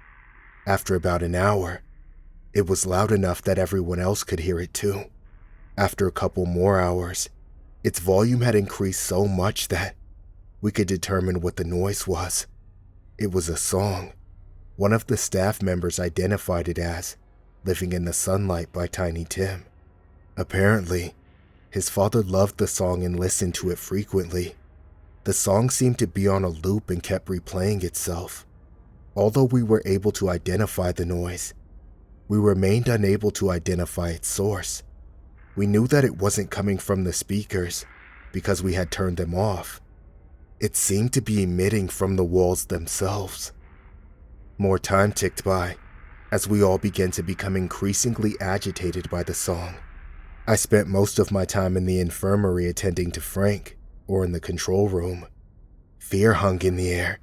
After about an hour, it was loud enough that everyone else could hear it too. After a couple more hours, its volume had increased so much that we could determine what the noise was. It was a song. One of the staff members identified it as Living in the Sunlight by Tiny Tim. Apparently, his father loved the song and listened to it frequently. The song seemed to be on a loop and kept replaying itself. Although we were able to identify the noise, we remained unable to identify its source. We knew that it wasn't coming from the speakers because we had turned them off. It seemed to be emitting from the walls themselves. More time ticked by as we all began to become increasingly agitated by the song. I spent most of my time in the infirmary attending to Frank or in the control room. Fear hung in the air,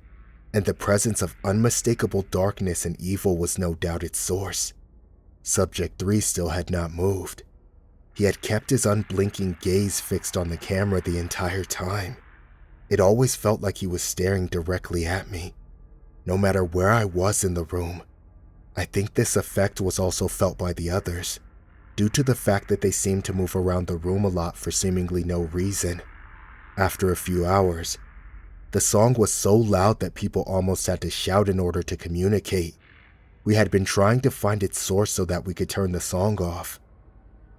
and the presence of unmistakable darkness and evil was no doubt its source. Subject 3 still had not moved. He had kept his unblinking gaze fixed on the camera the entire time. It always felt like he was staring directly at me, no matter where I was in the room. I think this effect was also felt by the others, due to the fact that they seemed to move around the room a lot for seemingly no reason. After a few hours, the song was so loud that people almost had to shout in order to communicate. We had been trying to find its source so that we could turn the song off,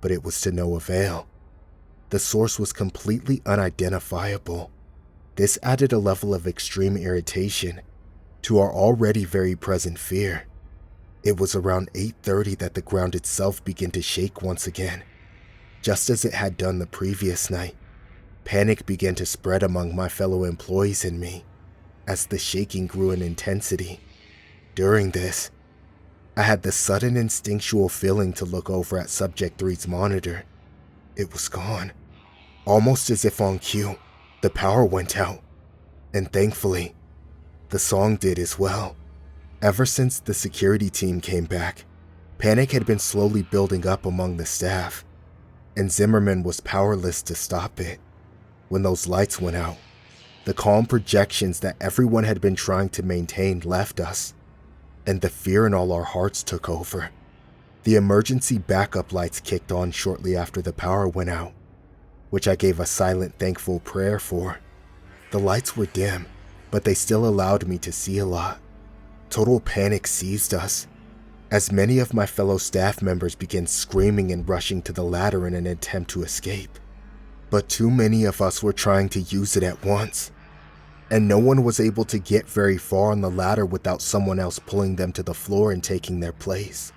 but it was to no avail. The source was completely unidentifiable. This added a level of extreme irritation to our already very present fear. It was around 8:30 that the ground itself began to shake once again. Just as it had done the previous night, panic began to spread among my fellow employees and me as the shaking grew in intensity. During this, I had the sudden instinctual feeling to look over at Subject 3's monitor. It was gone. Almost as if on cue, the power went out. And thankfully, the song did as well. Ever since the security team came back, panic had been slowly building up among the staff, and Zimmerman was powerless to stop it. When those lights went out, the calm projections that everyone had been trying to maintain left us, and the fear in all our hearts took over. The emergency backup lights kicked on shortly after the power went out, which I gave a silent, thankful prayer for. The lights were dim, but they still allowed me to see a lot. Total panic seized us, as many of my fellow staff members began screaming and rushing to the ladder in an attempt to escape. But too many of us were trying to use it at once, and no one was able to get very far on the ladder without someone else pulling them to the floor and taking their place.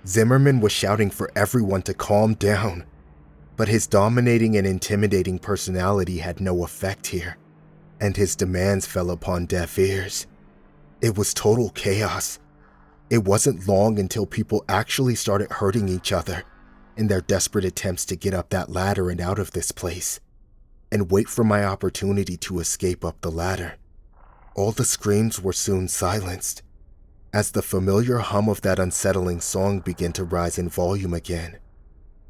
Zimmerman was shouting for everyone to calm down, but his dominating and intimidating personality had no effect here, and his demands fell upon deaf ears. It was total chaos. It wasn't long until people actually started hurting each other in their desperate attempts to get up that ladder and out of this place, and wait for my opportunity to escape up the ladder. All the screams were soon silenced, as the familiar hum of that unsettling song began to rise in volume again,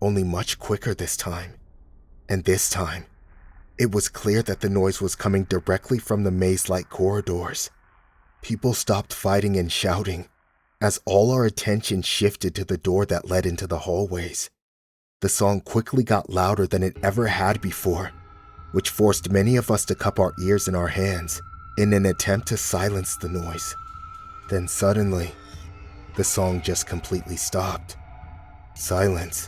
only much quicker this time. And this time, it was clear that the noise was coming directly from the maze-like corridors. People stopped fighting and shouting, as all our attention shifted to the door that led into the hallways. The song quickly got louder than it ever had before, which forced many of us to cup our ears in our hands in an attempt to silence the noise. Then suddenly, the song just completely stopped. Silence.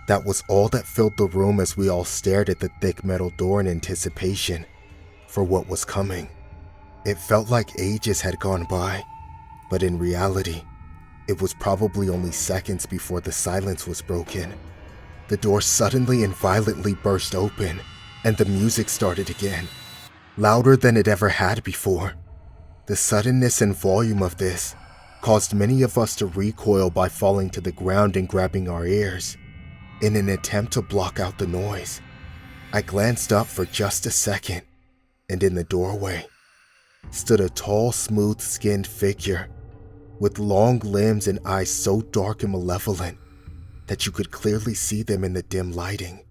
That was all that filled the room as we all stared at the thick metal door in anticipation for what was coming. It felt like ages had gone by, but in reality, it was probably only seconds before the silence was broken. The door suddenly and violently burst open, and the music started again, louder than it ever had before. The suddenness and volume of this caused many of us to recoil by falling to the ground and grabbing our ears in an attempt to block out the noise. I glanced up for just a second, and in the doorway stood a tall, smooth-skinned figure with long limbs and eyes so dark and malevolent that you could clearly see them in the dim lighting.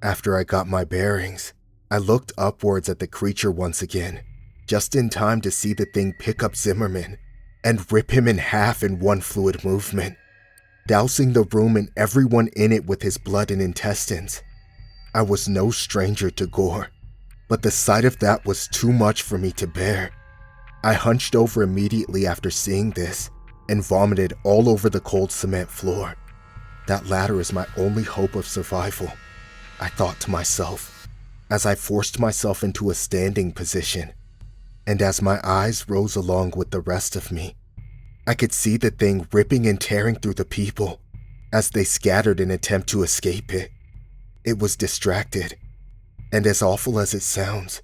After I got my bearings, I looked upwards at the creature once again, just in time to see the thing pick up Zimmerman and rip him in half in one fluid movement, dousing the room and everyone in it with his blood and intestines. I was no stranger to gore, but the sight of that was too much for me to bear. I hunched over immediately after seeing this and vomited all over the cold cement floor. That ladder is my only hope of survival, I thought to myself, as I forced myself into a standing position. And as my eyes rose along with the rest of me, I could see the thing ripping and tearing through the people as they scattered in an attempt to escape it. It was distracted, and as awful as it sounds,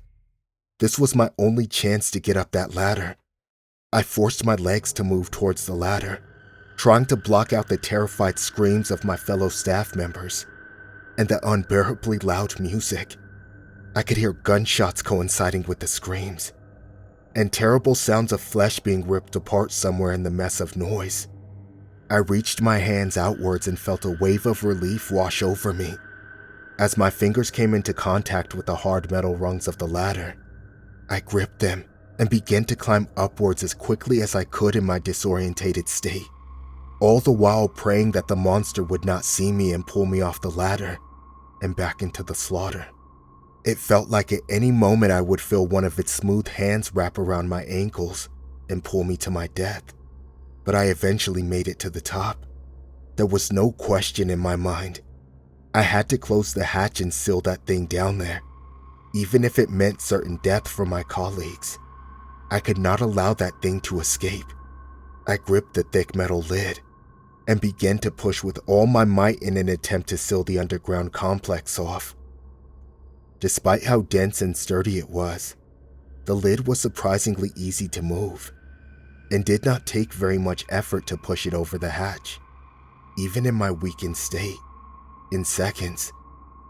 this was my only chance to get up that ladder. I forced my legs to move towards the ladder, trying to block out the terrified screams of my fellow staff members and the unbearably loud music. I could hear gunshots coinciding with the screams, and terrible sounds of flesh being ripped apart somewhere in the mess of noise. I reached my hands outwards and felt a wave of relief wash over me as my fingers came into contact with the hard metal rungs of the ladder. I gripped them and began to climb upwards as quickly as I could in my disorientated state, all the while praying that the monster would not see me and pull me off the ladder and back into the slaughter. It felt like at any moment I would feel one of its smooth hands wrap around my ankles and pull me to my death. But I eventually made it to the top. There was no question in my mind. I had to close the hatch and seal that thing down there, even if it meant certain death for my colleagues. I could not allow that thing to escape. I gripped the thick metal lid and began to push with all my might in an attempt to seal the underground complex off. Despite how dense and sturdy it was, the lid was surprisingly easy to move. and did not take very much effort to push it over the hatch. Even in my weakened state, in seconds,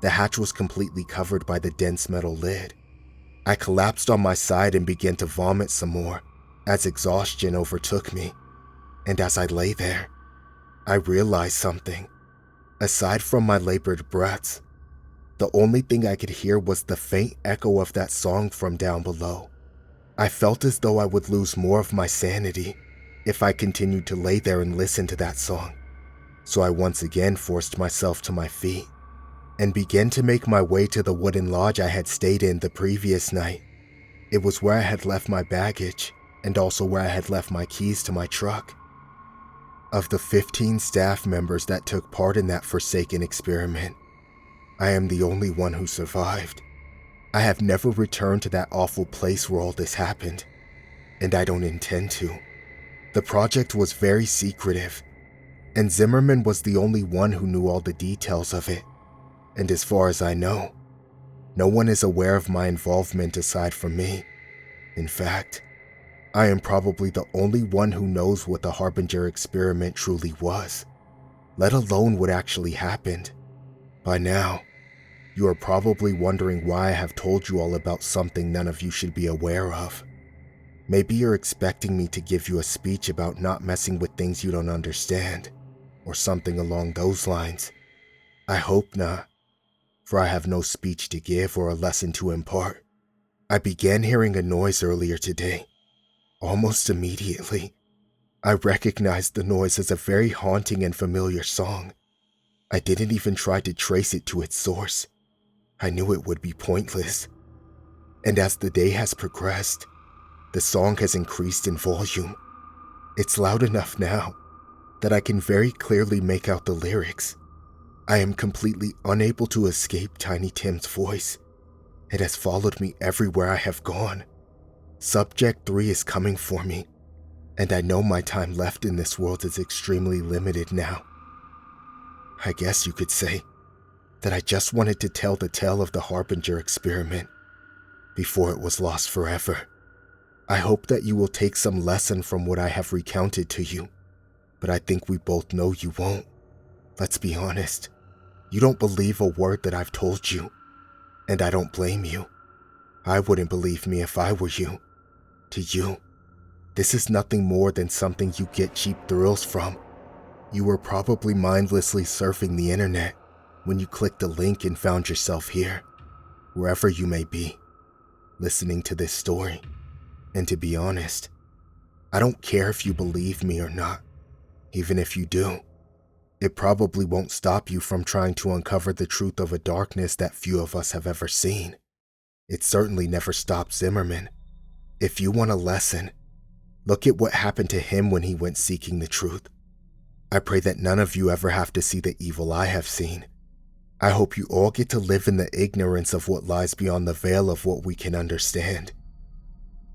the hatch was completely covered by the dense metal lid. I collapsed on my side and began to vomit some more as exhaustion overtook me. And as I lay there, I realized something. Aside from my labored breaths, the only thing I could hear was the faint echo of that song from down below. I felt as though I would lose more of my sanity if I continued to lay there and listen to that song. So I once again forced myself to my feet and began to make my way to the wooden lodge I had stayed in the previous night. It was where I had left my baggage and also where I had left my keys to my truck. Of the 15 staff members that took part in that forsaken experiment, I am the only one who survived. I have never returned to that awful place where all this happened, and I don't intend to. The project was very secretive, and Zimmerman was the only one who knew all the details of it. And as far as I know, no one is aware of my involvement aside from me. In fact, I am probably the only one who knows what the Harbinger experiment truly was, let alone what actually happened. By now, you are probably wondering why I have told you all about something none of you should be aware of. Maybe you're expecting me to give you a speech about not messing with things you don't understand, or something along those lines. I hope not, for I have no speech to give or a lesson to impart. I began hearing a noise earlier today. Almost immediately, I recognized the noise as a very haunting and familiar song. I didn't even try to trace it to its source. I knew it would be pointless. And as the day has progressed, the song has increased in volume. It's loud enough now that I can very clearly make out the lyrics. I am completely unable to escape Tiny Tim's voice. It has followed me everywhere I have gone. Subject 3 is coming for me, and I know my time left in this world is extremely limited now. I guess you could say that I just wanted to tell the tale of the Harbinger experiment before it was lost forever. I hope that you will take some lesson from what I have recounted to you, but I think we both know you won't. Let's be honest. You don't believe a word that I've told you, and I don't blame you. I wouldn't believe me if I were you. To you, this is nothing more than something you get cheap thrills from. You were probably mindlessly surfing the internet when you clicked a link and found yourself here, wherever you may be, listening to this story. And to be honest, I don't care if you believe me or not. Even if you do, it probably won't stop you from trying to uncover the truth of a darkness that few of us have ever seen. It certainly never stopped Zimmerman. If you want a lesson, look at what happened to him when he went seeking the truth. I pray that none of you ever have to see the evil I have seen. I hope you all get to live in the ignorance of what lies beyond the veil of what we can understand.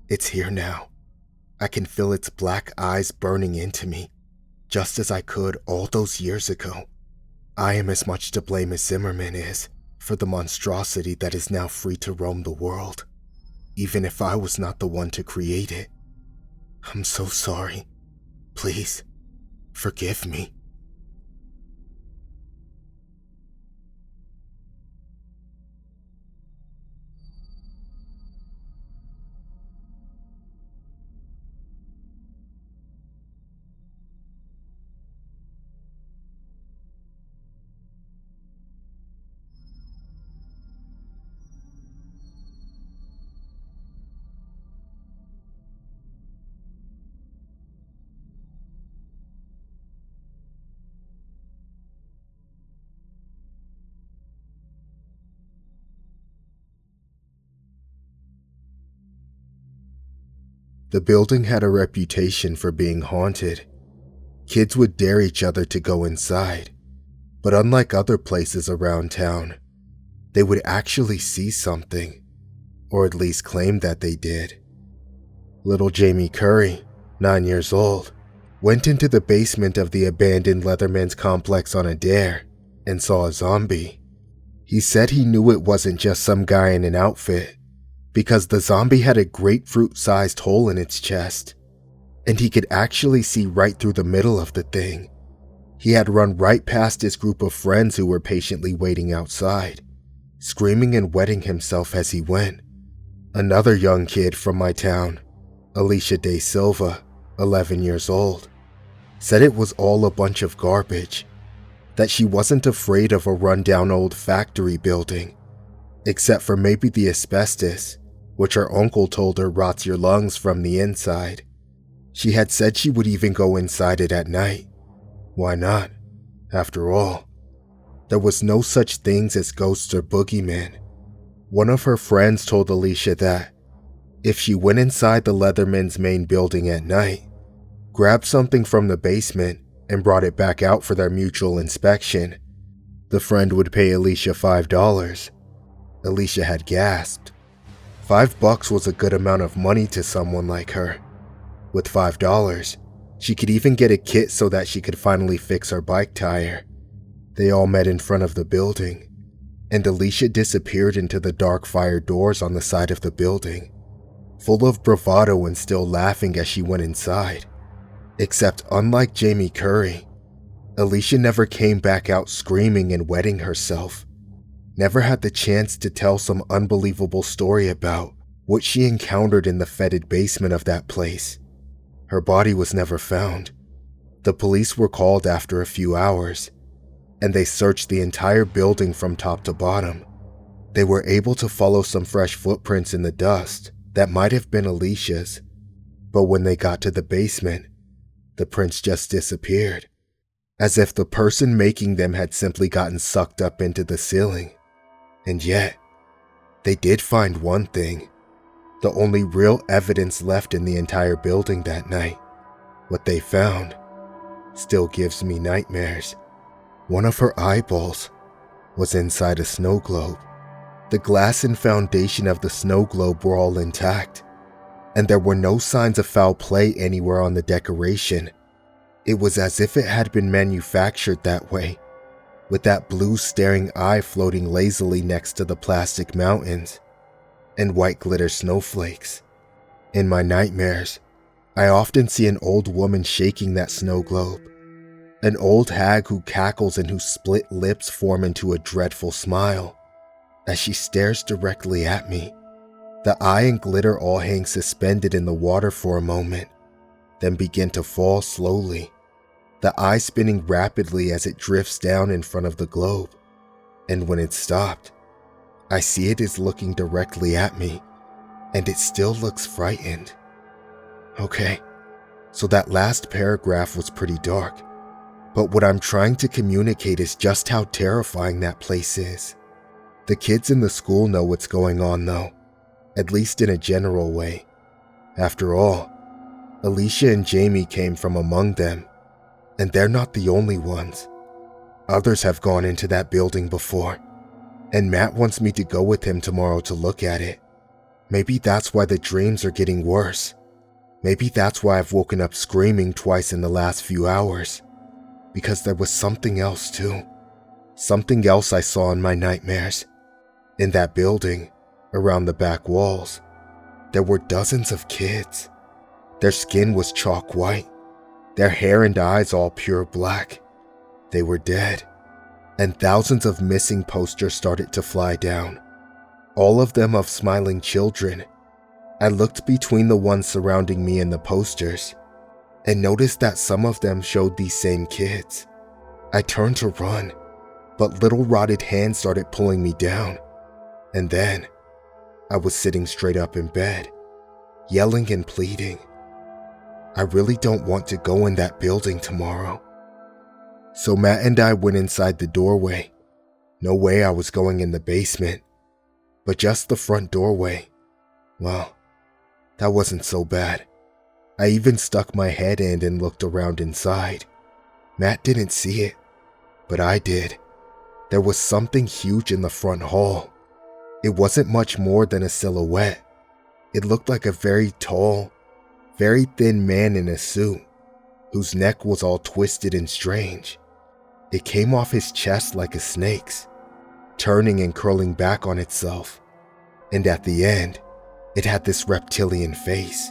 It's here now. I can feel its black eyes burning into me, just as I could all those years ago. I am as much to blame as Zimmerman is for the monstrosity that is now free to roam the world, even if I was not the one to create it. I'm so sorry. Please, forgive me. The building had a reputation for being haunted. Kids would dare each other to go inside, but unlike other places around town, they would actually see something, or at least claim that they did. Little Jamie Curry, 9 years old, went into the basement of the abandoned Leatherman's complex on a dare and saw a zombie. He said he knew it wasn't just some guy in an outfit, because the zombie had a grapefruit-sized hole in its chest. and he could actually see right through the middle of the thing. He had run right past his group of friends who were patiently waiting outside, screaming and wetting himself as he went. Another young kid from my town, Alicia De Silva, 11 years old, said it was all a bunch of garbage, that she wasn't afraid of a rundown old factory building, except for maybe the asbestos, which her uncle told her rots your lungs from the inside. She had said she would even go inside it at night. Why not? After all, there was no such things as ghosts or boogeymen. One of her friends told Alicia that if she went inside the Leatherman's main building at night, grabbed something from the basement, and brought it back out for their mutual inspection, the friend would pay Alicia $5. Alicia had gasped. $5 was a good amount of money to someone like her. With $5, she could even get a kit so that she could finally fix her bike tire. They all met in front of the building, and Alicia disappeared into the dark fire doors on the side of the building, full of bravado and still laughing as she went inside. Except unlike Jamie Curry, Alicia never came back out screaming and wetting herself, never had the chance to tell some unbelievable story about what she encountered in the fetid basement of that place. Her body was never found. The police were called after a few hours, and they searched the entire building from top to bottom. They were able to follow some fresh footprints in the dust that might have been Alicia's, but when they got to the basement, the prints just disappeared, as if the person making them had simply gotten sucked up into the ceiling. And yet, they did find one thing, the only real evidence left in the entire building that night. What they found still gives me nightmares. One of her eyeballs was inside a snow globe. The glass and foundation of the snow globe were all intact, and there were no signs of foul play anywhere on the decoration. It was as if it had been manufactured that way, with that blue staring eye floating lazily next to the plastic mountains and white glitter snowflakes. In my nightmares, I often see an old woman shaking that snow globe, an old hag who cackles and whose split lips form into a dreadful smile as she stares directly at me. The eye and glitter all hang suspended in the water for a moment, then begin to fall slowly, the eye spinning rapidly as it drifts down in front of the globe. And when it stopped, I see it is looking directly at me, and it still looks frightened. Okay, so that last paragraph was pretty dark, but what I'm trying to communicate is just how terrifying that place is. The kids in the school know what's going on though, at least in a general way. After all, Alicia and Jamie came from among them, and they're not the only ones. Others have gone into that building before, and Matt wants me to go with him tomorrow to look at it. Maybe that's why the dreams are getting worse. Maybe that's why I've woken up screaming twice in the last few hours. Because there was something else too. Something else I saw in my nightmares. In that building, around the back walls, there were dozens of kids. Their skin was chalk white, their hair and eyes all pure black. They were dead, and thousands of missing posters started to fly down, all of them of smiling children. I looked between the ones surrounding me and the posters, and noticed that some of them showed these same kids. I turned to run, but little rotted hands started pulling me down, and then I was sitting straight up in bed, yelling and pleading. I really don't want to go in that building tomorrow. So Matt and I went inside the doorway. No way I was going in the basement, but just the front doorway. Well, that wasn't so bad. I even stuck my head in and looked around inside. Matt didn't see it, but I did. There was something huge in the front hall. It wasn't much more than a silhouette. It looked like a very tall, very thin man in a suit, whose neck was all twisted and strange. It came off his chest like a snake's, turning and curling back on itself, and at the end, it had this reptilian face.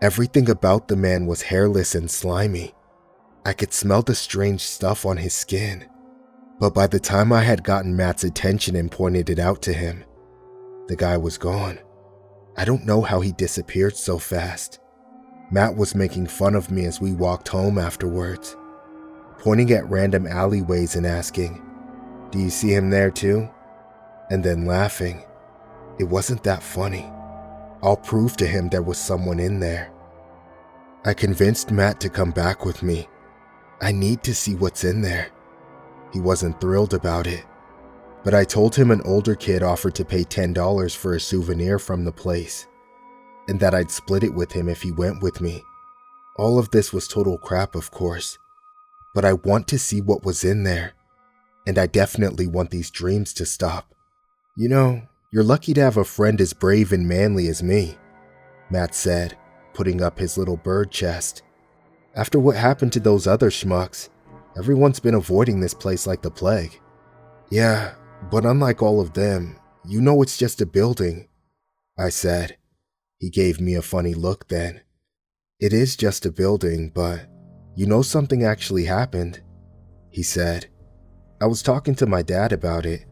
Everything about the man was hairless and slimy. I could smell the strange stuff on his skin. But by the time I had gotten Matt's attention and pointed it out to him, the guy was gone. I don't know how he disappeared so fast. Matt was making fun of me as we walked home afterwards, pointing at random alleyways and asking, "Do you see him there too?" And then laughing. It wasn't that funny. I'll prove to him there was someone in there. I convinced Matt to come back with me. I need to see what's in there. He wasn't thrilled about it, but I told him an older kid offered to pay $10 for a souvenir from the place, and that I'd split it with him if he went with me. All of this was total crap, of course, but I want to see what was in there, and I definitely want these dreams to stop. "You know, you're lucky to have a friend as brave and manly as me," Matt said, putting up his little bird chest. "After what happened to those other schmucks, everyone's been avoiding this place like the plague." "Yeah, but unlike all of them, you know it's just a building," I said. He gave me a funny look then. "It is just a building, but you know something actually happened," he said. "I was talking to my dad about it,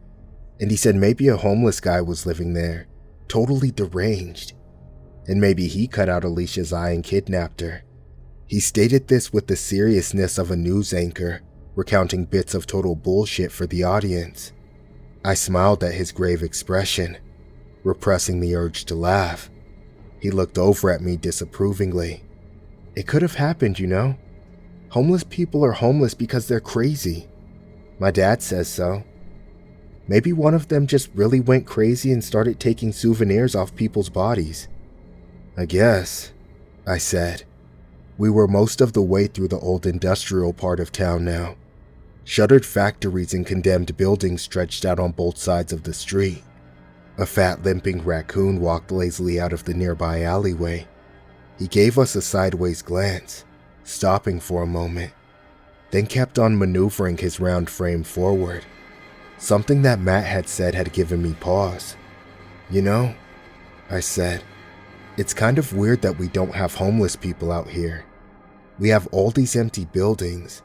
and he said maybe a homeless guy was living there, totally deranged, and maybe he cut out Alicia's eye and kidnapped her." He stated this with the seriousness of a news anchor, recounting bits of total bullshit for the audience. I smiled at his grave expression, repressing the urge to laugh. He looked over at me disapprovingly. "It could have happened, you know. Homeless people are homeless because they're crazy. My dad says so. Maybe one of them just really went crazy and started taking souvenirs off people's bodies." "I guess," I said. We were most of the way through the old industrial part of town now. Shuttered factories and condemned buildings stretched out on both sides of the street. A fat limping raccoon walked lazily out of the nearby alleyway. He gave us a sideways glance, stopping for a moment, then kept on maneuvering his round frame forward. Something that Matt had said had given me pause. "You know," I said, "it's kind of weird that we don't have homeless people out here. We have all these empty buildings,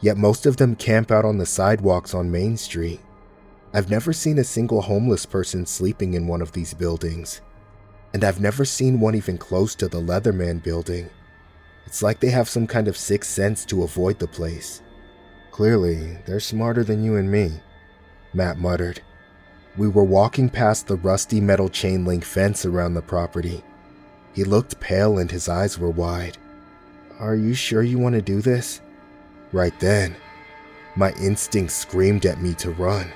yet most of them camp out on the sidewalks on Main Street. I've never seen a single homeless person sleeping in one of these buildings, and I've never seen one even close to the Leatherman building. It's like they have some kind of sixth sense to avoid the place." "Clearly, they're smarter than you and me," Matt muttered. We were walking past the rusty metal chain link fence around the property. He looked pale and his eyes were wide. "Are you sure you want to do this?" Right then, my instinct screamed at me to run.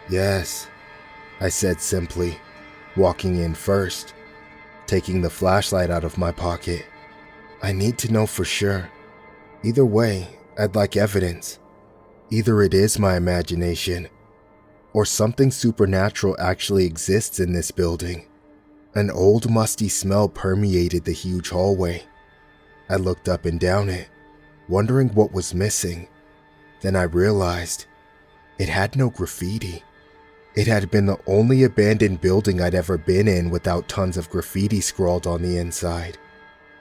"Yes," I said simply, walking in first, taking the flashlight out of my pocket. "I need to know for sure. Either way, I'd like evidence. Either it is my imagination, or something supernatural actually exists in this building." An old musty smell permeated the huge hallway. I looked up and down it, wondering what was missing. Then I realized it had no graffiti. It had been the only abandoned building I'd ever been in without tons of graffiti scrawled on the inside.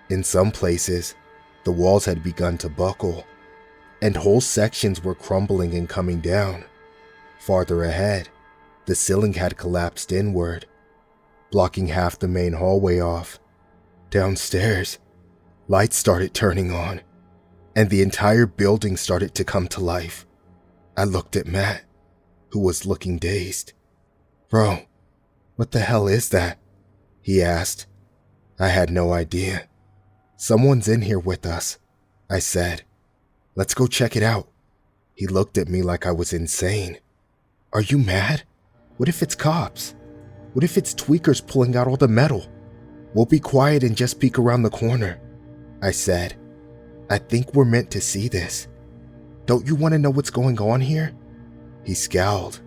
In some places, the walls had begun to buckle, and whole sections were crumbling and coming down. Farther ahead, the ceiling had collapsed inward, blocking half the main hallway off. Downstairs, lights started turning on, and the entire building started to come to life. I looked at Matt, who was looking dazed. "Bro, what the hell is that?" he asked. I had no idea. "Someone's in here with us," I said. "Let's go check it out." He looked at me like I was insane. "Are you mad? What if it's cops? What if it's tweakers pulling out all the metal? We'll be quiet and just peek around the corner," I said. "I think we're meant to see this. Don't you want to know what's going on here?" He scowled.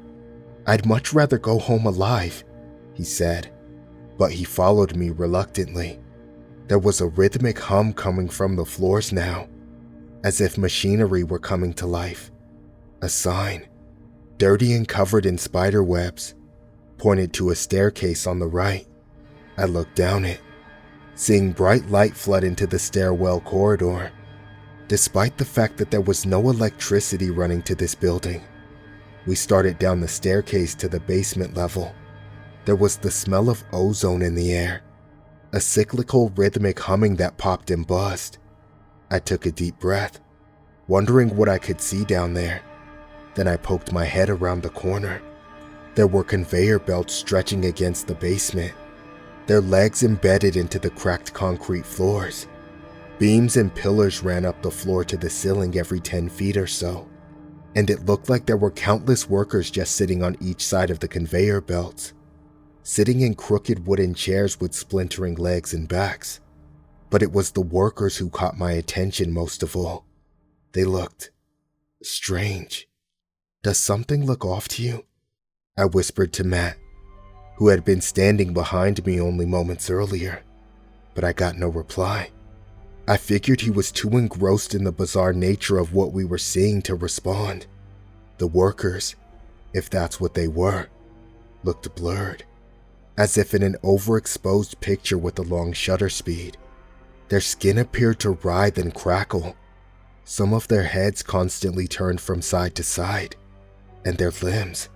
"I'd much rather go home alive," he said, but he followed me reluctantly. There was a rhythmic hum coming from the floors now, as if machinery were coming to life. A sign, dirty and covered in spider webs, pointed to a staircase on the right. I looked down it. seeing bright light flood into the stairwell corridor. Despite the fact that there was no electricity running to this building, we started down the staircase to the basement level. There was the smell of ozone in the air, a cyclical rhythmic humming that popped and buzzed. I took a deep breath, wondering what I could see down there. Then I poked my head around the corner. There were conveyor belts stretching against the basement, their legs embedded into the cracked concrete floors. Beams and pillars ran up the floor to the ceiling every 10 feet or so, and it looked like there were countless workers just sitting on each side of the conveyor belts, sitting in crooked wooden chairs with splintering legs and backs. But it was the workers who caught my attention most of all. They looked strange. "Does something look off to you?" I whispered to Matt, who had been standing behind me only moments earlier, but I got no reply. I figured he was too engrossed in the bizarre nature of what we were seeing to respond. The workers, if that's what they were, looked blurred, as if in an overexposed picture with a long shutter speed. Their skin appeared to writhe and crackle. Some of their heads constantly turned from side to side, and their limbs,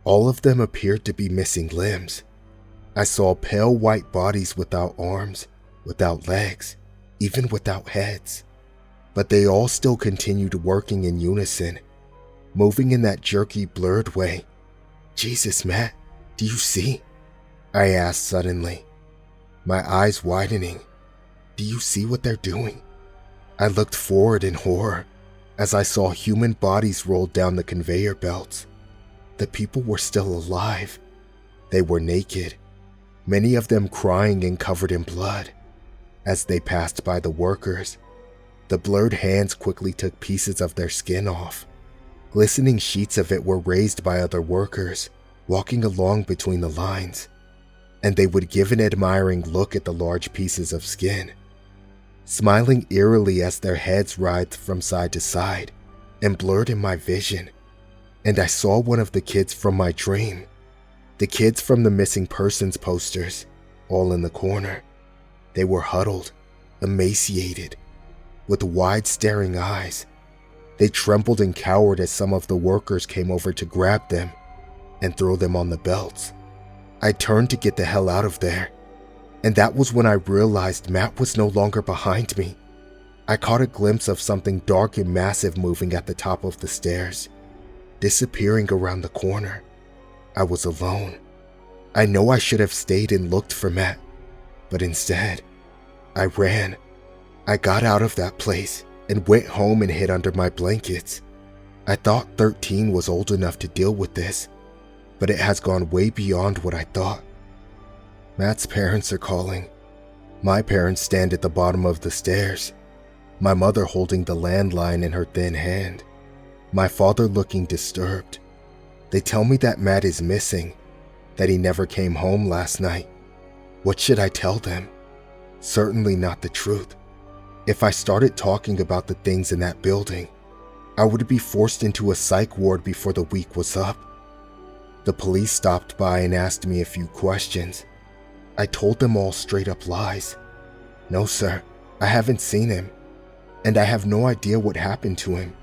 all of them appeared to be missing limbs. I saw pale white bodies without arms, without legs, even without heads. But they all still continued working in unison, moving in that jerky, blurred way. "Jesus, Matt, do you see?" I asked suddenly, my eyes widening. "Do you see what they're doing?" I looked forward in horror as I saw human bodies rolled down the conveyor belts. The people were still alive. They were naked, many of them crying and covered in blood. As they passed by the workers, the blurred hands quickly took pieces of their skin off. Glistening sheets of it were raised by other workers, walking along between the lines, and they would give an admiring look at the large pieces of skin, smiling eerily as their heads writhed from side to side and blurred in my vision. And I saw one of the kids from my dream, the kids from the missing persons posters, all in the corner. They were huddled, emaciated, with wide staring eyes. They trembled and cowered as some of the workers came over to grab them and throw them on the belts. I turned to get the hell out of there, and that was when I realized Matt was no longer behind me. I caught a glimpse of something dark and massive moving at the top of the stairs, disappearing around the corner. I was alone. I know I should have stayed and looked for Matt, but instead, I ran. I got out of that place and went home and hid under my blankets. I thought 13 was old enough to deal with this, but it has gone way beyond what I thought. Matt's parents are calling. My parents stand at the bottom of the stairs, my mother holding the landline in her thin hand, my father looking disturbed. They tell me that Matt is missing, that he never came home last night. What should I tell them? Certainly not the truth. If I started talking about the things in that building, I would be forced into a psych ward before the week was up. The police stopped by and asked me a few questions. I told them all straight up lies. "No, sir, I haven't seen him, and I have no idea what happened to him."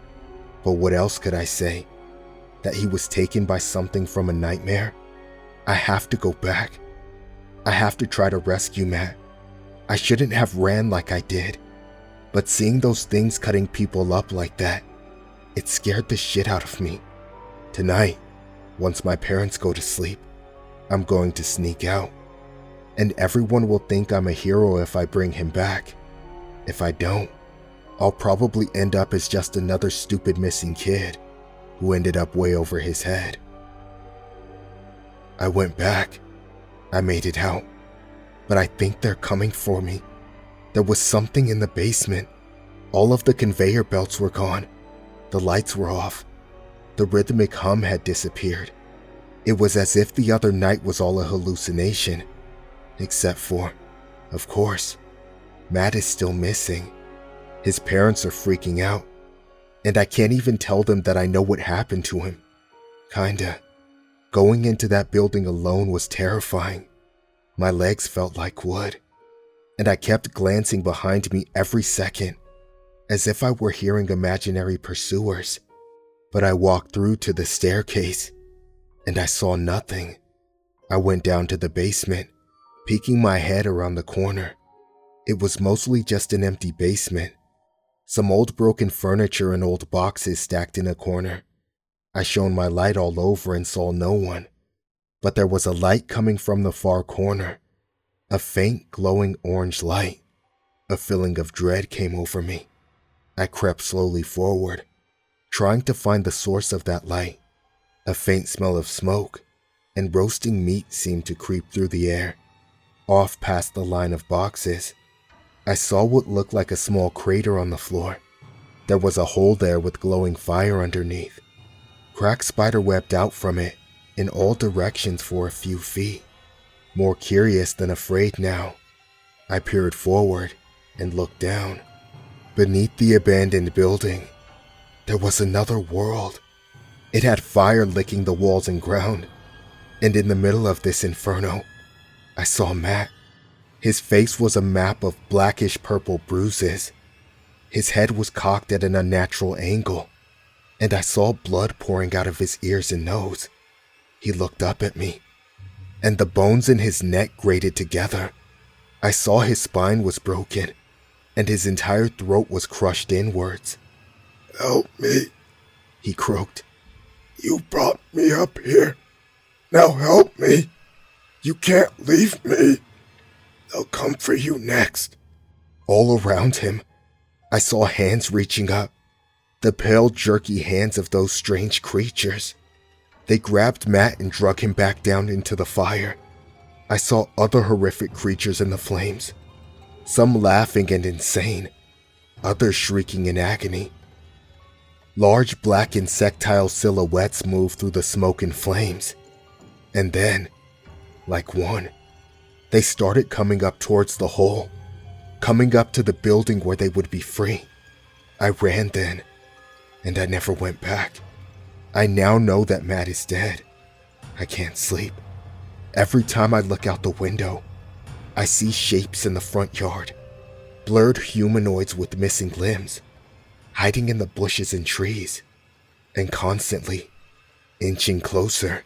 But what else could I say? That he was taken by something from a nightmare? I have to go back. I have to try to rescue Matt. I shouldn't have ran like I did, but seeing those things cutting people up like that, it scared the shit out of me. Tonight, once my parents go to sleep, I'm going to sneak out, and everyone will think I'm a hero if I bring him back. If I don't, I'll probably end up as just another stupid missing kid who ended up way over his head. I went back. I made it out, but I think they're coming for me. There was something in the basement. All of the conveyor belts were gone. The lights were off. The rhythmic hum had disappeared. It was as if the other night was all a hallucination. Except for, of course, Matt is still missing. His parents are freaking out, and I can't even tell them that I know what happened to him. Kinda. Going into that building alone was terrifying. My legs felt like wood. and I kept glancing behind me every second, as if I were hearing imaginary pursuers. But I walked through to the staircase, and I saw nothing. I went down to the basement, peeking my head around the corner. It was mostly just an empty basement. Some old broken furniture and old boxes stacked in a corner. I shone my light all over and saw no one. But there was a light coming from the far corner. A faint, glowing orange light. A feeling of dread came over me. I crept slowly forward, trying to find the source of that light. A faint smell of smoke and roasting meat seemed to creep through the air. Off past the line of boxes, I saw what looked like a small crater on the floor. There was a hole there with glowing fire underneath. Cracks spiderwebbed out from it in all directions for a few feet. More curious than afraid now, I peered forward and looked down. Beneath the abandoned building, there was another world. It had fire licking the walls and ground, and in the middle of this inferno, I saw Matt. His face was a map of blackish purple bruises. His head was cocked at an unnatural angle, and I saw blood pouring out of his ears and nose. He looked up at me, and the bones in his neck grated together. I saw his spine was broken, and his entire throat was crushed inwards. "Help me," he croaked. "You brought me up here. Now help me. You can't leave me. They'll come for you next." All around him, I saw hands reaching up, the pale, jerky hands of those strange creatures. They grabbed Matt and dragged him back down into the fire. I saw other horrific creatures in the flames, some laughing and insane, others shrieking in agony. Large black insectile silhouettes moved through the smoke and flames, and then, like one, they started coming up towards the hole, coming up to the building where they would be free. I ran then, and I never went back. I now know that Matt is dead. I can't sleep. Every time I look out the window, I see shapes in the front yard, blurred humanoids with missing limbs, hiding in the bushes and trees, and constantly inching closer.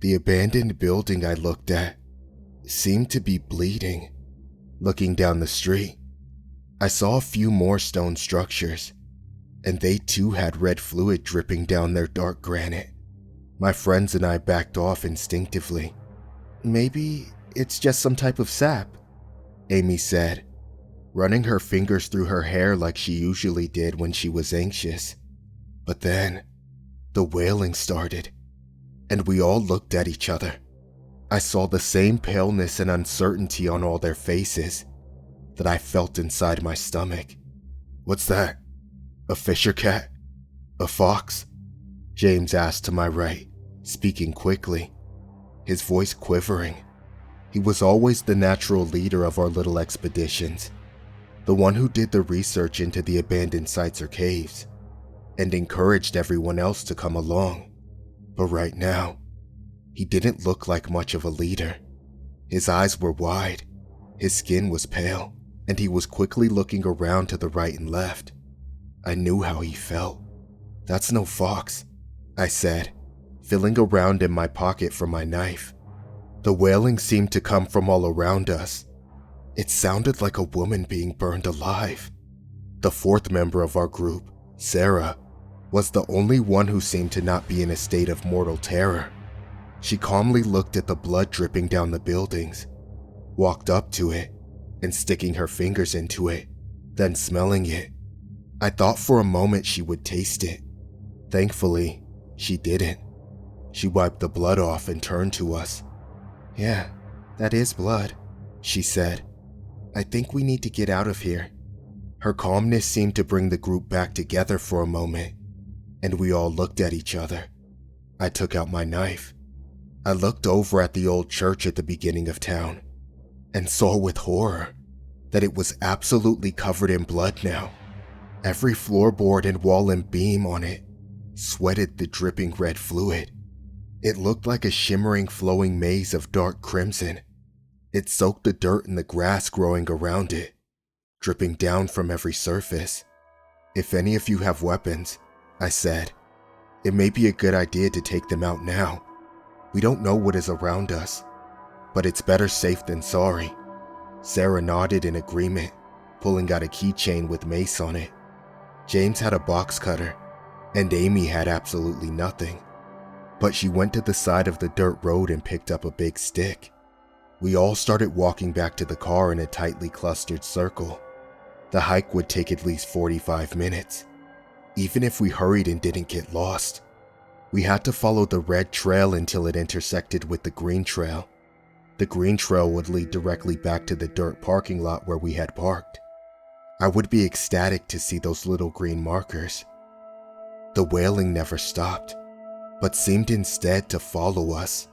The abandoned building I looked at seemed to be bleeding. Looking down the street, I saw a few more stone structures, and they too had red fluid dripping down their dark granite. My friends and I backed off instinctively. "Maybe it's just some type of sap," Amy said, running her fingers through her hair like she usually did when she was anxious. But then, the wailing started, and we all looked at each other. I saw the same paleness and uncertainty on all their faces that I felt inside my stomach. "What's that? A fisher cat? A fox?" James asked to my right, speaking quickly, his voice quivering. He was always the natural leader of our little expeditions, the one who did the research into the abandoned sites or caves, and encouraged everyone else to come along. But right now, he didn't look like much of a leader. His eyes were wide, his skin was pale, and he was quickly looking around to the right and left. I knew how he felt. "That's no fox," I said, feeling around in my pocket for my knife. The wailing seemed to come from all around us. It sounded like a woman being burned alive. The fourth member of our group, Sarah, was the only one who seemed to not be in a state of mortal terror. She calmly looked at the blood dripping down the buildings, walked up to it, and sticking her fingers into it, then smelling it. I thought for a moment she would taste it. Thankfully, she didn't. She wiped the blood off and turned to us. "Yeah, that is blood," she said. "I think we need to get out of here." Her calmness seemed to bring the group back together for a moment, and we all looked at each other. I took out my knife. I looked over at the old church at the beginning of town and saw with horror that it was absolutely covered in blood now. Every floorboard and wall and beam on it sweated the dripping red fluid. It looked like a shimmering flowing maze of dark crimson. It soaked the dirt and the grass growing around it, dripping down from every surface. "If any of you have weapons," I said, "it may be a good idea to take them out now. We don't know what is around us, but it's better safe than sorry." Sarah nodded in agreement, pulling out a keychain with mace on it. James had a box cutter, and Amy had absolutely nothing. But she went to the side of the dirt road and picked up a big stick. We all started walking back to the car in a tightly clustered circle. The hike would take at least 45 minutes, even if we hurried and didn't get lost. We had to follow the red trail until it intersected with the green trail. The green trail would lead directly back to the dirt parking lot where we had parked. I would be ecstatic to see those little green markers. The wailing never stopped, but seemed instead to follow us.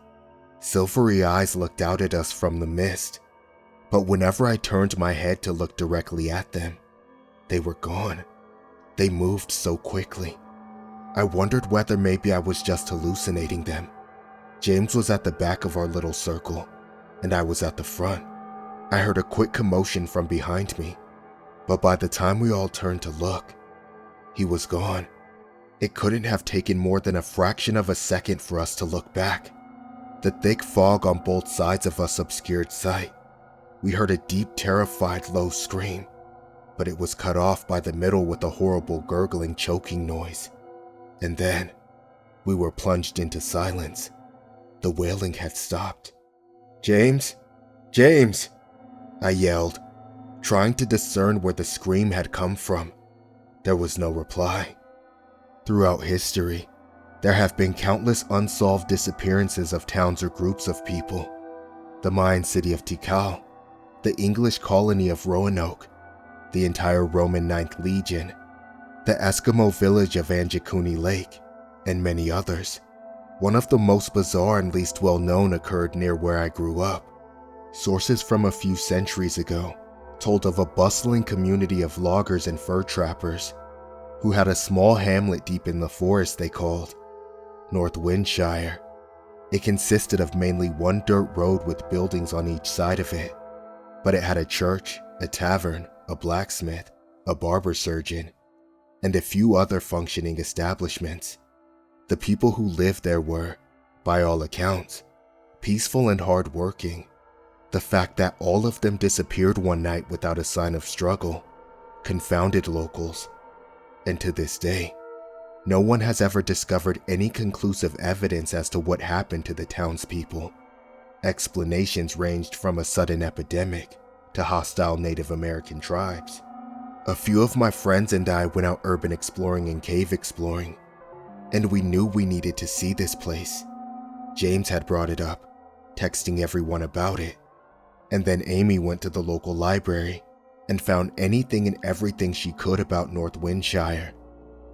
Silvery eyes looked out at us from the mist, but whenever I turned my head to look directly at them, they were gone. They moved so quickly. I wondered whether maybe I was just hallucinating them. James was at the back of our little circle, and I was at the front. I heard a quick commotion from behind me, but by the time we all turned to look, he was gone. It couldn't have taken more than a fraction of a second for us to look back. The thick fog on both sides of us obscured sight. We heard a deep, terrified, low scream, but it was cut off by the middle with a horrible gurgling, choking noise. And then, we were plunged into silence. The wailing had stopped. "James? James!" I yelled, trying to discern where the scream had come from. There was no reply. Throughout history, there have been countless unsolved disappearances of towns or groups of people. The Mayan city of Tikal, the English colony of Roanoke, the entire Roman Ninth Legion, the Eskimo village of Anjikuni Lake, and many others. One of the most bizarre and least well-known occurred near where I grew up. Sources from a few centuries ago told of a bustling community of loggers and fur trappers who had a small hamlet deep in the forest they called North Windshire. It consisted of mainly one dirt road with buildings on each side of it, but it had a church, a tavern, a blacksmith, a barber surgeon, and a few other functioning establishments. The people who lived there were, by all accounts, peaceful and hard-working. The fact that all of them disappeared one night without a sign of struggle confounded locals, and to this day, no one has ever discovered any conclusive evidence as to what happened to the townspeople. Explanations ranged from a sudden epidemic to hostile Native American tribes. A few of my friends and I went out urban exploring and cave exploring, and we knew we needed to see this place. James had brought it up, texting everyone about it, and then Amy went to the local library and found anything and everything she could about North Windshire.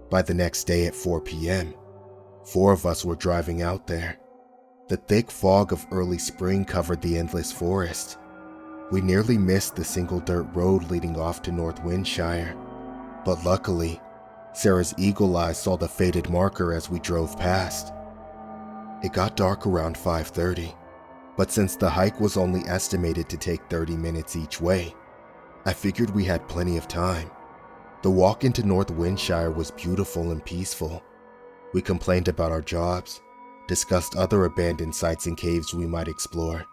By the next day at 4 p.m., 4 of us were driving out there. The thick fog of early spring covered the endless forest. We nearly missed the single dirt road leading off to North Windshire, but luckily, Sarah's eagle eye saw the faded marker as we drove past. It got dark around 5:30, but since the hike was only estimated to take 30 minutes each way, I figured we had plenty of time. The walk into North Windshire was beautiful and peaceful. We complained about our jobs, discussed other abandoned sites and caves we might explore,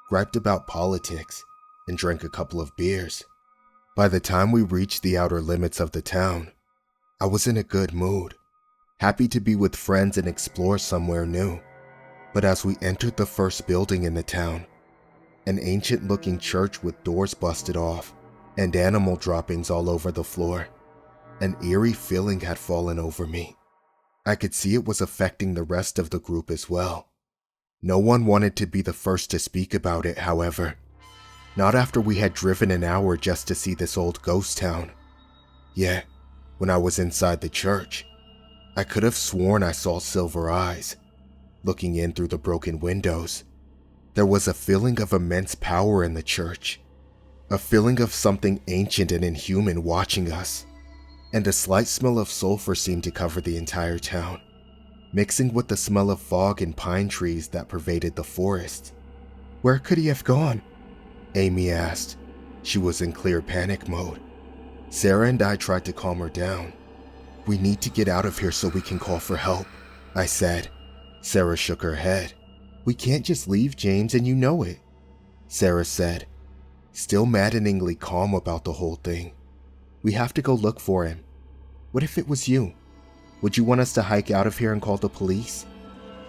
griped about politics, and drank a couple of beers. By the time we reached the outer limits of the town, I was in a good mood, happy to be with friends and explore somewhere new. But as we entered the first building in the town, an ancient-looking church with doors busted off and animal droppings all over the floor, an eerie feeling had fallen over me. I could see it was affecting the rest of the group as well. No one wanted to be the first to speak about it, however. Not after we had driven an hour just to see this old ghost town. Yet, when I was inside the church, I could have sworn I saw silver eyes, looking in through the broken windows. There was a feeling of immense power in the church, a feeling of something ancient and inhuman watching us, and a slight smell of sulfur seemed to cover the entire town, mixing with the smell of fog and pine trees that pervaded the forest. "Where could he have gone?" Amy asked. She was in clear panic mode. Sarah and I tried to calm her down. "We need to get out of here so we can call for help," I said. Sarah shook her head. "We can't just leave James, and you know it," Sarah said, still maddeningly calm about the whole thing. "We have to go look for him. What if it was you? Would you want us to hike out of here and call the police?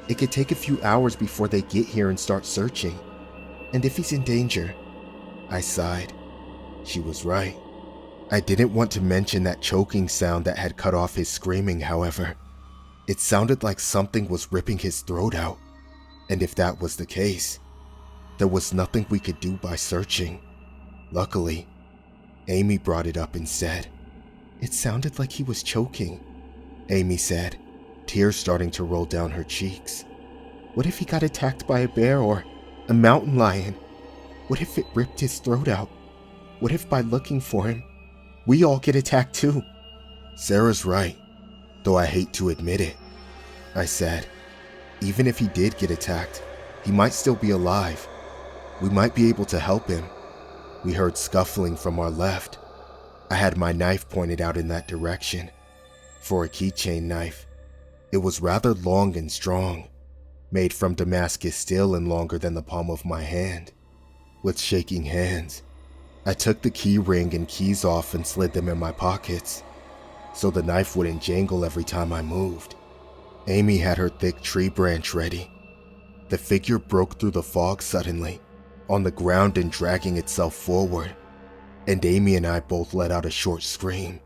It could take a few hours before they get here and start searching. And if he's in danger?" I sighed. She was right. I didn't want to mention that choking sound that had cut off his screaming, however. It sounded like something was ripping his throat out. And if that was the case, there was nothing we could do by searching. Luckily, Amy brought it up and said, "It sounded like he was choking," Amy said, tears starting to roll down her cheeks. "What if he got attacked by a bear or a mountain lion? What if it ripped his throat out? What if by looking for him, we all get attacked too?" "Sarah's right, though I hate to admit it," I said. "Even if he did get attacked, he might still be alive. We might be able to help him." We heard scuffling from our left. I had my knife pointed out in that direction. For a keychain knife, it was rather long and strong, made from Damascus steel and longer than the palm of my hand. With shaking hands, I took the key ring and keys off and slid them in my pockets, so the knife wouldn't jangle every time I moved. Amy had her thick tree branch ready. The figure broke through the fog suddenly, on the ground and dragging itself forward, and Amy and I both let out a short scream.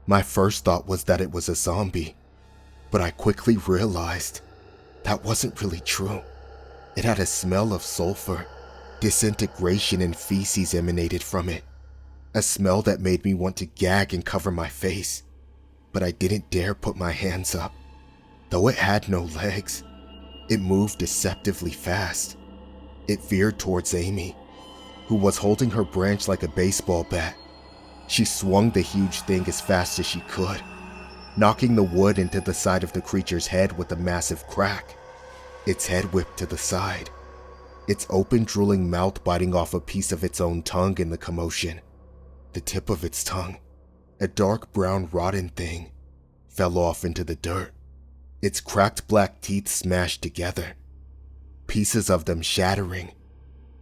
My first thought was that it was a zombie, but I quickly realized that wasn't really true. It had a smell of sulfur, disintegration, and feces emanated from it, a smell that made me want to gag and cover my face, but I didn't dare put my hands up. Though it had no legs, it moved deceptively fast. It veered towards Amy, who was holding her branch like a baseball bat. She swung the huge thing as fast as she could, knocking the wood into the side of the creature's head with a massive crack. Its head whipped to the side, its open, drooling mouth biting off a piece of its own tongue in the commotion. The tip of its tongue, a dark brown rotten thing, fell off into the dirt, its cracked black teeth smashed together, pieces of them shattering.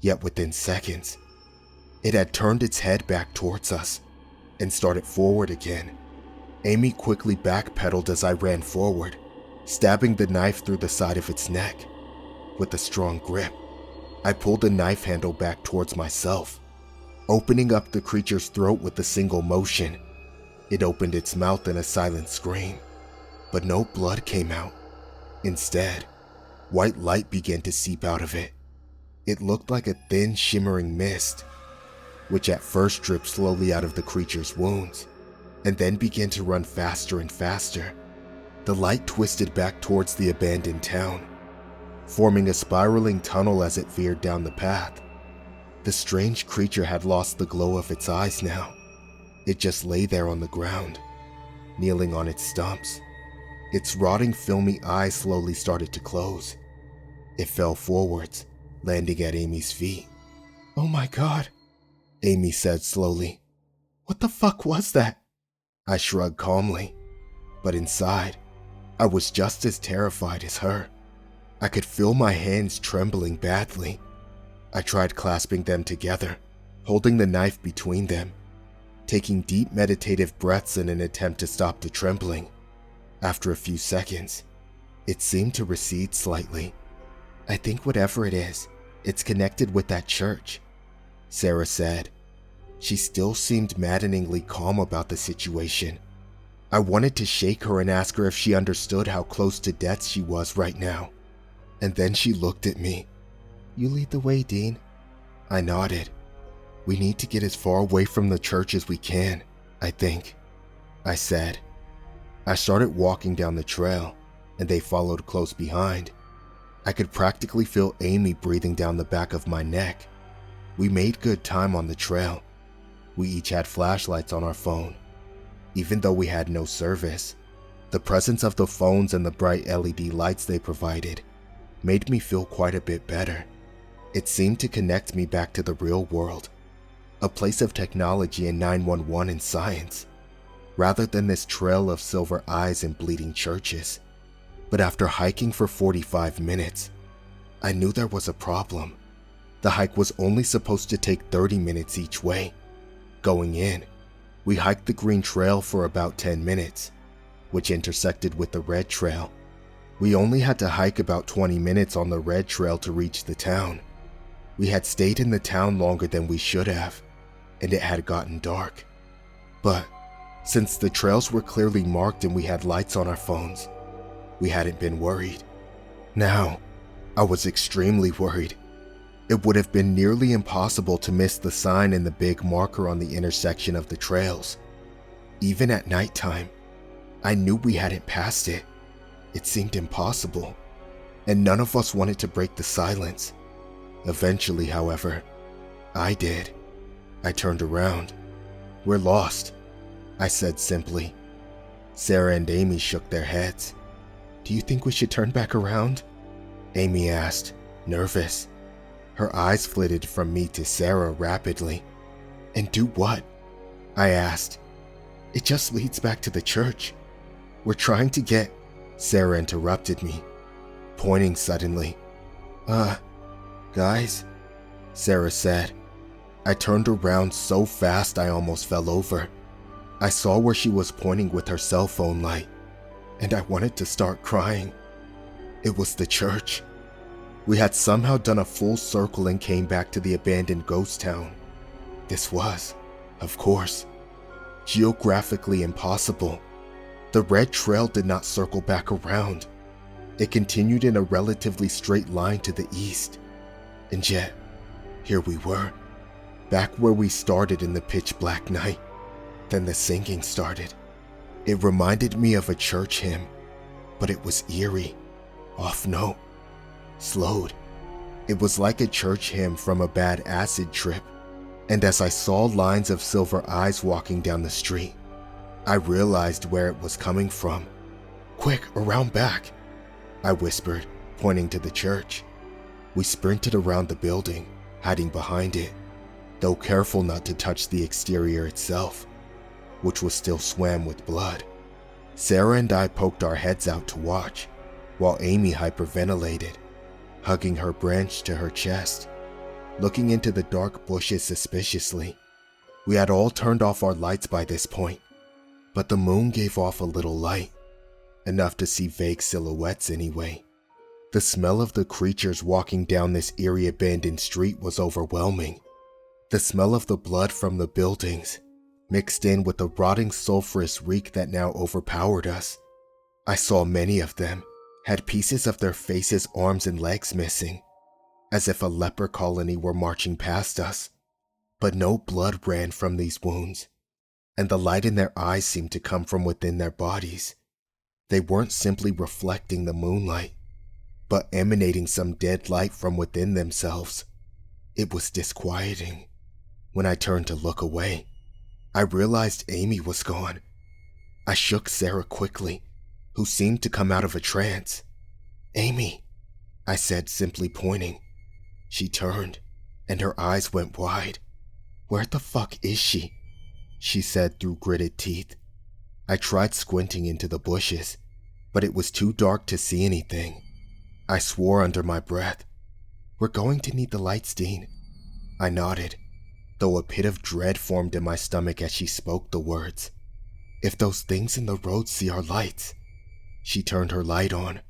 Yet within seconds, it had turned its head back towards us and started forward again. Amy quickly backpedaled as I ran forward, stabbing the knife through the side of its neck. With a strong grip, I pulled the knife handle back towards myself, opening up the creature's throat with a single motion. It opened its mouth in a silent scream, but no blood came out. Instead, white light began to seep out of it. It looked like a thin, shimmering mist, which at first dripped slowly out of the creature's wounds, and then began to run faster and faster. The light twisted back towards the abandoned town, forming a spiraling tunnel as it veered down the path. The strange creature had lost the glow of its eyes now. It just lay there on the ground, kneeling on its stumps. Its rotting, filmy eyes slowly started to close. It fell forwards, landing at Amy's feet. "Oh my God," Amy said slowly. What the fuck was that? I shrugged calmly, but inside, I was just as terrified as her. I could feel my hands trembling badly. I tried clasping them together, holding the knife between them, taking deep meditative breaths in an attempt to stop the trembling. After a few seconds, it seemed to recede slightly. I think whatever it is, it's connected with that church, Sarah said. She still seemed maddeningly calm about the situation. I wanted to shake her and ask her if she understood how close to death she was right now. And then she looked at me. You lead the way, Dean. I nodded. We need to get as far away from the church as we can, I think, I said. I started walking down the trail, and they followed close behind. I could practically feel Amy breathing down the back of my neck. We made good time on the trail. We each had flashlights on our phone. Even though we had no service, the presence of the phones and the bright LED lights they provided made me feel quite a bit better. It seemed to connect me back to the real world, a place of technology and 911 and science, rather than this trail of silver eyes and bleeding churches. But after hiking for 45 minutes, I knew there was a problem. The hike was only supposed to take 30 minutes each way. Going in, we hiked the green trail for about 10 minutes, which intersected with the red trail. We only had to hike about 20 minutes on the red trail to reach the town. We had stayed in the town longer than we should have, and it had gotten dark. But since the trails were clearly marked and we had lights on our phones, we hadn't been worried. Now, I was extremely worried. It would have been nearly impossible to miss the sign and the big marker on the intersection of the trails. Even at nighttime, I knew we hadn't passed it. It seemed impossible, and none of us wanted to break the silence. Eventually, however, I did. I turned around. We're lost, I said simply. Sarah and Amy shook their heads. Do you think we should turn back around? Amy asked, nervous. Her eyes flitted from me to Sarah rapidly. And do what? I asked. It just leads back to the church. We're trying to get... Sarah interrupted me, pointing suddenly. Guys, Sarah said. I turned around so fast I almost fell over. I saw where she was pointing with her cell phone light, and I wanted to start crying. It was the church. We had somehow done a full circle and came back to the abandoned ghost town. This was, of course, geographically impossible. The red trail did not circle back around. It continued in a relatively straight line to the east. And yet, here we were, back where we started in the pitch black night. Then the singing started. It reminded me of a church hymn, but it was eerie, off note, slowed. It was like a church hymn from a bad acid trip. And as I saw lines of silver eyes walking down the street, I realized where it was coming from. Quick, around back, I whispered, pointing to the church. We sprinted around the building, hiding behind it, though careful not to touch the exterior itself, which was still swam with blood. Sarah and I poked our heads out to watch, while Amy hyperventilated, hugging her branch to her chest, looking into the dark bushes suspiciously. We had all turned off our lights by this point, but the moon gave off a little light, enough to see vague silhouettes anyway. The smell of the creatures walking down this eerie abandoned street was overwhelming. The smell of the blood from the buildings, mixed in with the rotting sulfurous reek that now overpowered us. I saw many of them had pieces of their faces, arms, and legs missing, as if a leper colony were marching past us. But no blood ran from these wounds, and the light in their eyes seemed to come from within their bodies. They weren't simply reflecting the moonlight, but emanating some dead light from within themselves. It was disquieting. When I turned to look away, I realized Amy was gone. I shook Sarah quickly, who seemed to come out of a trance. Amy, I said, simply pointing. She turned, and her eyes went wide. Where the fuck is she? she said through gritted teeth. I tried squinting into the bushes, but it was too dark to see anything. I swore under my breath, "We're going to need the lights, Dean." I nodded, though a pit of dread formed in my stomach as she spoke the words. "If those things in the road see our lights." She turned her light on,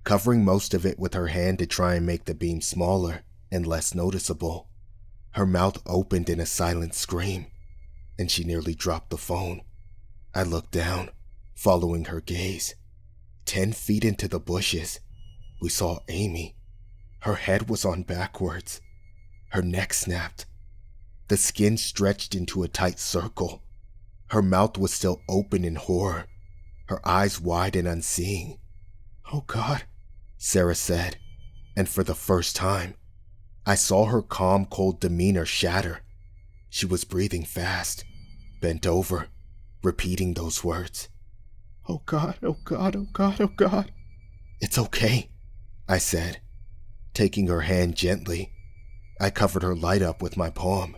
covering most of it with her hand to try and make the beam smaller and less noticeable. Her mouth opened in a silent scream, and she nearly dropped the phone. I looked down, following her gaze. 10 feet into the bushes, we saw Amy. Her head was on backwards. Her neck snapped. The skin stretched into a tight circle. Her mouth was still open in horror, her eyes wide and unseeing. "Oh God," Sarah said, and for the first time, I saw her calm, cold demeanor shatter. She was breathing fast, bent over, repeating those words. "Oh God, oh God, oh God, oh God." "It's okay," I said, taking her hand gently. I covered her light up with my palm,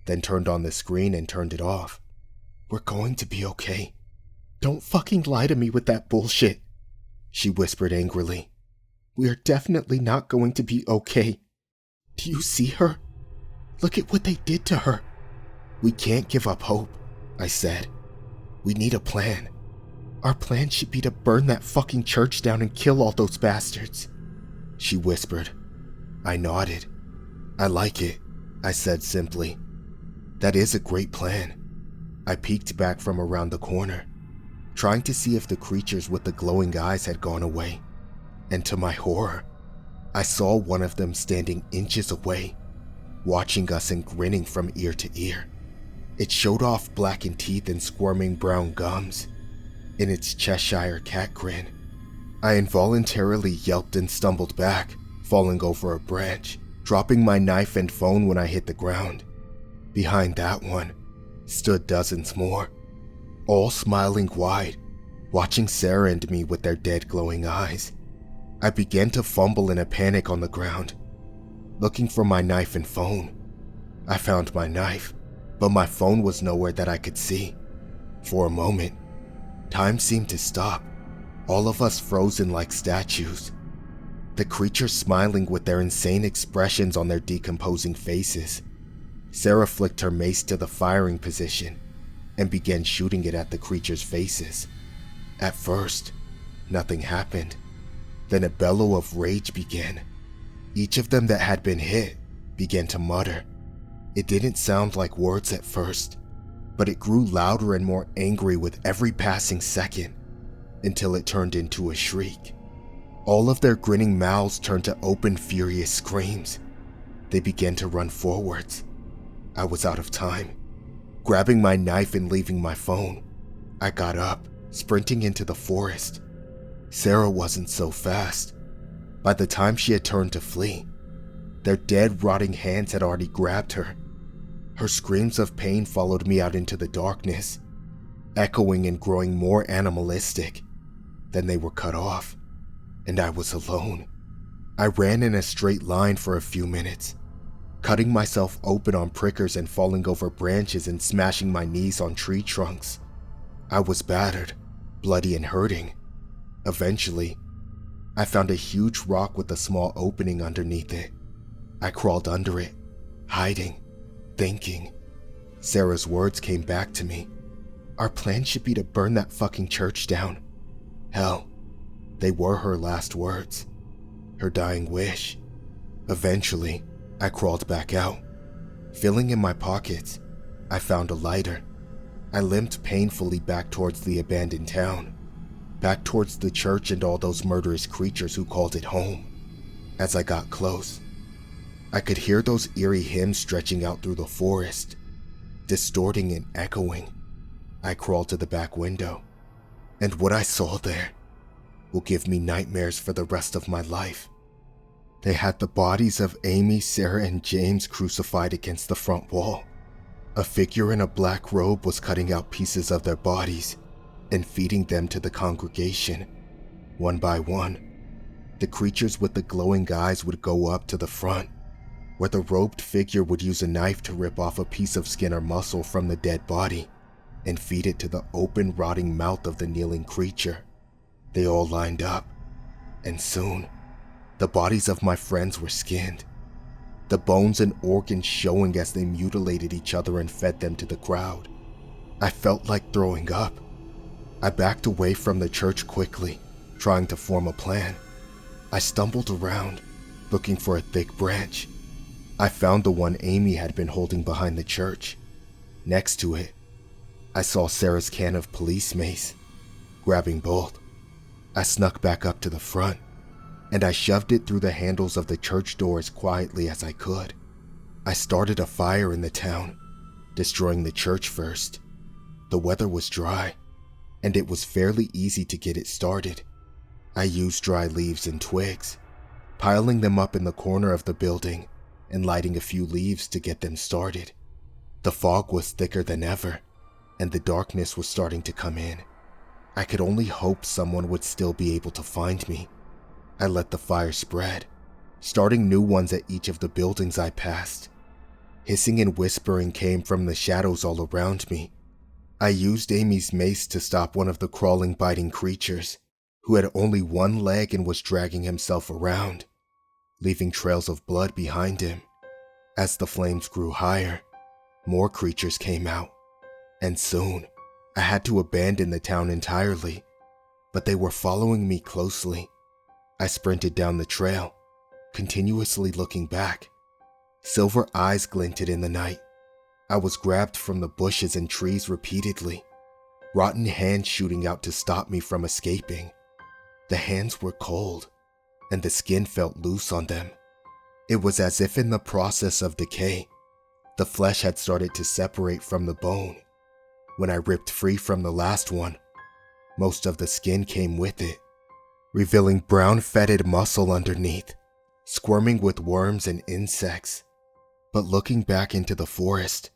then turned on the screen and turned it off. "We're going to be okay. Don't fucking lie to me with that bullshit," she whispered angrily. "We are definitely not going to be okay. Do you see her? Look at what they did to her." "We can't give up hope," I said. "We need a plan." "Our plan should be to burn that fucking church down and kill all those bastards," she whispered. I nodded. "I like it," I said simply. "That is a great plan." I peeked back from around the corner, trying to see if the creatures with the glowing eyes had gone away, and to my horror, I saw one of them standing inches away, watching us and grinning from ear to ear. It showed off blackened teeth and squirming brown gums in its Cheshire cat grin. I involuntarily yelped and stumbled back, falling over a branch, dropping my knife and phone when I hit the ground. Behind that one stood dozens more, all smiling wide, watching Sarah and me with their dead glowing eyes. I began to fumble in a panic on the ground, looking for my knife and phone. I found my knife, but my phone was nowhere that I could see. For a moment, time seemed to stop, all of us frozen like statues. The creatures smiling with their insane expressions on their decomposing faces. Sarah flicked her mace to the firing position and began shooting it at the creatures' faces. At first, nothing happened. Then a bellow of rage began. Each of them that had been hit began to mutter. It didn't sound like words at first, but it grew louder and more angry with every passing second, until it turned into a shriek. All of their grinning mouths turned to open, furious screams. They began to run forwards. I was out of time. Grabbing my knife and leaving my phone, I got up, sprinting into the forest. Sarah wasn't so fast. By the time she had turned to flee, their dead, rotting hands had already grabbed her. Her screams of pain followed me out into the darkness, echoing and growing more animalistic. Then they were cut off, and I was alone. I ran in a straight line for a few minutes, cutting myself open on prickers and falling over branches and smashing my knees on tree trunks. I was battered, bloody and hurting. Eventually, I found a huge rock with a small opening underneath it. I crawled under it, hiding, thinking. Sarah's words came back to me. Our plan should be to burn that fucking church down. Hell, they were her last words, her dying wish. Eventually, I crawled back out. Feeling in my pockets, I found a lighter. I limped painfully back towards the abandoned town, back towards the church and all those murderous creatures who called it home. As I got close, I could hear those eerie hymns stretching out through the forest, distorting and echoing. I crawled to the back window, and what I saw there will give me nightmares for the rest of my life. They had the bodies of Amy, Sarah, and James crucified against the front wall. A figure in a black robe was cutting out pieces of their bodies and feeding them to the congregation. One by one, the creatures with the glowing eyes would go up to the front, where the robed figure would use a knife to rip off a piece of skin or muscle from the dead body and feed it to the open, rotting mouth of the kneeling creature. They all lined up, and soon, the bodies of my friends were skinned, the bones and organs showing as they mutilated each other and fed them to the crowd. I felt like throwing up. I backed away from the church quickly, trying to form a plan. I stumbled around, looking for a thick branch. I found the one Amy had been holding behind the church. Next to it, I saw Sarah's can of police mace. Grabbing both, I snuck back up to the front, and I shoved it through the handles of the church door as quietly as I could. I started a fire in the town, destroying the church first. The weather was dry, and it was fairly easy to get it started. I used dry leaves and twigs, piling them up in the corner of the building and lighting a few leaves to get them started. The fog was thicker than ever, and the darkness was starting to come in. I could only hope someone would still be able to find me. I let the fire spread, starting new ones at each of the buildings I passed. Hissing and whispering came from the shadows all around me. I used Amy's mace to stop one of the crawling, biting creatures, who had only one leg and was dragging himself around, leaving trails of blood behind him. As the flames grew higher, more creatures came out, and soon I had to abandon the town entirely, but they were following me closely. I sprinted down the trail, continuously looking back. Silver eyes glinted in the night. I was grabbed from the bushes and trees repeatedly, rotten hands shooting out to stop me from escaping. The hands were cold, and the skin felt loose on them. It was as if in the process of decay, the flesh had started to separate from the bone. When I ripped free from the last one, most of the skin came with it, revealing brown fetid muscle underneath, squirming with worms and insects. But looking back into the forest,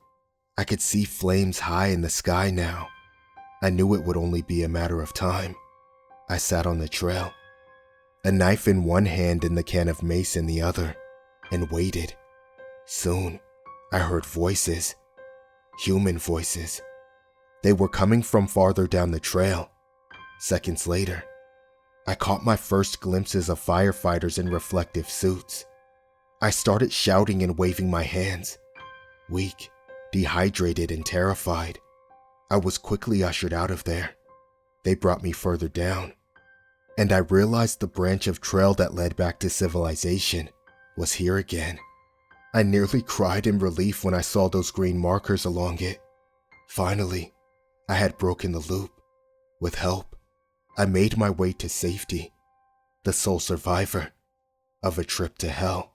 I could see flames high in the sky now. I knew it would only be a matter of time. I sat on the trail, a knife in one hand and the can of mace in the other, and waited. Soon, I heard voices, human voices. They were coming from farther down the trail. Seconds later, I caught my first glimpses of firefighters in reflective suits. I started shouting and waving my hands, weak, dehydrated, and terrified. I was quickly ushered out of there. They brought me further down, and I realized the branch of trail that led back to civilization was here again. I nearly cried in relief when I saw those green markers along it. Finally, I had broken the loop. With help, I made my way to safety, the sole survivor of a trip to hell.